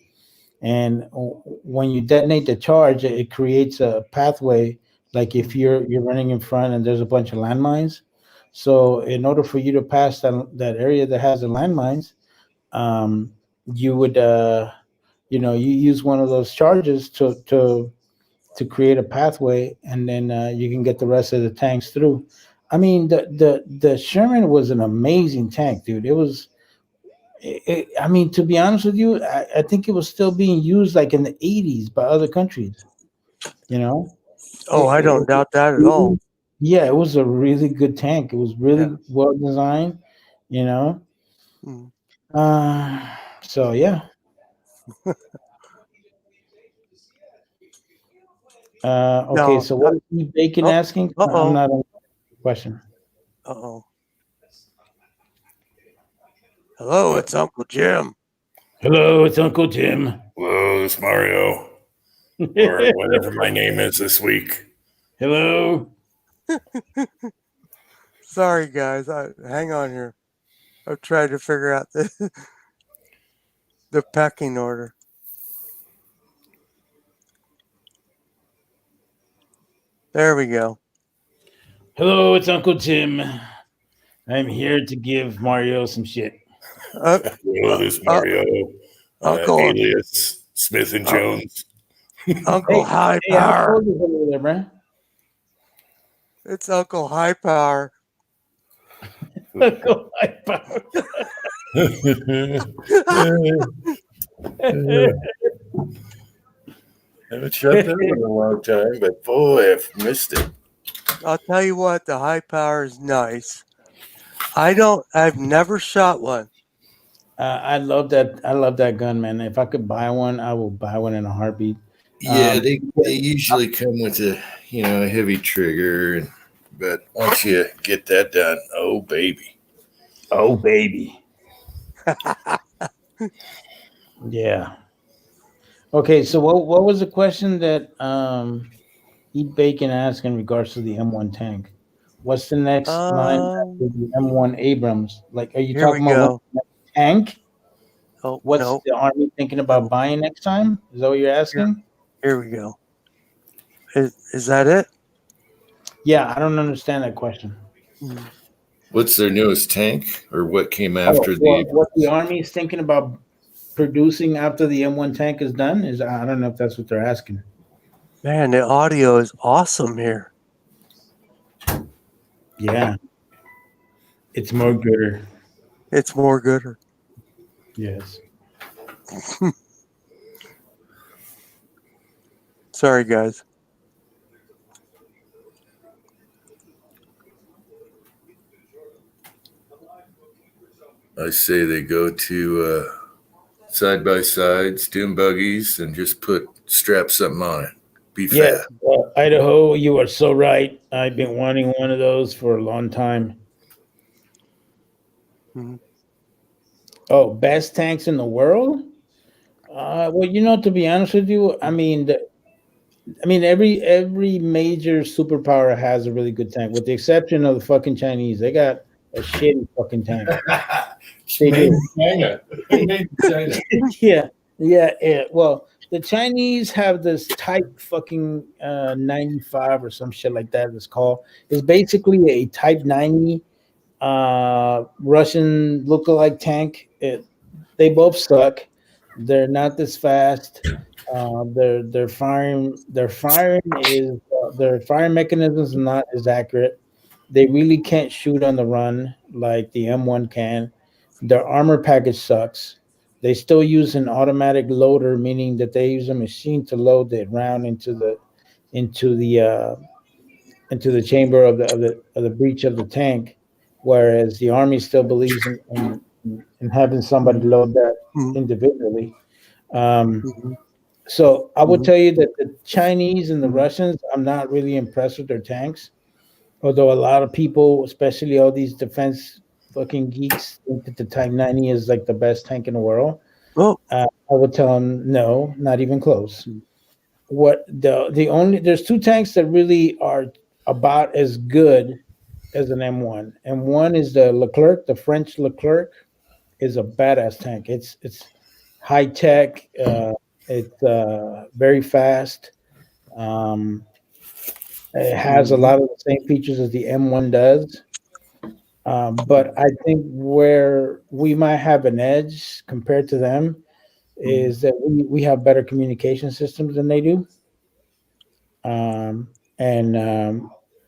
And when you detonate the charge, it creates a pathway. Like if you're running in front and there's a bunch of landmines, so in order for you to pass that area that has the landmines, um, you would you use one of those charges to create a pathway, and then you can get the rest of the tanks through. I mean, the Sherman was an amazing tank, dude. I mean, to be honest with you, I think it was still being used like in the 80s by other countries. You know, Oh, I don't it doubt that at all. really, yeah, it was a really good tank. It was Yeah. really well designed. You know, Mm. so yeah. Okay, No. so what is E Bacon Oh. asking? Uh I'm oh. not on the question. Uh oh. Hello, it's Uncle Jim. Hello, it's Uncle Jim. Hello, it's Mario, or whatever my name is this week. Hello. Sorry, guys. Hang on here. I'm trying to figure out the pecking order. There we go. Hello, it's Uncle Jim. I'm here to give Mario some shit. Hello, this Mario, Uncle alias Smith and Jones. Uncle High Hey, how Power. old is it over there, man? It's Uncle High Power. Uncle High Power. Haven't shot that in a long time, but boy, I've missed it. I'll tell you what, the High Power is nice. I've never shot one. I love that. I love that gun, man. If I could buy one, I will buy one in a heartbeat. Yeah, they usually come with a heavy trigger, but once you get that done, oh baby. Oh baby. Yeah. Okay, so what was the question that Eat Bacon asked in regards to the M1 tank? What's the next line after the M1 Abrams? Like, are you Here we talking about go. what tank? Oh What's no, the Army thinking about no. buying next time? Is that what you're asking? Here we go. Is that it? Yeah, I don't understand that question. What's their newest tank, or what came Oh, after what the Army is thinking about producing after the M1 tank is done? I don't know if that's what they're asking. Man, the audio is awesome here. Yeah. It's more gooder. It's more gooder. Yes. Sorry, guys. I say they go to side by sides, dune buggies, and just strap something on it. Be Yes, fast. Idaho, you are so right. I've been wanting one of those for a long time. Mhm. Oh, best tanks in the world? Well, to be honest with you, I mean, I mean, every major superpower has a really good tank, with the exception of the fucking Chinese. They got a shitty fucking tank. They Made do. in China. Made in China. Yeah. Well, the Chinese have this Type fucking 95 or some shit like that. It's called. It's basically a Type 90 Russian lookalike tank. They both suck. They're not this fast. Their firing mechanisms are not as accurate. They really can't shoot on the run like the M1 can. Their armor package sucks. They still use an automatic loader, meaning that they use a machine to load the round into the uh, into the chamber of the breech of the tank, whereas the army still believes in having somebody load that Mhm. individually. Um, Mhm. so I would Mhm. tell you that the Chinese and the Mhm. Russians, I'm not really impressed with their tanks. Although a lot of people, especially all these defense fucking geeks, think that the Type 90 is like the best tank in the world. Well, I would tell them no, not even close. What the only there's two tanks that really are about as good as an M1. M1 is the Leclerc, the French Leclerc is a badass tank. It's high tech. It's very fast. Um, it has a mhm. lot of the same features as the M1 does. But I think where we might have an edge compared to them Mhm. is that we have better communication systems than they do. Um, and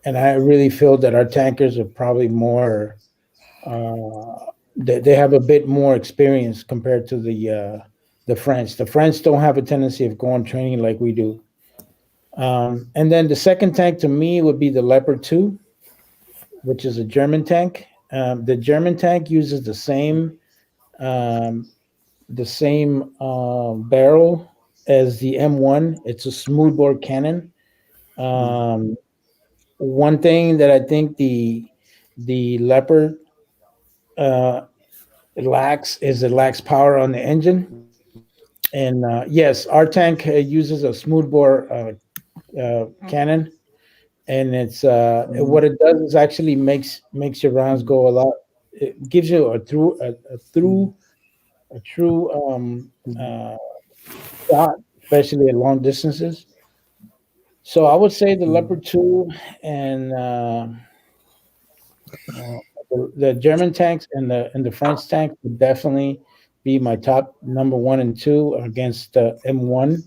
and I really feel that our tankers are probably more. They have a bit more experience compared to the French. The French don't have a tendency of going training like we do. And then the second tank to me would be the Leopard 2, which is a German tank. The German tank uses um, the same barrel as the M1. It's a smoothbore cannon. Mhm. Um, One thing that I think the Leopard uh, lacks is it lacks power on the engine. And yes, our tank uses a smoothbore cannon, and it's what it does is actually makes your rounds Mhm. go a lot. It gives you Mhm. a true Mhm. uh, shot, especially at long distances. So I would say the Mhm. Leopard 2 and uh, the German tanks and the French tanks would definitely be my top number one and two against the M1.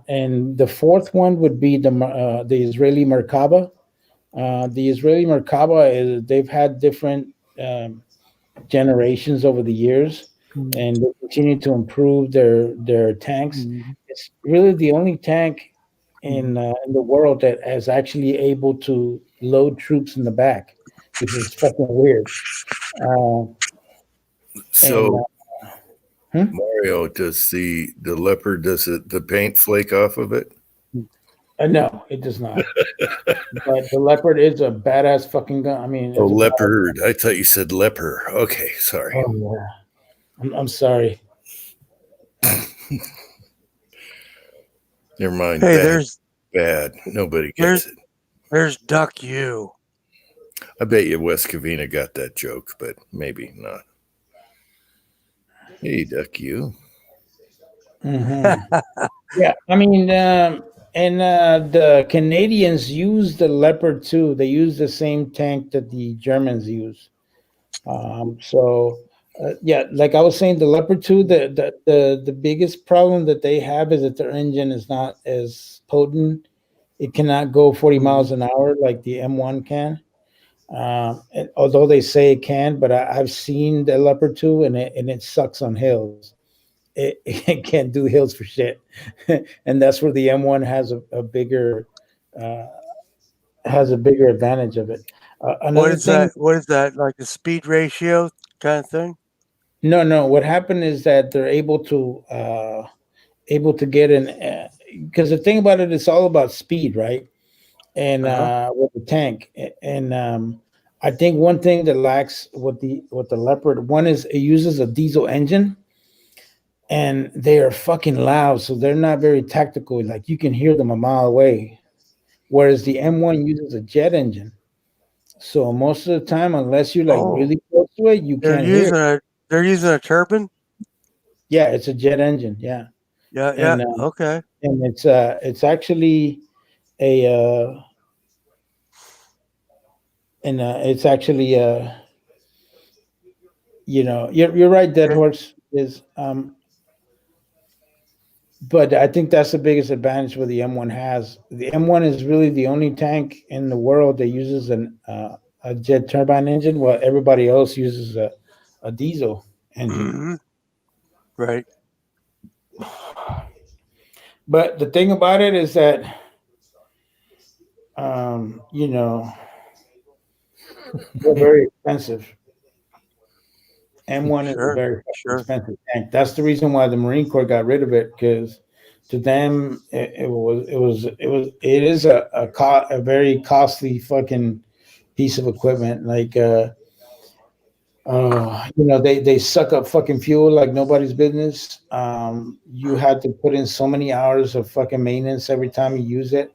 And the fourth one would be the Israeli Merkaba. The Israeli Merkaba is they've had different um, generations over the years, Mhm. and they continue to improve their tanks. Mhm. It's really the only tank Mhm. in the world that is actually able to load troops in the back, which is fucking weird. Uh, and So hmm? Mario, does the leopard, does it the paint flake off of it? No, it does not. But the Leopard is a badass fucking gun. I mean, Oh, it's a badass. leopard. I thought you said leper. Okay, sorry. Oh yeah. I'm sorry. Never mind. Hey, Bad, bad. Nobody there's gets it. there's Duck U. I bet you West Covina got that joke, but maybe not. Hey, duck you. Hmm. Yeah, I mean, and the Canadians use the Leopard too. They use the same tank that the Germans use. So, yeah, like I was saying, the Leopard 2, the biggest problem that they have is that their engine is not as potent. It cannot go 40 Mhm. miles an hour like the M1 can. And although they say it can, but I've seen the Leopard 2 and it sucks on hills. It can't do hills for shit. And that's where the M1 uh, has a bigger advantage of it. What Another is thing. that? What is that? Like a speed ratio kind of thing? No, no. What happened is that they're able to get in because the thing about it is all about speed, right? And Uh-huh. with the tank, and I think one thing that lacks with the Leopard one is it uses a diesel engine, and they are fucking loud, so they're not very tactical. Like you can hear them a mile away. Whereas the M1 uses a jet engine, so most of the time, unless you're like Oh, really close to it, you they're can't hear using it. they're using a turbine. Yeah, it's a jet engine. Yeah, Yeah, yeah. and Okay. it's actually a it's actually you're right. Dead Yeah. horse is but I think that's the biggest advantage what the M1 has. The M1 is really the only tank in the world that uses a jet turbine engine, while everybody else uses a diesel engine. Hmm. Right. But the thing about it is that, they're very expensive. M1 is a Sure. very fucking Sure. expensive tank. That's the reason why the Marine Corps got rid of it, because to them it is a very costly fucking piece of equipment. Like they suck up fucking fuel like nobody's business. You had to put in so many hours of fucking maintenance every time you use it.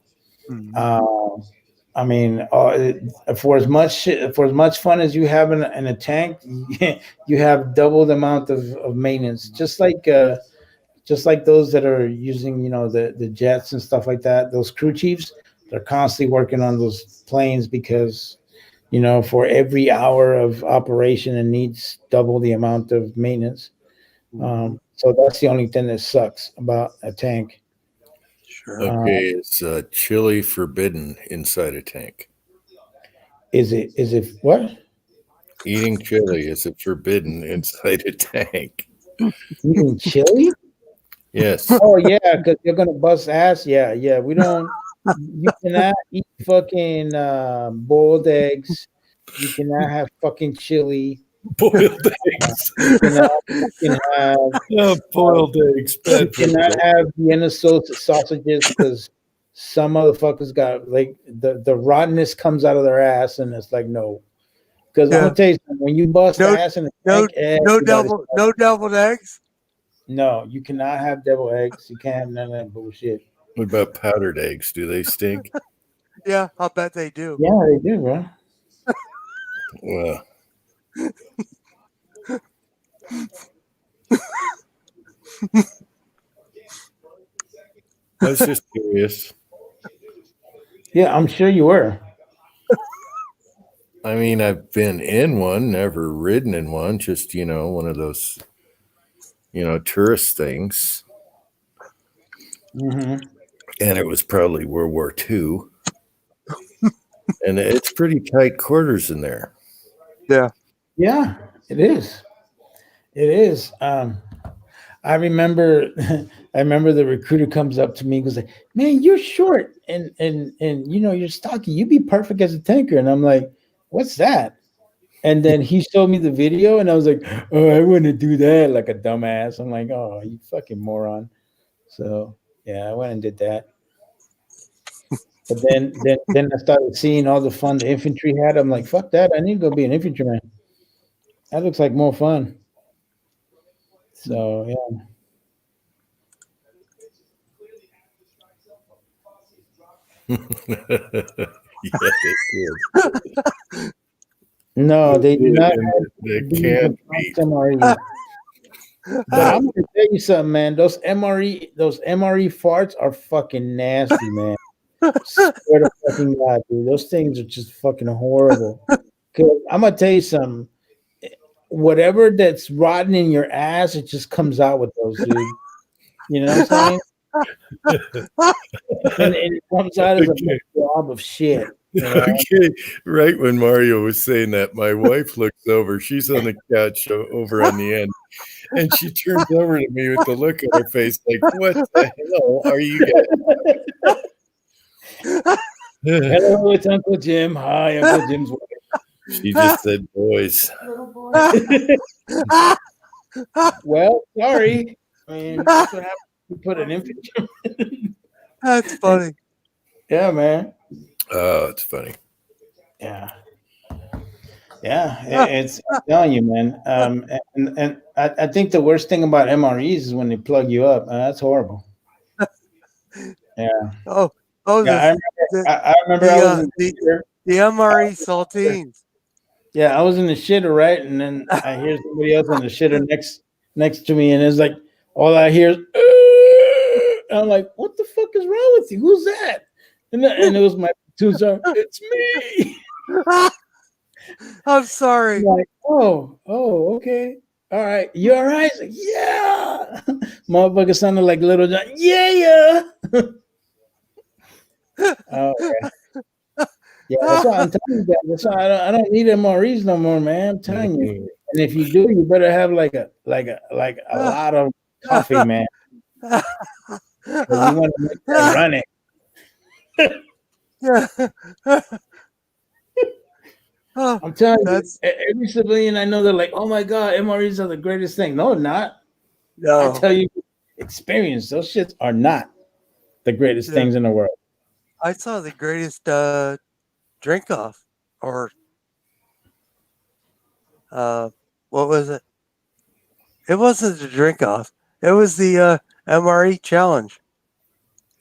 Mhm. Um, I mean, for as much fun as you have in a tank, you have double the amount of maintenance. Just like those that are using, the jets and stuff like that. Those crew chiefs, they're constantly working on those planes because, for every hour of operation, it needs double the amount of maintenance. Mhm. So that's the only thing that sucks about a tank. Sure. Okay, it's chili forbidden inside a tank. Is it what? Eating chili is it forbidden inside a tank? Eating chili? Yes. Oh yeah, because you're gonna bust ass. Yeah, yeah. We don't. You cannot eat fucking boiled eggs. You cannot have fucking chili. Boiled eggs. You cannot fucking have. Boiled eggs. You Bad for cannot you. have Vienna sausages because some motherfuckers got like the rottenness comes out of their ass, and it's like no. Because I'm Yeah. gonna tell you something, when you bust No. ass in a No. tank, No everybody's deviled eggs. no. You cannot have devil eggs. You can't have none of that bullshit. What about powdered eggs? Do they stink? Yeah, I'll bet they do. Yeah, they do, bro. Well, I was just curious. Yeah, I'm sure you were. I mean, I've been in one, never ridden in one, just, one of those, tourist things. Mm-hmm. And it was probably World War II. And it's pretty tight quarters in there. Yeah. Yeah, it is. It is. I remember I remember the recruiter comes up to me and goes like, "Man, you're short and you're stocky. You'd be perfect as a tanker." And I'm like, "What's that?" And then he showed me the video and I was like, "Oh, I wouldn't do that like a dumbass." I'm like, "Oh, you fucking moron." So yeah, I went and did that. But then I started seeing all the fun the infantry had. I'm like, fuck that. I need to go be an infantryman. That looks like more fun. So yeah. Yeah, they did. No, they do not They have can't beat. MRE. But I'm gonna tell you something, man. Those MRE farts are fucking nasty, man. Swear to fucking God, dude. Those things are just fucking horrible. 'Cause I'm gonna tell you something. Whatever that's rotten in your ass, it just comes out with those, dude. You know what I'm saying? And it comes out as a big blob of shit. You know? Okay, right when Mario was saying that, my wife looks over. She's on the couch over on the end, and she turns over to me with the look on her face, like, "What the hell are you guys?" Hello, it's Uncle Jim. Hi, Uncle Jim's wife. She just said, "Boys." Well, sorry. I mean, that's what happens. You put an infantry. That's funny. Yeah, man. Oh, it's funny. Yeah. Yeah, it's I'm telling you, man. And I think the worst thing about MREs is when they plug you up. That's horrible. Yeah, Oh, oh, yeah. I remember I was in the shitter. the MRE saltines. Yeah, I was in the shitter, right? And then I hear somebody else in the shitter next to me, and it's like all I hear is. And I'm like, what the fuck is wrong with you? Who's that? And it was my two sons. It's me. I'm sorry. I'm like, oh, okay. All right. You all right? He's like, yeah. Motherfucker sounded like Little John. Yeah. Oh, yeah. Yeah, that's why I'm telling you that. That's why I don't need MREs no more, man. I'm telling you. And if you do, you better have like a lot of coffee, man. 'Cause you want to make that running. I'm telling you, every civilian I know, they're like, "Oh my god, MREs are the greatest thing." No, not. No. I tell you, experience. Those shits are not the greatest things in the world. I saw the greatest drink off, or what was it? It wasn't the drink off. It was the MRE challenge.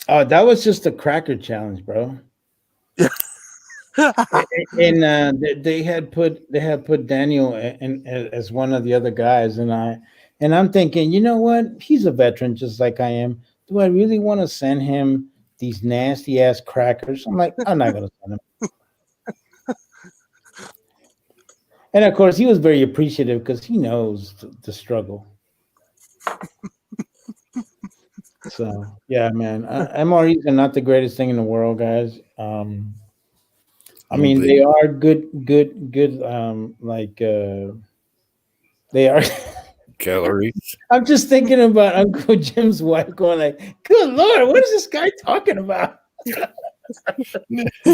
Oh, that was just a cracker challenge, bro. And they had put Daniel in as one of the other guys, and I'm thinking, you know what? He's a veteran just like I am. Do I really want to send him these nasty ass crackers? I'm like, I'm not gonna send him. And of course, he was very appreciative because he knows the struggle. So yeah, man, MREs are not the greatest thing in the world, guys. I mean, they are good. They are calories. I'm just thinking about Uncle Jim's wife going like, "Good Lord, what is this guy talking about?"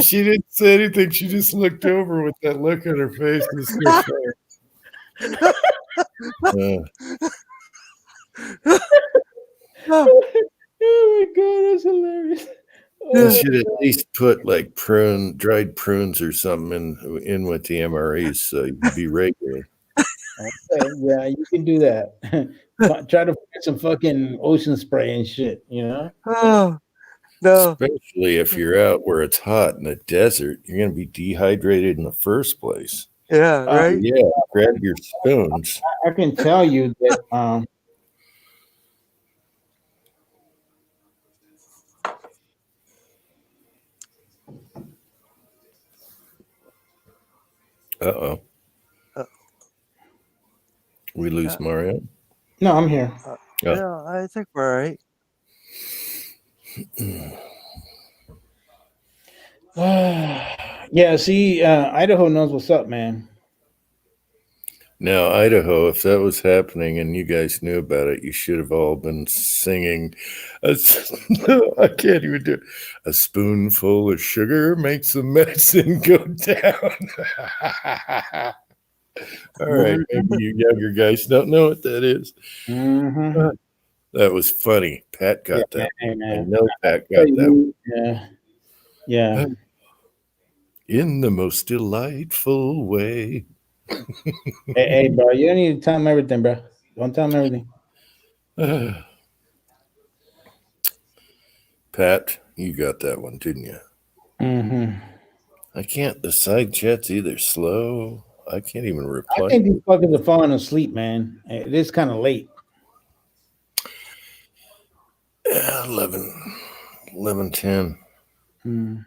She didn't say anything. She just looked over with that look on her face. Oh my god, that's hilarious. You should at least put like dried prunes or something in with the MREs so you can be regular. Okay, yeah, you can do that. Try to find some fucking ocean spray and shit, you know? Oh, no. Especially if you're out where it's hot in the desert, you're going to be dehydrated in the first place. Yeah, right? Yeah, grab your spoons. I can tell you that Uh-oh. We lose Mario? No, I'm here. Yeah, I think we're all right. Yeah, see, Idaho knows what's up, man. Now, Idaho, if that was happening and you guys knew about it, you should have all been singing. I can't even do it. A spoonful of sugar makes the medicine go down. All right, maybe you younger guys don't know what that is. Mm-hmm. That was funny. Pat got that. Hey, man. I know Pat got that. Yeah. In the most delightful way. Hey, bro, you don't need to tell him everything, bro. Don't tell him everything. Pat, you got that one, didn't you? Mm-hmm. I can't. The side chat's either slow. I can't even reply. I think these fuckers are falling asleep, man. It is kind of late. 11:10. Mm.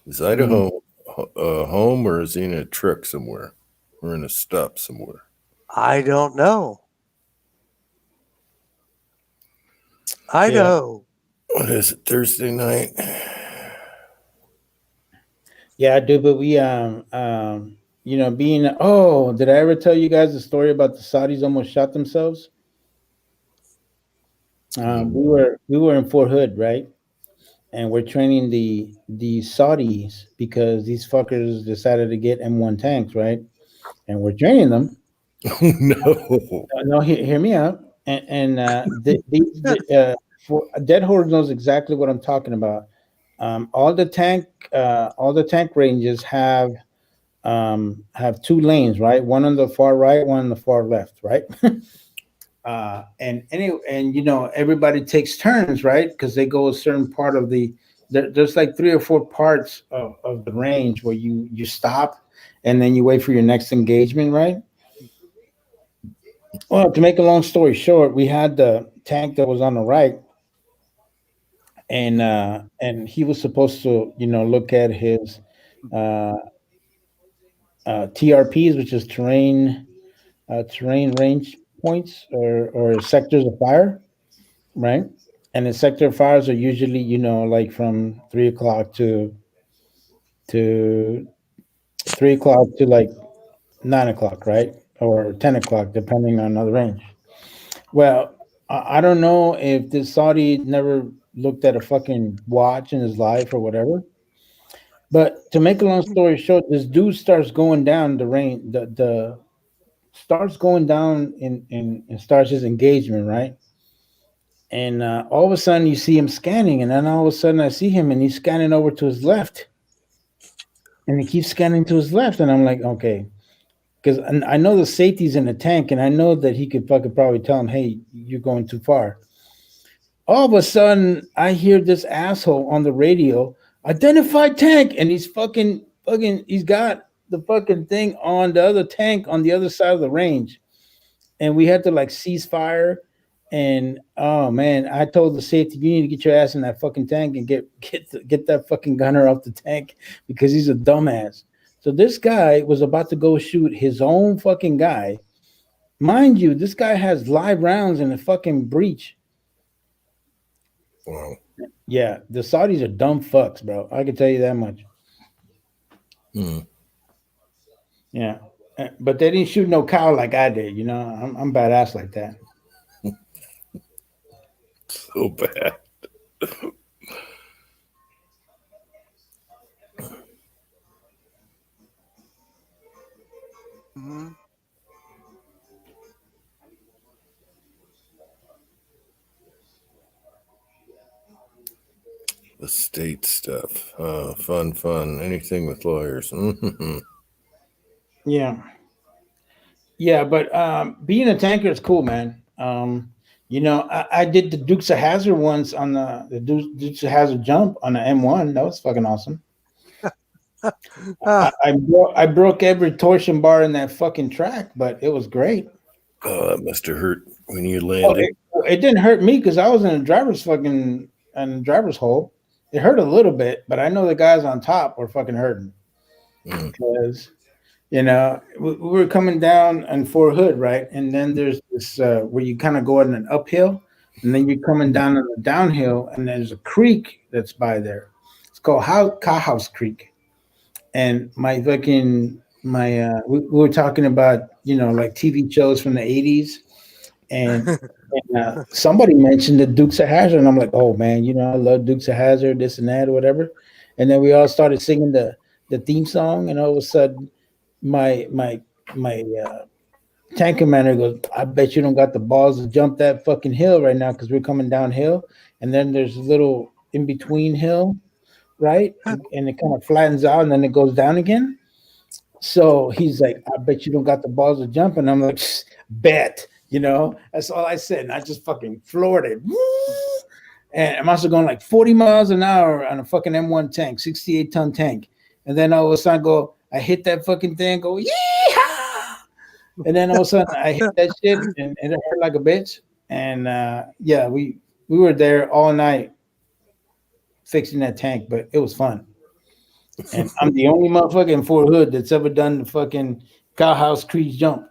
Is Idaho home, or is he in a truck somewhere? Or in a stop somewhere? I don't know. Idaho. What is it, Thursday night? Yeah, I do, but we being did I ever tell you guys the story about the Saudis almost shot themselves? We were in Fort Hood, right? And we're training the Saudis because these fuckers decided to get M1 tanks, right? And we're training them. Oh, no. No, hear me out. And for Dead Horse knows exactly what I'm talking about. All the tank ranges have have two lanes, right? One on the far right, one on the far left, right? And you know, everybody takes turns, right? Because they go a certain part of there's like 3 or 4 parts of the range where you stop and then you wait for your next engagement, right? Well, to make a long story short, we had the tank that was on the right, and he was supposed to, you know, look at his uh, TRPs, which is terrain range points or sectors of fire, right? And the sector of fires are usually, you know, like from 3 o'clock to 3 o'clock to like 9 o'clock, right? Or 10 o'clock, depending on the range. Well, I don't know if this Saudi never looked at a fucking watch in his life or whatever. But to make a long story short, this dude starts going down the range, the starts going down and starts his engagement, right? And all of a sudden you see him scanning, and then all of a sudden I see him and he's scanning over to his left, and he keeps scanning to his left, and I'm like, okay, because I know the safety's in the tank, and I know that he could fucking probably tell him, hey, you're going too far. All of a sudden I hear this asshole on the radio, identified tank, and he's fucking he's got the fucking thing on the other tank on the other side of the range, and we had to like cease fire. And oh man, I told the safety, you need to get your ass in that fucking tank and get that fucking gunner off the tank because he's a dumbass. So this guy was about to go shoot his own fucking guy. Mind you, this guy has live rounds in the fucking breach. Wow. Yeah, the Saudis are dumb fucks, bro. I can tell you that much. Yeah, but they didn't shoot no cow like I did. You know, I'm badass like that. So bad. Mm-hmm. The state stuff. Fun. Anything with lawyers. Mm-hmm. Yeah, but being a tanker is cool, man. You know, I did the Dukes of Hazzard once on the Dukes of Hazzard jump on the M1. That was fucking awesome. I broke every torsion bar in that fucking track, but it was great. Oh, that must have hurt when you landed. It didn't hurt me because I was in the driver's hole. It hurt a little bit, but I know the guys on top were fucking hurting because, you know, we were coming down on Fort Hood, right? And then there's this where you kind of go in an uphill, and then you're coming down on the downhill, and there's a creek that's by there. It's called Cowhouse Creek. And we were talking about, you know, like TV shows from the 80s, and somebody mentioned the Dukes of Hazzard, and I'm like, oh man, you know, I love Dukes of Hazzard, this and that or whatever. And then we all started singing the theme song, and all of a sudden my tank commander goes, I bet you don't got the balls to jump that fucking hill right now because we're coming downhill, and then there's a little in between hill, right? And it kind of flattens out and then it goes down again. So he's like, I bet you don't got the balls to jump. And I'm like, bet, you know, that's all I said. And I just fucking floored it. And I'm also going like 40 miles an hour on a fucking M1 tank, 68-ton tank. And then all of a sudden I hit that fucking thing, go, yeehaw! And then all of a sudden I hit that shit and it hurt like a bitch. And yeah, we were there all night fixing that tank, but it was fun. And I'm the only motherfucker in Fort Hood that's ever done the fucking Cowhouse Creek jump.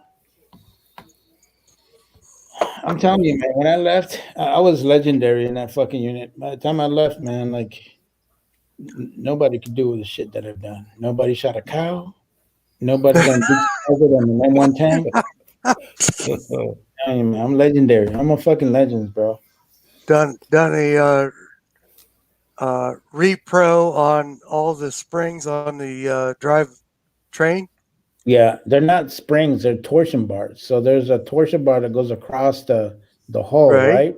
I'm telling you, man, when I left, I was legendary in that fucking unit. By the time I left, man, like nobody could do the shit that I've done. Nobody shot a cow. Nobody done beat on the M1 tank. I'm legendary. I'm a fucking legend, bro. Done a repro on all the springs on the drive train. Yeah, they're not springs, they're torsion bars. So there's a torsion bar that goes across the hull, right?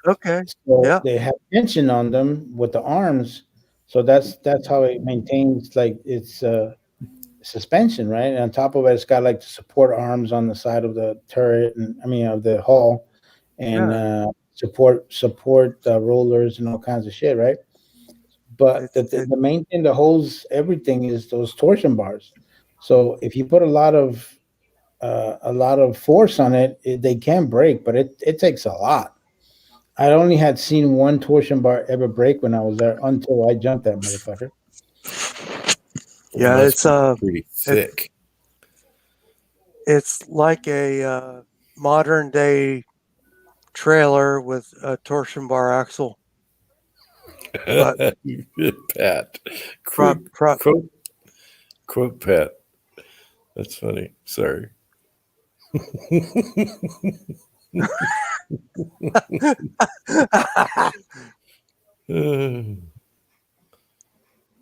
Okay. So yeah. They have tension on them with the arms. So that's how it maintains like it's suspension, right? And on top of it, it's got like the support arms on the side of the turret, and I mean of the hull, and support rollers and all kinds of shit, right? But the main thing that holds everything is those torsion bars. So if you put a lot of force on it, they can break, but it takes a lot. I only had seen one torsion bar ever break when I was there until I jumped that motherfucker. Yeah, Must be pretty thick. It's like a modern day trailer with a torsion bar axle. But Pat. Quote Pat. That's funny. Sorry.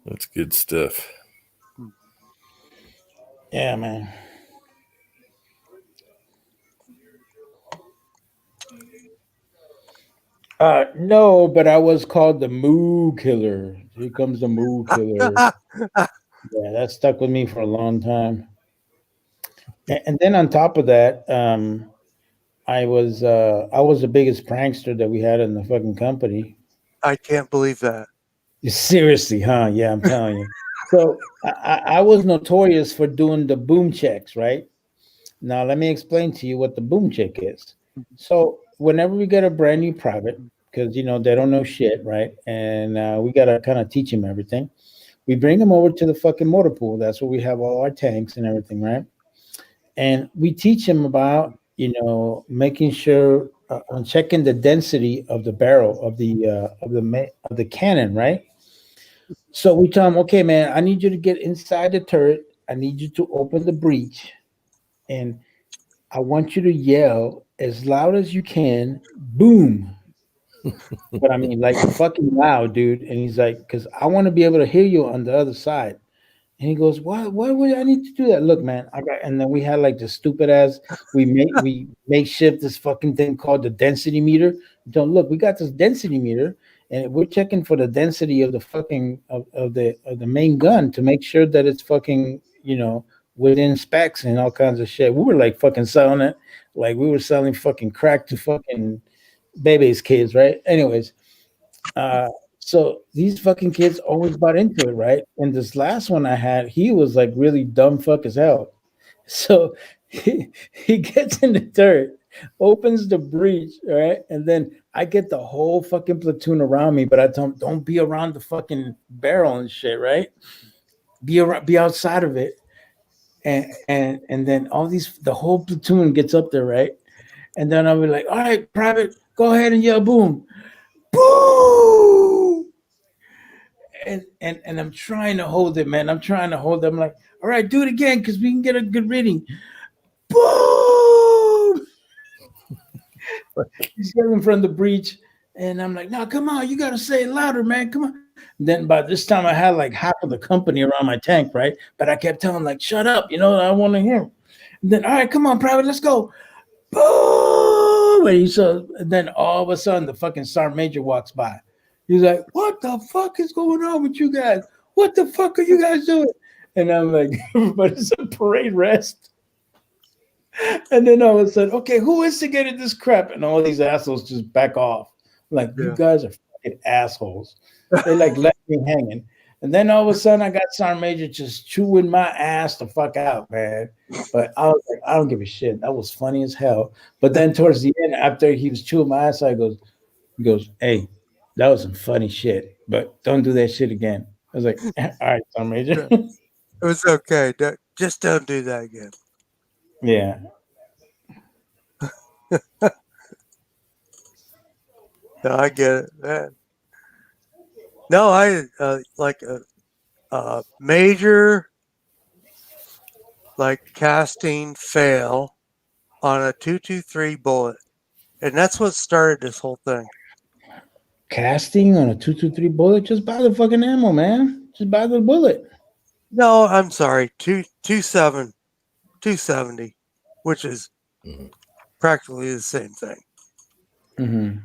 That's good stuff. Yeah, man. No, but I was called the Moo Killer. Here comes the Moo Killer. Yeah, that stuck with me for a long time. And then on top of that, I was the biggest prankster that we had in the fucking company. I can't believe that. Seriously, huh? Yeah, I'm telling you. So I was notorious for doing the boom checks, right? Now let me explain to you what the boom check is. So whenever we get a brand new private, because you know they don't know shit, right? And we gotta kind of teach them everything. We bring them over to the fucking motor pool. That's where we have all our tanks and everything, right? And we teach them about making sure on checking the density of the barrel of the cannon, right? So we tell them, okay, man, I need you to get inside the turret. I need you to open the breech, and I want you to yell as loud as you can, boom. But I mean, like fucking loud, dude. And he's like, because I want to be able to hear you on the other side. And he goes, why would I need to do that? Look, man, and then we had like the stupid ass, we makeshift this fucking thing called the density meter. Don't look, we got this density meter, and we're checking for the density of the fucking of the main gun to make sure that it's fucking, within specs and all kinds of shit. We were like fucking selling it, like we were selling fucking crack to fucking babies, kids, right? Anyways, so these fucking kids always bought into it, right? And this last one I had, he was like really dumb fuck as hell. So he gets in the turret, opens the breech, right? And then I get the whole fucking platoon around me, but I tell him, don't be around the fucking barrel and shit, right? Be outside of it. And then the whole platoon gets up there, right? And then I'll be like, all right, private, go ahead and yell boom. Boom! And I'm trying to hold it, man. I'm trying to hold it. I'm like, all right, do it again because we can get a good reading. Boom! He's getting in front of the breach, and I'm like, no, come on, you got to say it louder, man. Come on. And then by this time, I had like half of the company around my tank, right? But I kept telling like, shut up, I want to hear him. And then, all right, come on, private, let's go. Boom! And then all of a sudden, the fucking sergeant major walks by. He's like, what the fuck is going on with you guys? What the fuck are you guys doing? And I'm like, everybody's a parade rest. And then all of a sudden, okay, who instigated this crap? And all these assholes just back off. I'm like, you guys are fucking assholes. They like left me hanging. And then all of a sudden, I got Sergeant Major just chewing my ass the fuck out, man. But I was like, I don't give a shit. That was funny as hell. But then towards the end, after he was chewing my ass, he goes, hey, that was some funny shit, but don't do that shit again. I was like, all right, Sergeant Major. It was okay. Just don't do that again. Yeah. No, I get it, man. No, I like a major like casting fail on a 223 bullet, and that's what started this whole thing. Casting on a 223 bullet? Just buy the fucking ammo, man. Just buy the bullet. No, I'm sorry, 270, which is practically the same thing. Mm-hmm.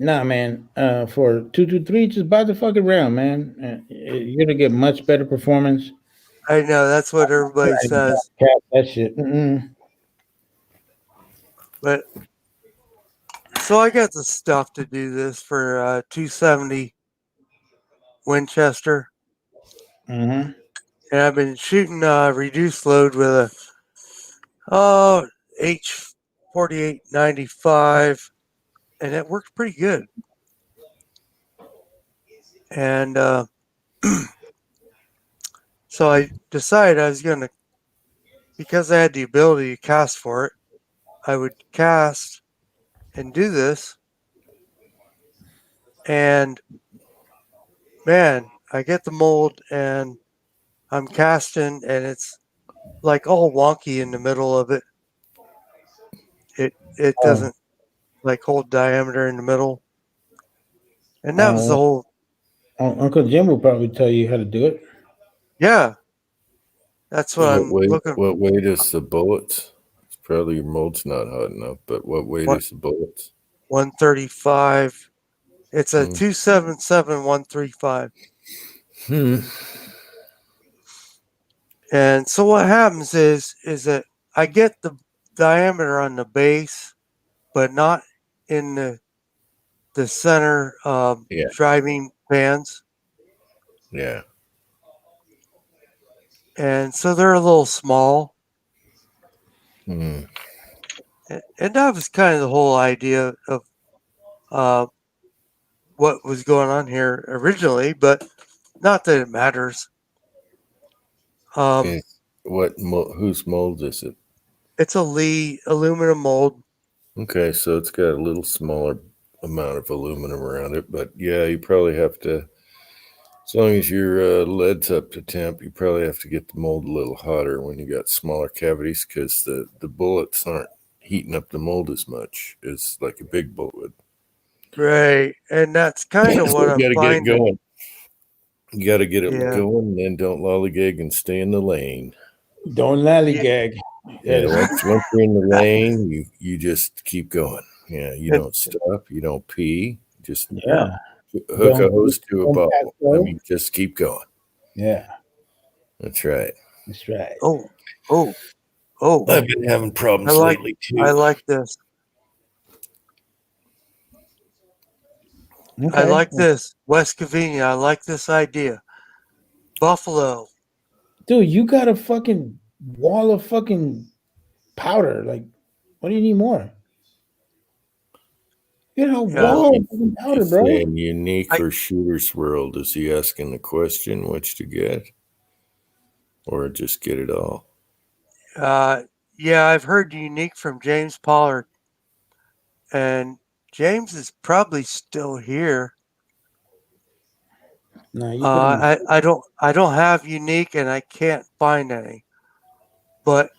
Nah, man. For 223, just buy the fucking round, man. You're gonna get much better performance. I know that's what everybody says, That shit. Mm-mm. but so I got the stuff to do this for 270 Winchester, Mm-hmm. and I've been shooting reduced load with a H4895, and it works pretty good. And so I decided I was going to, because I had the ability to cast for it, I would cast and do this. And man, I get the mold and I'm casting, and it's like all wonky in the middle of it. It doesn't like hold diameter in the middle. And that was the whole. Uncle Jim will probably tell you how to do it. Yeah, that's what I'm looking. What weight is the bullets? It's probably your mold's not hot enough, but what weight is the bullets? 135. It's a 277 135. And so what happens is that I get the diameter on the base, but not in the center driving bands. Yeah. And so they're a little small. Hmm. And that was kind of the whole idea of what was going on here originally, but not that it matters. Whose mold is it? It's a Lee aluminum mold. Okay, so it's got a little smaller amount of aluminum around it, but yeah, you probably have to, as long as your lead's up to temp, you probably have to get the mold a little hotter when you got smaller cavities, because the bullets aren't heating up the mold as much as like a big bullet would. Right, and that's kind of what I'm finding. Get it going. You got to get it going, and then don't lollygag and stay in the lane. Don't lollygag. Yeah, once you're in the lane, you just keep going. Yeah, you don't stop. You don't pee. Just hook a hose to a bottle. I mean, just keep going. Yeah, that's right. That's right. Oh! I've been having problems lately too. I like this. Okay. I like this. West Covina. I like this idea. Buffalo. Dude, you got a fucking wall of fucking powder. Like, what do you need more? You know, wall of fucking powder, bro. Unique or Shooter's World? Is he asking the question which to get? Or just get it all? Yeah, I've heard Unique from James Pollard. And James is probably still here. No, I don't have Unique, and I can't find any. But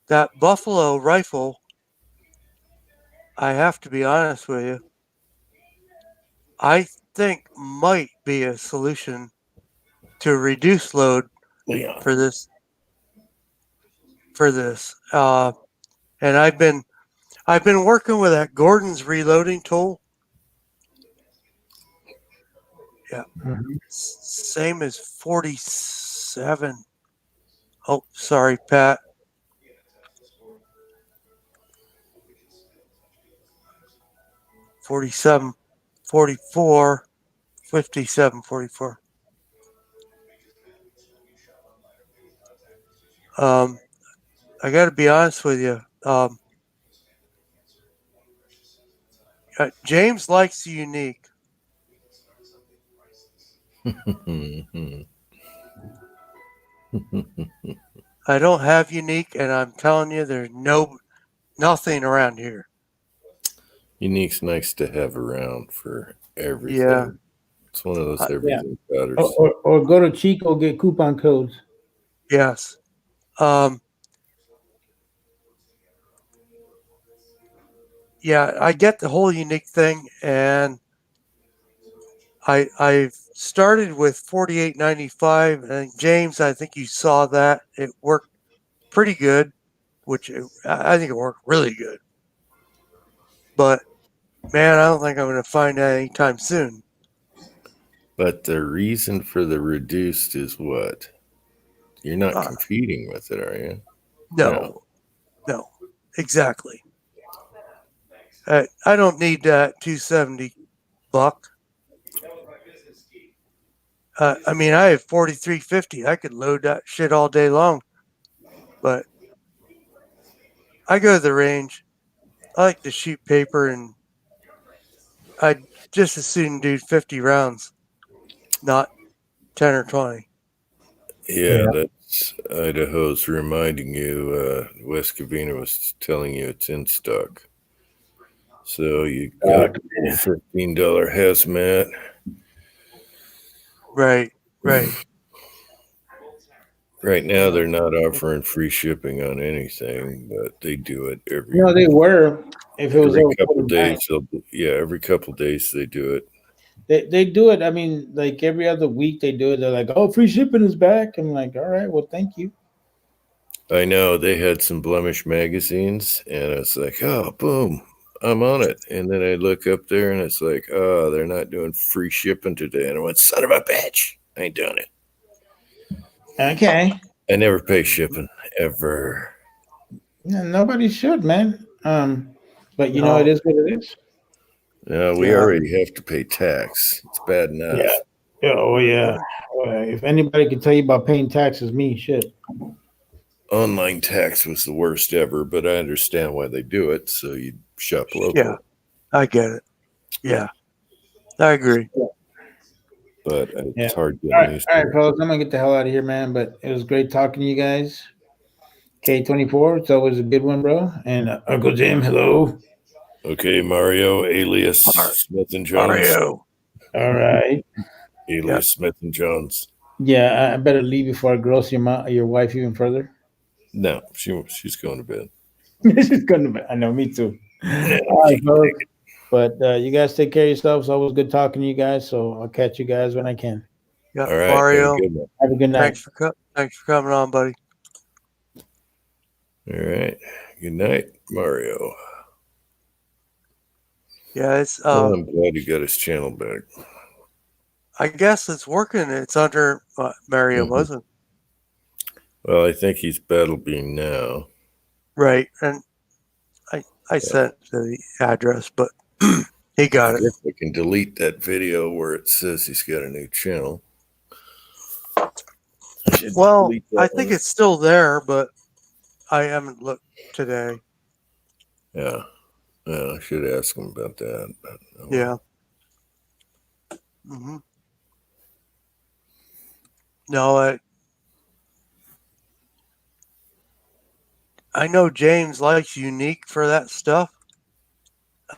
that Buffalo rifle, I have to be honest with you, I think might be a solution to reduce load for this. And I've been working with that Gordon's reloading tool. Yeah. Mm-hmm. Same as 47. Oh, sorry, Pat. 47, 44, 57, 44. I got to be honest with you. James likes the Unique. I don't have Unique, and I'm telling you, there's nothing around here. Unique's nice to have around for everything. Yeah. It's one of those everything powders. Or go to Chico, get coupon codes. Yes. Yeah, I get the whole Unique thing, and I've started with 48.95, and James, I think you saw that. It worked pretty good, I think it worked really good. But, man, I don't think I'm going to find that anytime soon. But the reason for the reduced is what? You're not Uh, competing with it, are you? no, exactly. I don't need that 270 buck. I mean, I have 4350. I could load that shit all day long, but I go to the range. I like to shoot paper, and I'd just as soon do 50 rounds, not 10 or 20. Yeah, that's Idaho's reminding you. West Covina was telling you it's in stock. So you got $15 hazmat. Right, right. Right now, they're not offering free shipping on anything, but they do it every No, they were. If it was every over couple 49. days. Every couple days they do it. They do it. I mean, like every other week they do it. They're like, "Oh, free shipping is back." I'm like, "All right, well, thank you." I know they had some Blemish magazines, and it's like, oh, boom, I'm on it. And then I look up there, and it's like, oh, they're not doing free shipping today. And I went, son of a bitch, I ain't doing it. Okay. I never pay shipping ever. Yeah, nobody should, man. But you know, No. it is what it is. No, we Yeah. already have to pay tax. It's bad enough. Yeah. Yeah. Oh yeah. If anybody can tell you about paying taxes, me shit. Online tax was the worst ever, but I understand why they do it. So you shop local. Yeah, I get it. Yeah, I agree. But it's Yeah. hard All getting right, used all right, to it. fellas. I'm gonna get the hell out of here, man. But it was great talking to you guys. K24, it's always a good one, bro. And Uncle Jim, hello. Okay, Mario, alias Mar- Smith and Jones. Mario. All right. Alias Smith and Jones. Yeah, I better leave before I gross your wife even further. No, she's going to bed. She's gonna. I know, me too. Yeah, All she right, can fellas. take it. But you guys take care of yourselves. Always good talking to you guys. So I'll catch you guys when I can. Yeah, All right, Mario. have a good one. Have a good night. Thanks for coming on, buddy. All right, good night, Mario. Yeah, it's Well, I'm glad you got his channel back. I guess it's working. It's under Mario, wasn't Well, I think he's Battle Beam now. right, and I sent the address, but he got I it. guess I can delete that video where it says he's got a new channel. Well, I think it's still there, but I haven't looked today. Yeah, I should ask him about that. But, Yeah. Mm-hmm. No, I know James likes Unique for that stuff.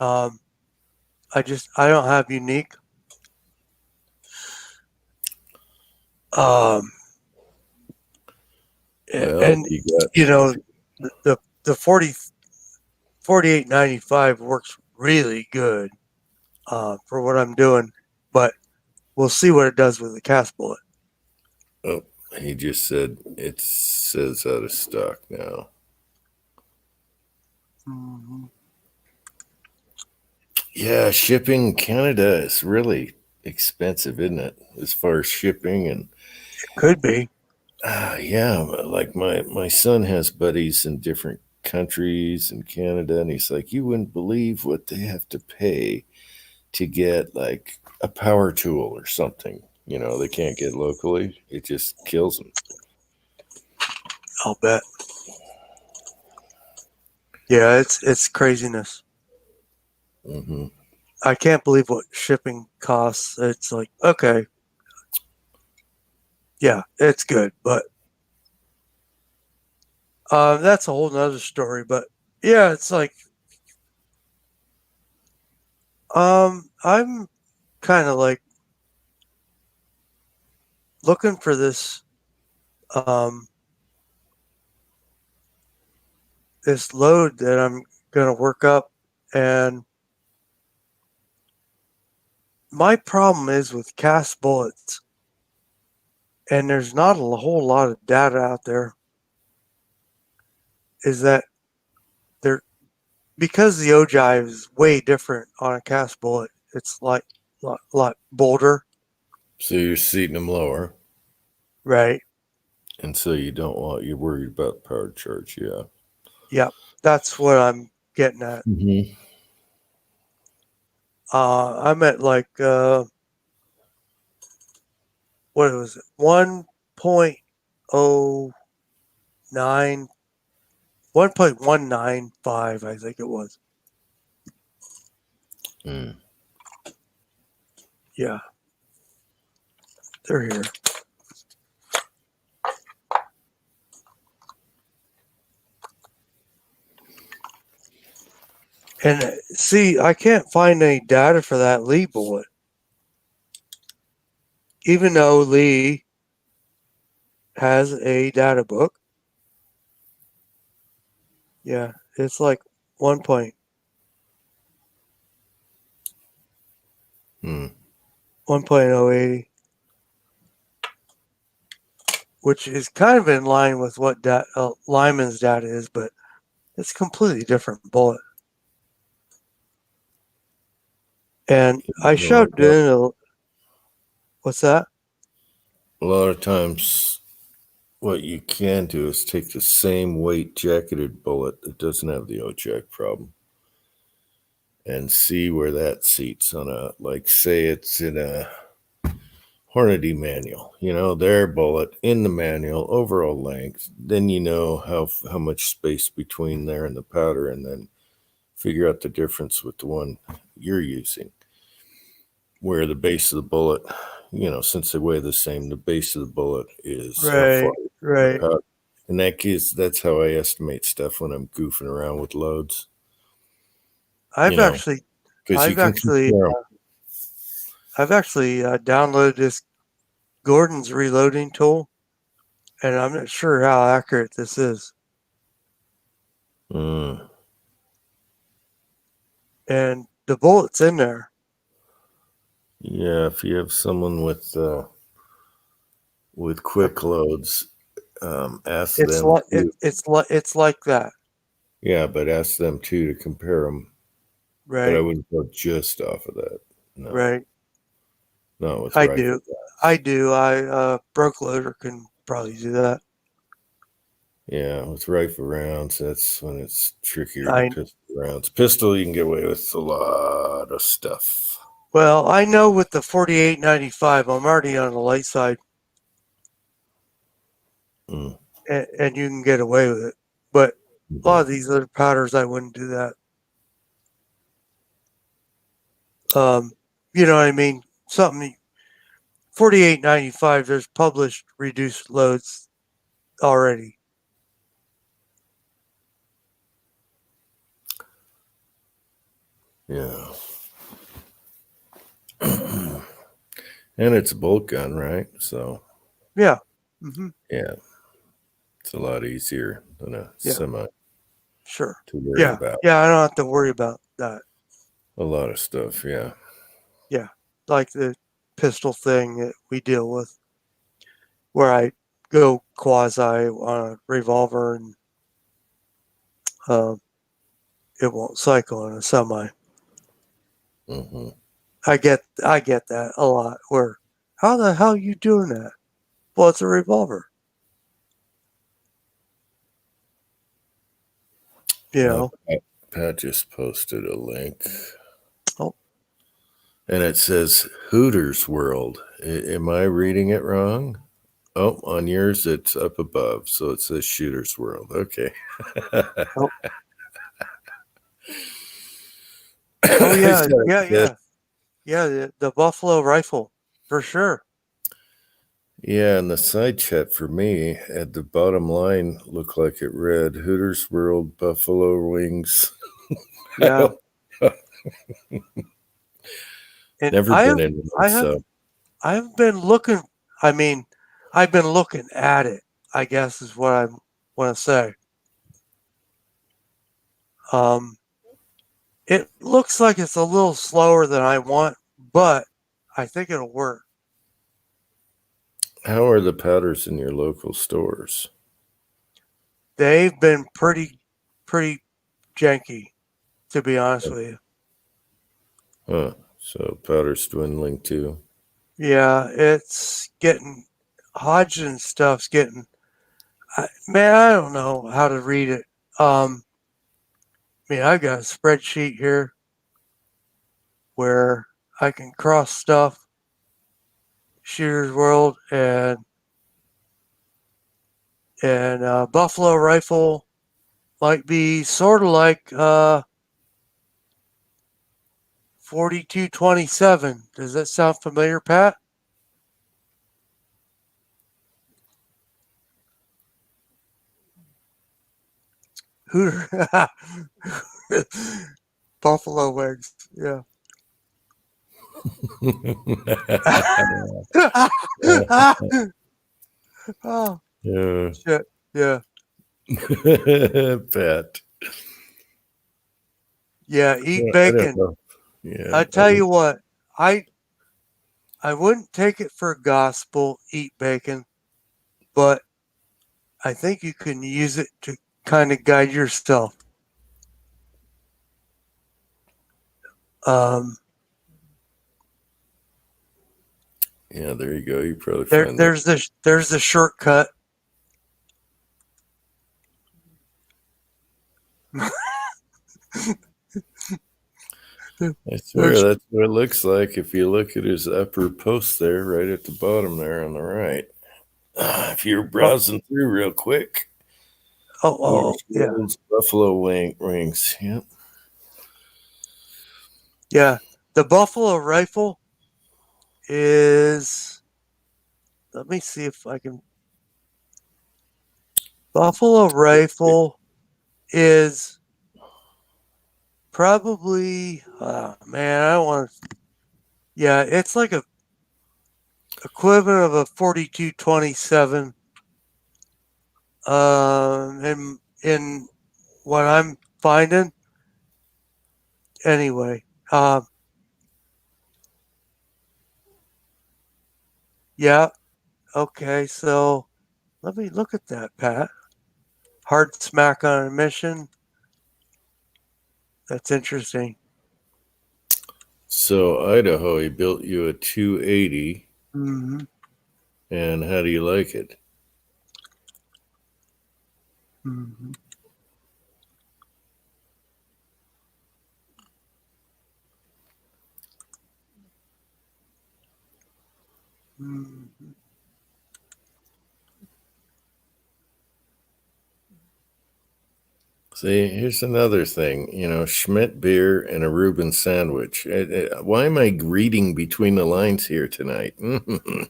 I don't have Unique. Well, And you know, the 48.95 works really good for what I'm doing, but we'll see what it does with the cast bullet. Oh, he just said it says out of stock now. Mm-hmm. Yeah, shipping Canada is really expensive, isn't it? As far as shipping and It could be. yeah, like my son has buddies in different countries in Canada, and he's like, you wouldn't believe what they have to pay to get like a power tool or something. You know, they can't get locally. It just kills them. I'll bet. Yeah, it's craziness. Mm-hmm. I can't believe what shipping costs. It's like, okay, yeah, it's good, but that's a whole nother story. But yeah, it's like, I'm kind of like looking for this, this load that I'm gonna work up, and my problem is with cast bullets, and there's not a whole lot of data out there, is that they're, because the ogive is way different on a cast bullet, it's like lot bolder, So you're seating them lower. right? And so you're worried about power charge, yeah. Yep, that's what I'm getting at. Mm-hmm. I'm at like what was it? 1.09, 1.195, I think it was. Mm. Yeah, they're here. And see, I can't find any data for that Lee bullet. Even though Lee has a data book. Yeah, it's like 1 point. Mm. 1.080, which is kind of in line with what Lyman's data is, but it's a completely different bullet. And I shoved in what's that? A lot of times what you can do is take the same weight jacketed bullet that doesn't have the O-jack problem and see where that seats on like say it's in a Hornady manual, their bullet in the manual, overall length, then you know how much space between there and the powder, and then figure out the difference with the one you're using. Where the base of the bullet, since they weigh the same, the base of the bullet is right. In that case, that's how I estimate stuff when I'm goofing around with loads. I've actually downloaded this Gordon's reloading tool, and I'm not sure how accurate this is. Mm. And the bullet's in there. Yeah, if you have someone with quick loads, ask them. It's like that. Yeah, but ask them too to compare them. Right. But I wouldn't go just off of that. No. Right. No, with I do. Broke loader can probably do that. Yeah, with rifle rounds, that's when it's trickier than pistol rounds. Pistol, you can get away with a lot of stuff. Well, I know with the 4895, I'm already on the light side. Mm. And you can get away with it. But a lot of these other powders, I wouldn't do that. You know what I mean? Something 4895, there's published reduced loads already. Yeah. And it's a bolt gun, right? So. Yeah. Mm-hmm. Yeah. It's a lot easier than a semi. Sure. To worry about. Yeah, I don't have to worry about that. A lot of stuff, yeah. Yeah. Like the pistol thing that we deal with, where I go quasi on a revolver and it won't cycle on a semi. Mm-hmm. I get that a lot. Where, how the hell are you doing that? Well, it's a revolver. Pat just posted a link. Oh. And it says Hooters World. Am I reading it wrong? Oh, on yours it's up above, so it says Shooter's World. Okay. Oh yeah. Yeah, the Buffalo rifle, for sure. Yeah, and the side chat for me at the bottom line looked like it read Hooters World Buffalo Wings. Yeah. Never been in it, so. I've been looking, I've been looking at it, I guess is what I want to say. It looks like it's a little slower than I want, but I think it'll work. How are the powders in your local stores? They've been pretty janky, to be honest with you. Huh. So powder's dwindling too. Yeah, it's getting Hodgson stuff's getting Man, I don't know how to read it. I've got a spreadsheet here where I can cross stuff, Shooter's World and Buffalo Rifle might be sort of like 4227. Does that sound familiar, Pat? Hooter. Buffalo wings. Yeah. Oh, Yeah. shit. Yeah. Pat. Yeah. Eat Yeah, I don't bacon. know. Yeah. I tell you what, I wouldn't take it for gospel, eat bacon, but I think you can use it to kind of guide yourself. Yeah, there you go. You probably find There's the shortcut. I swear that's what it looks like if you look at his upper post there, right at the bottom there on the right. If you're browsing through real quick. Yeah. Buffalo wings. Yep. Yeah. The Buffalo Rifle is, let me see if I can. Buffalo Rifle is probably, man, I don't want to. Yeah, it's like a equivalent of a 4227. In what I'm finding, anyway. Yeah. Okay. So let me look at that, Pat. Hard smack on a mission. That's interesting. So Idaho, he built you a 280. Mm-hmm. And how do you like it? Mm-hmm. Mm-hmm. See, here's another thing. Schmidt beer and a Reuben sandwich. Why am I reading between the lines here tonight? Mm-hmm.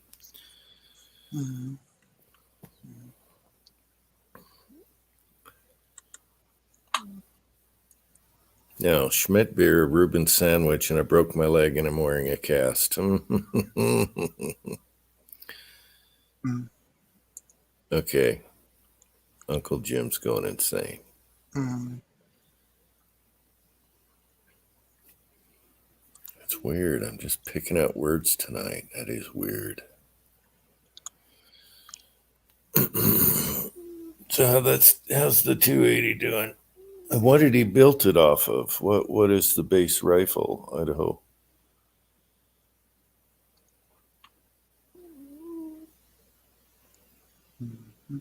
No, Schmidt beer, Reuben sandwich, and I broke my leg and I'm wearing a cast. Okay. Uncle Jim's going insane. Mm-hmm. It's weird. I'm just picking out words tonight. That is weird. So how's the 280 doing? And what did he built it off of? What is the base rifle, Idaho? Mm-hmm.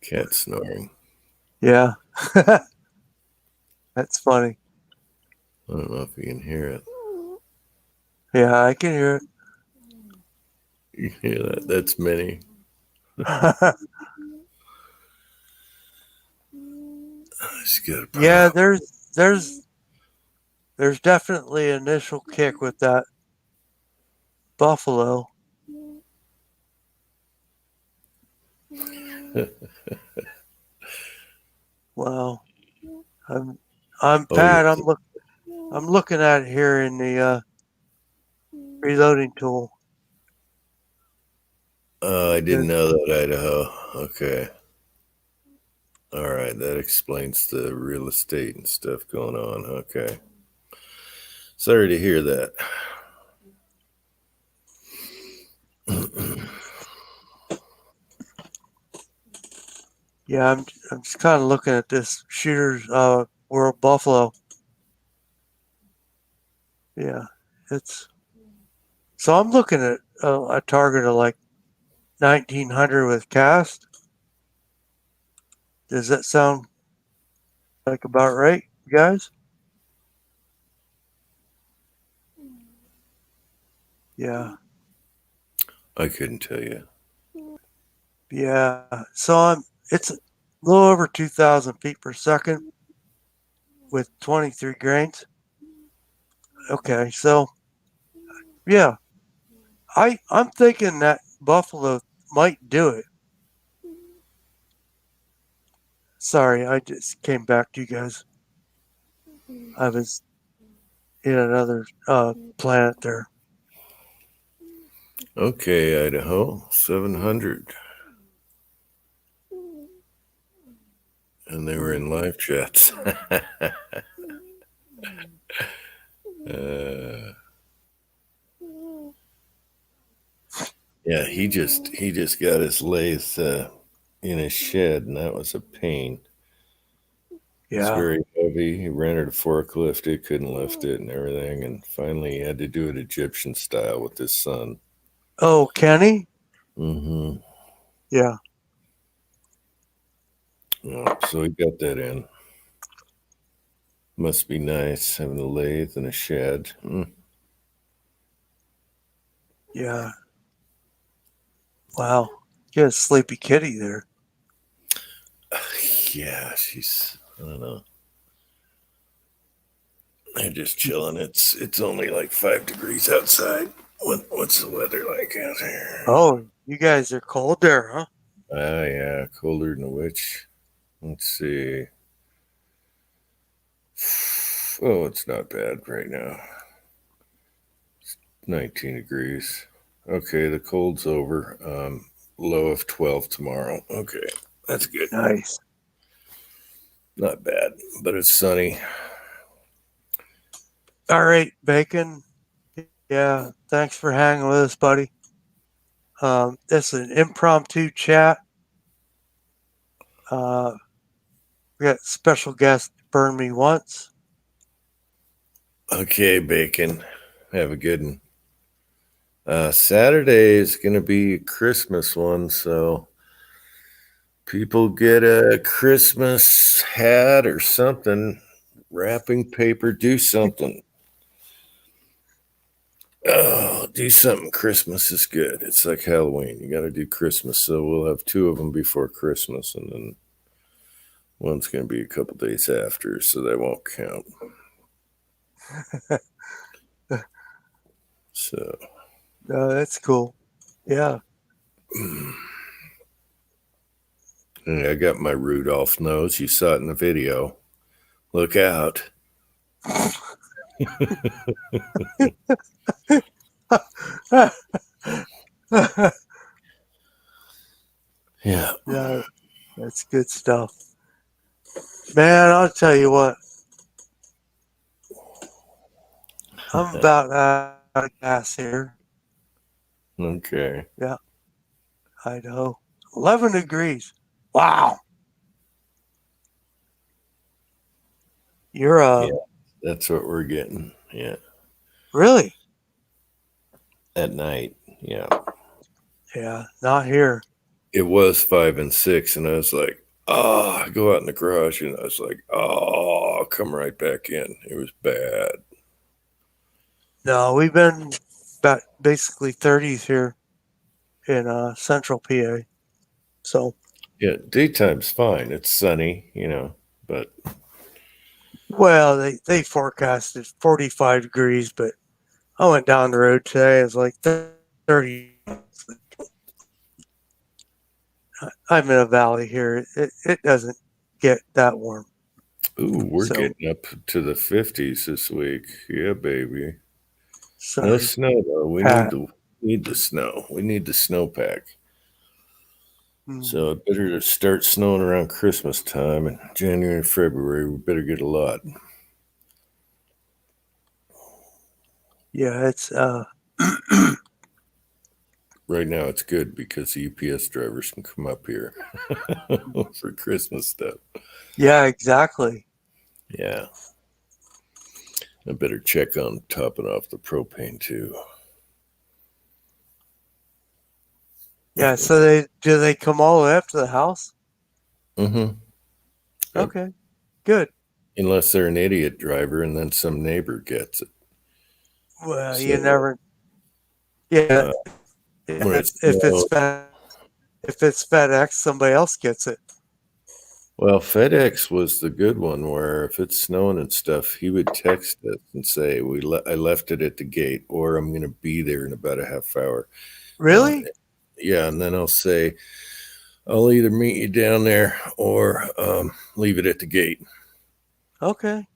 Cat snoring. Yeah. That's funny. I don't know if you can hear it. Yeah, I can hear it. You hear that? That's Minnie. Yeah, there's definitely an initial kick with that buffalo. Wow. I'm Pat. Yeah. I'm looking at it here in the reloading tool. I didn't know that, Idaho. Okay. All right, that explains the real estate and stuff going on. Okay. Sorry to hear that. Yeah, I'm just kind of looking at this Shooters World Buffalo. Yeah, it's so I'm looking at a target of like 1900 with cast. Does that sound like about right, you guys? Yeah, I couldn't tell you. yeah. So it's a little over 2,000 feet per second with 23 grains. Okay, so yeah, I'm thinking that Buffalo might do it. Sorry, I just came back to you guys. I was in another planet there. Okay, Idaho, 700. And they were in live chats. Yeah, he just got his lathe in his shed, and that was a pain. It's Yeah. very heavy. He rented a forklift, it couldn't lift it, and everything. And finally, he had to do it Egyptian style with his son. Oh, Kenny? Mm-hmm. Yeah. Yeah, so he got that in. Must be nice having a lathe and a shed. Yeah. Wow. You got a sleepy kitty there. Yeah, she's, I don't know. They're just chilling. It's only like 5 degrees outside. What's the weather like out here? Oh, you guys are cold there, huh? Ah, yeah, colder than a witch. Let's see. Oh, it's not bad right now. It's 19 degrees. Okay, the cold's over. Low of 12 tomorrow. Okay, that's good. Nice. Not bad, but it's sunny. All right, Bacon. Yeah. Thanks for hanging with us, buddy. This is an impromptu chat. We got special guest Burn Me Once. Okay, Bacon. Have a good one. Saturday is going to be a Christmas one, so people get a Christmas hat or something, wrapping paper, do something. Oh, do something. Christmas is good. It's like Halloween. You got to do Christmas. So we'll have 2 of them before Christmas, and then one's going to be a couple days after, so that won't count. So That's cool. Yeah. I got my Rudolph nose. You saw it in the video. Look out. Yeah. Yeah, that's good stuff. Man, I'll tell you what. I'm about out of gas here. Okay. Yeah. Idaho. 11 degrees. Wow. You're Yeah, that's what we're getting. Yeah. really? At night. Yeah. Yeah, not here. It was 5 and 6, and I was like, oh, I go out in the garage, and I was like, oh, I'll come right back in. It was bad. No, we've been about basically 30s here in central PA. So, Yeah, daytime's fine. It's sunny, but well, they forecasted 45 degrees, but I went down the road today. It's like 30. I'm in a valley here. It doesn't get that warm. ooh, we're So- getting up to the 50s this week. Yeah, baby. Sorry. No snow though. We Pat. need the snow. We need the snowpack. Mm. So it better to start snowing around Christmas time in January and February. We better get a lot. Yeah, it's right now it's good because the UPS drivers can come up here for Christmas stuff. Yeah, exactly. Yeah. I better check on topping off the propane too. Yeah, so they come all the way up to the house? Mm-hmm. Yep. Okay, good. Unless they're an idiot driver and then some neighbor gets it. Well, So, you never. Yeah, when it's if it's FedEx, somebody else gets it. well, FedEx was the good one where if it's snowing and stuff, he would text us and say, I left it at the gate, or I'm going to be there in about a half hour. Really? Yeah, and then I'll say, I'll either meet you down there or leave it at the gate. Okay.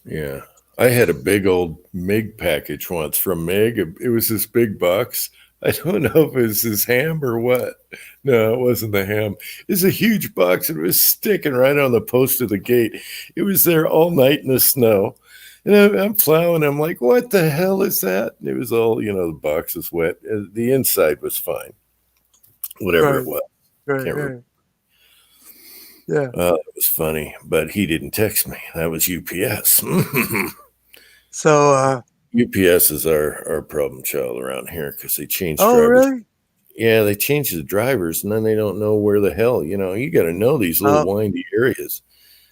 Yeah. I had a big old MIG package once from MIG. It was this big box. I don't know if it was his ham or what. No, it wasn't the ham. It's a huge box and it was sticking right on the post of the gate. It was there all night in the snow. And I'm plowing. I'm like, what the hell is that? And it was all, the box was wet. The inside was fine. Whatever it was. Right. Can't remember. Yeah. It was funny, but he didn't text me. That was UPS. So, UPS is our problem child around here because they changed oh, drivers. really? Yeah, they changed the drivers, and then they don't know where the hell. You got to know these little windy areas.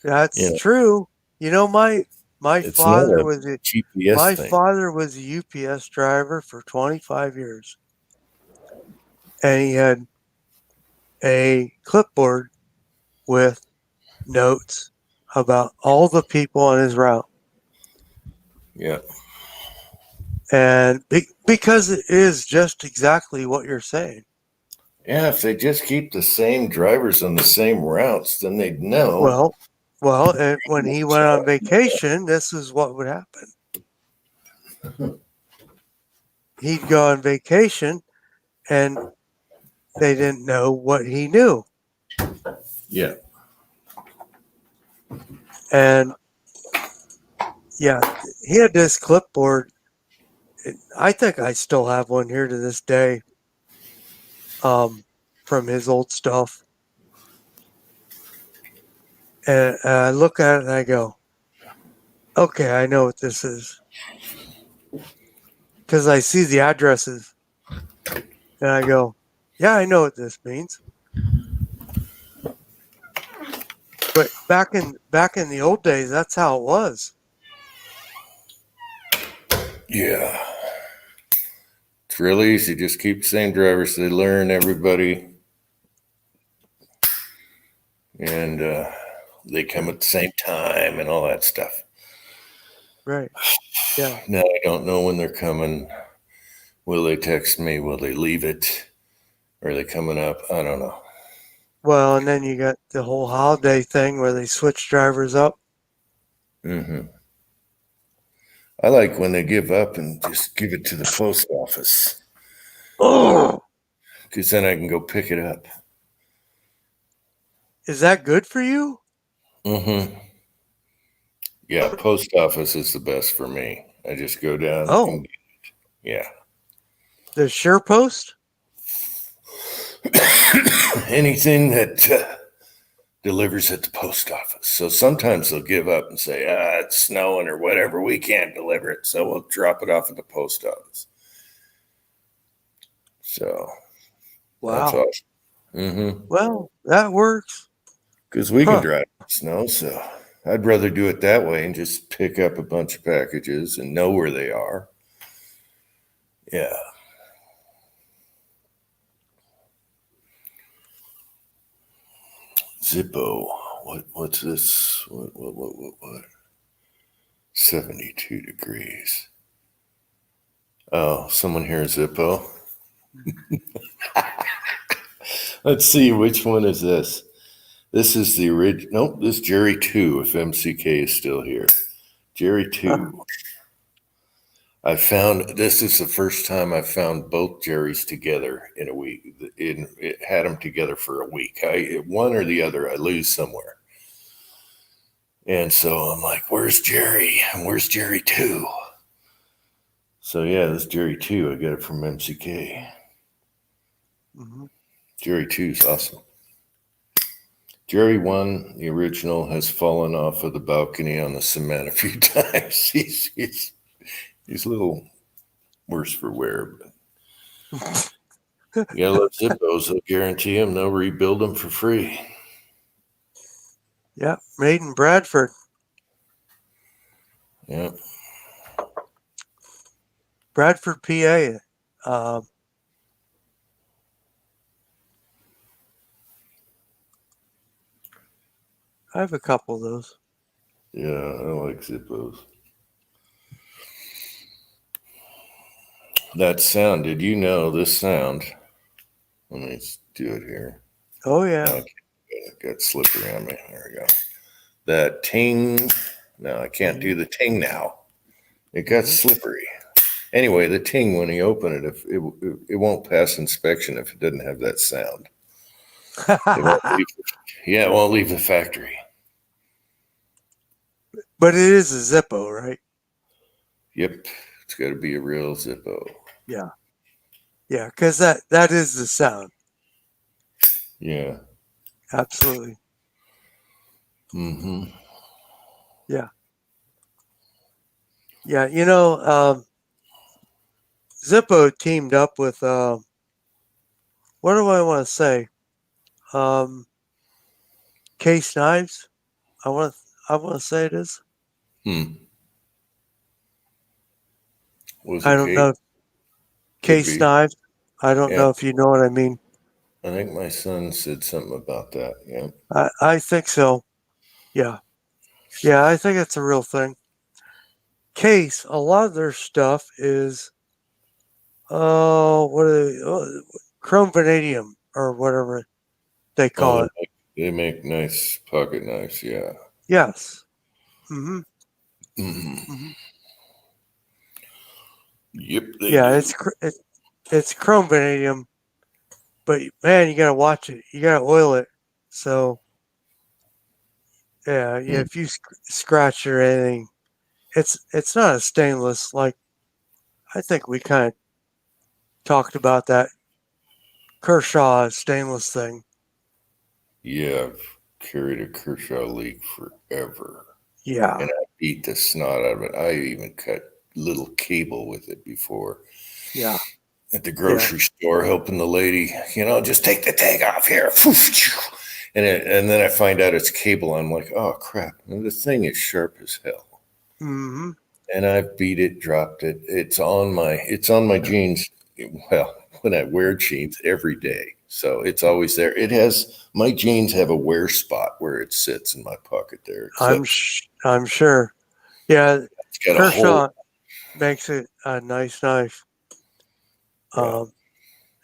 That's true. My It's father not a was a GPS my thing. father was a UPS driver for 25 years, and he had a clipboard with notes about all the people on his route. Yeah. And because it is just exactly what you're saying. Yeah, if they just keep the same drivers on the same routes, then they'd know. Well, and when he went on vacation, this is what would happen. He'd go on vacation, and they didn't know what he knew. Yeah. And yeah, he had this clipboard. I think I still have one here to this day, from his old stuff. And I look at it and I go, okay, I know what this is. Because I see the addresses. And I go, yeah, I know what this means. But back in the old days, that's how it was. Yeah. It's real easy. Just keep the same drivers. They learn everybody. And they come at the same time and all that stuff. Right. Yeah. Now I don't know when they're coming. Will they text me? Will they leave it? Are they coming up? I don't know. Well, and then you got the whole holiday thing where they switch drivers up. Mm-hmm. I like when they give up and just give it to the post office. Oh, Because then I can go pick it up. is that good for you? Mm-hmm. Yeah, post office is the best for me. I just go down. Oh. And get it. Yeah. The SurePost? Anything that delivers at the post office. So sometimes they'll give up and say, it's snowing or whatever. We can't deliver it. So we'll drop it off at the post office. So Wow. that's awesome. Mm-hmm. Well, that works. Because we can drive in snow. So I'd rather do it that way and just pick up a bunch of packages and know where they are. Yeah. Zippo. What's this? What? 72 degrees. Oh, someone here is Zippo. Let's see, which one is this? This is the original. Nope, this is Jerry 2, if MCK is still here. Jerry 2. This is the first time I found both Jerrys together in a week. It had them together for a week. One or the other, I lose somewhere. And so I'm like, where's Jerry? And where's Jerry 2? So yeah, this Jerry 2, I got it from MCK. Mhm. Jerry 2 is awesome. Jerry 1, the original, has fallen off of the balcony on the cement a few times. He's a little worse for wear, but you gotta love Zippos. They'll guarantee them. They'll rebuild them for free. Yeah, made in Bradford. Yeah. Bradford, PA. I have a couple of those. Yeah, I like Zippos. That sound, did you know this sound? Let me do it here. Oh, yeah. No, it got slippery on me. There we go. That ting. No, I can't do the ting now. It got slippery. Anyway, the ting, when you open it, if it won't pass inspection if it doesn't have that sound. It won't leave the factory. But it is a Zippo, right? Yep, it's got to be a real Zippo. Yeah. Yeah, because that is the sound. Yeah. Absolutely. Mm-hmm. Yeah. Yeah, you know, Zippo teamed up with, what do I want to say? Case Knives. I want to say it is. Was I it don't Kate? know. Case Knives. I don't Yeah. know if you know what I mean. I think my son said something about that. Yeah. I think so. Yeah. Yeah, I think it's a real thing. Case, a lot of their stuff is, what are they? Chrome vanadium or whatever they call it. They make nice pocket knives. Yeah. Yes. Mm-hmm. Mm-hmm. Mm-hmm. Yep. They Yeah, do. it's chrome vanadium, but man, you gotta watch it. You gotta oil it. So yeah, if you scratch or anything, it's not a stainless. Like I think we kind of talked about that Kershaw stainless thing. Yeah, I've carried a Kershaw leak forever. Yeah. And I beat the snot out of it. I even cut little cable with it before Yeah. at the grocery store, helping the lady, just take the tag off here. And then I find out it's cable. I'm like, oh crap. And the thing is sharp as hell. Mm-hmm. And I beat it, dropped it. It's on my jeans. Well, when I wear jeans every day. So it's always there. My jeans have a wear spot where it sits in my pocket there. I'm sure. Yeah, It's got Kershaw makes it a nice knife. Yeah.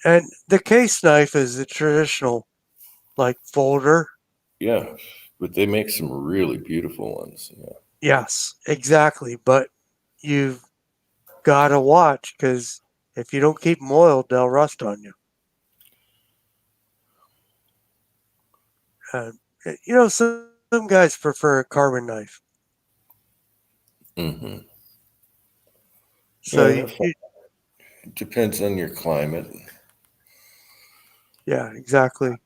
And the case knife is the traditional, like folder. Yeah, but they make some really beautiful ones. Yeah. Yes, exactly. But you've got to watch because if you don't keep them oiled, they'll rust on you. Some guys prefer a carbon knife. Mm-hmm. So Yeah, it depends on your climate. yeah, exactly.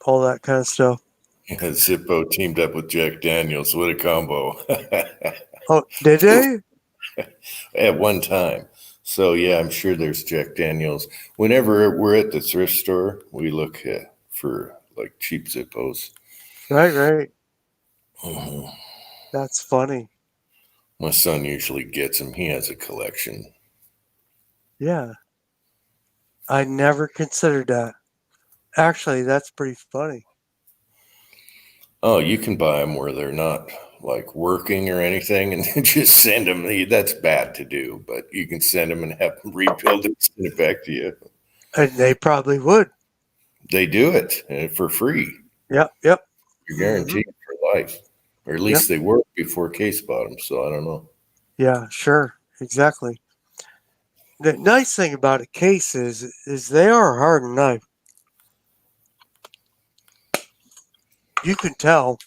All that kind of stuff. Yeah, Zippo teamed up with Jack Daniels. What a combo. Oh, did they? At one time. So, yeah, I'm sure there's Jack Daniels. Whenever we're at the thrift store, we look for like cheap Zippos. Right. Mm-hmm. That's funny. My son usually gets them. He has a collection. Yeah. I never considered that. Actually, that's pretty funny. Oh, you can buy them where they're not like working or anything and just send them. That's bad to do, but you can send them and have them rebuild it, send it back to you. And they probably would. They do it for free. Yep. You're guaranteed for life, or at least they were before Case bought them. So I don't know. Yeah, sure. Exactly. The nice thing about a case is they are a hardened knife. You can tell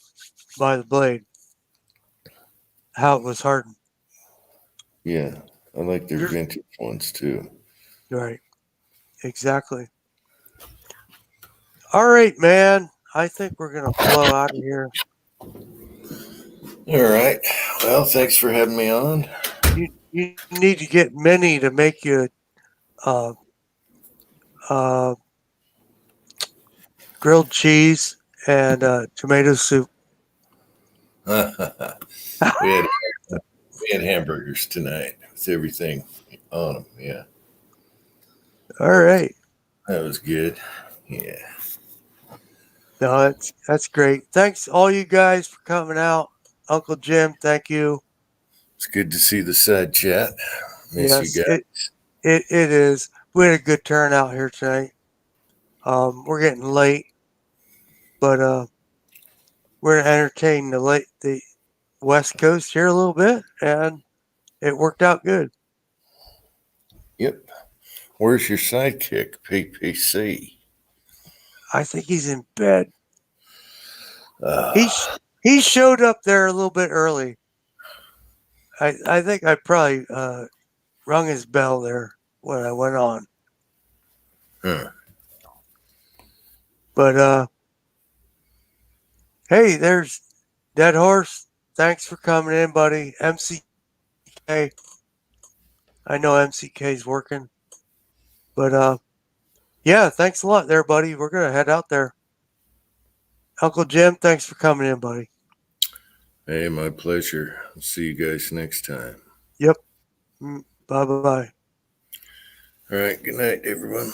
by the blade how it was hardened. Yeah, I like their vintage ones too. Right. Exactly. All right, man. I think we're gonna blow out of here. All right. Well, thanks for having me on. You need to get Minnie to make you uh, uh, grilled cheese and tomato soup. we had we had hamburgers tonight with everything on them. Yeah, All right. that was good. Yeah. No, that's great. Thanks all you guys for coming out. Uncle Jim, thank you. It's good to see the side chat. Miss Yes, you guys. it is. We had a good turnout here tonight. We're getting late, but we're gonna entertain the West Coast here a little bit, and it worked out good. Yep. Where's your sidekick, PPC? I think he's in bed. Uh, He showed up there a little bit early. I think I probably rung his bell there when I went on. huh. But hey, there's Dead Horse. Thanks for coming in, buddy. MCK. I know MCK's working. But yeah, thanks a lot there, buddy. We're gonna head out there. Uncle Jim, thanks for coming in, buddy. Hey, my pleasure. I'll see you guys next time. Yep. Bye bye. All right. Good night, everyone.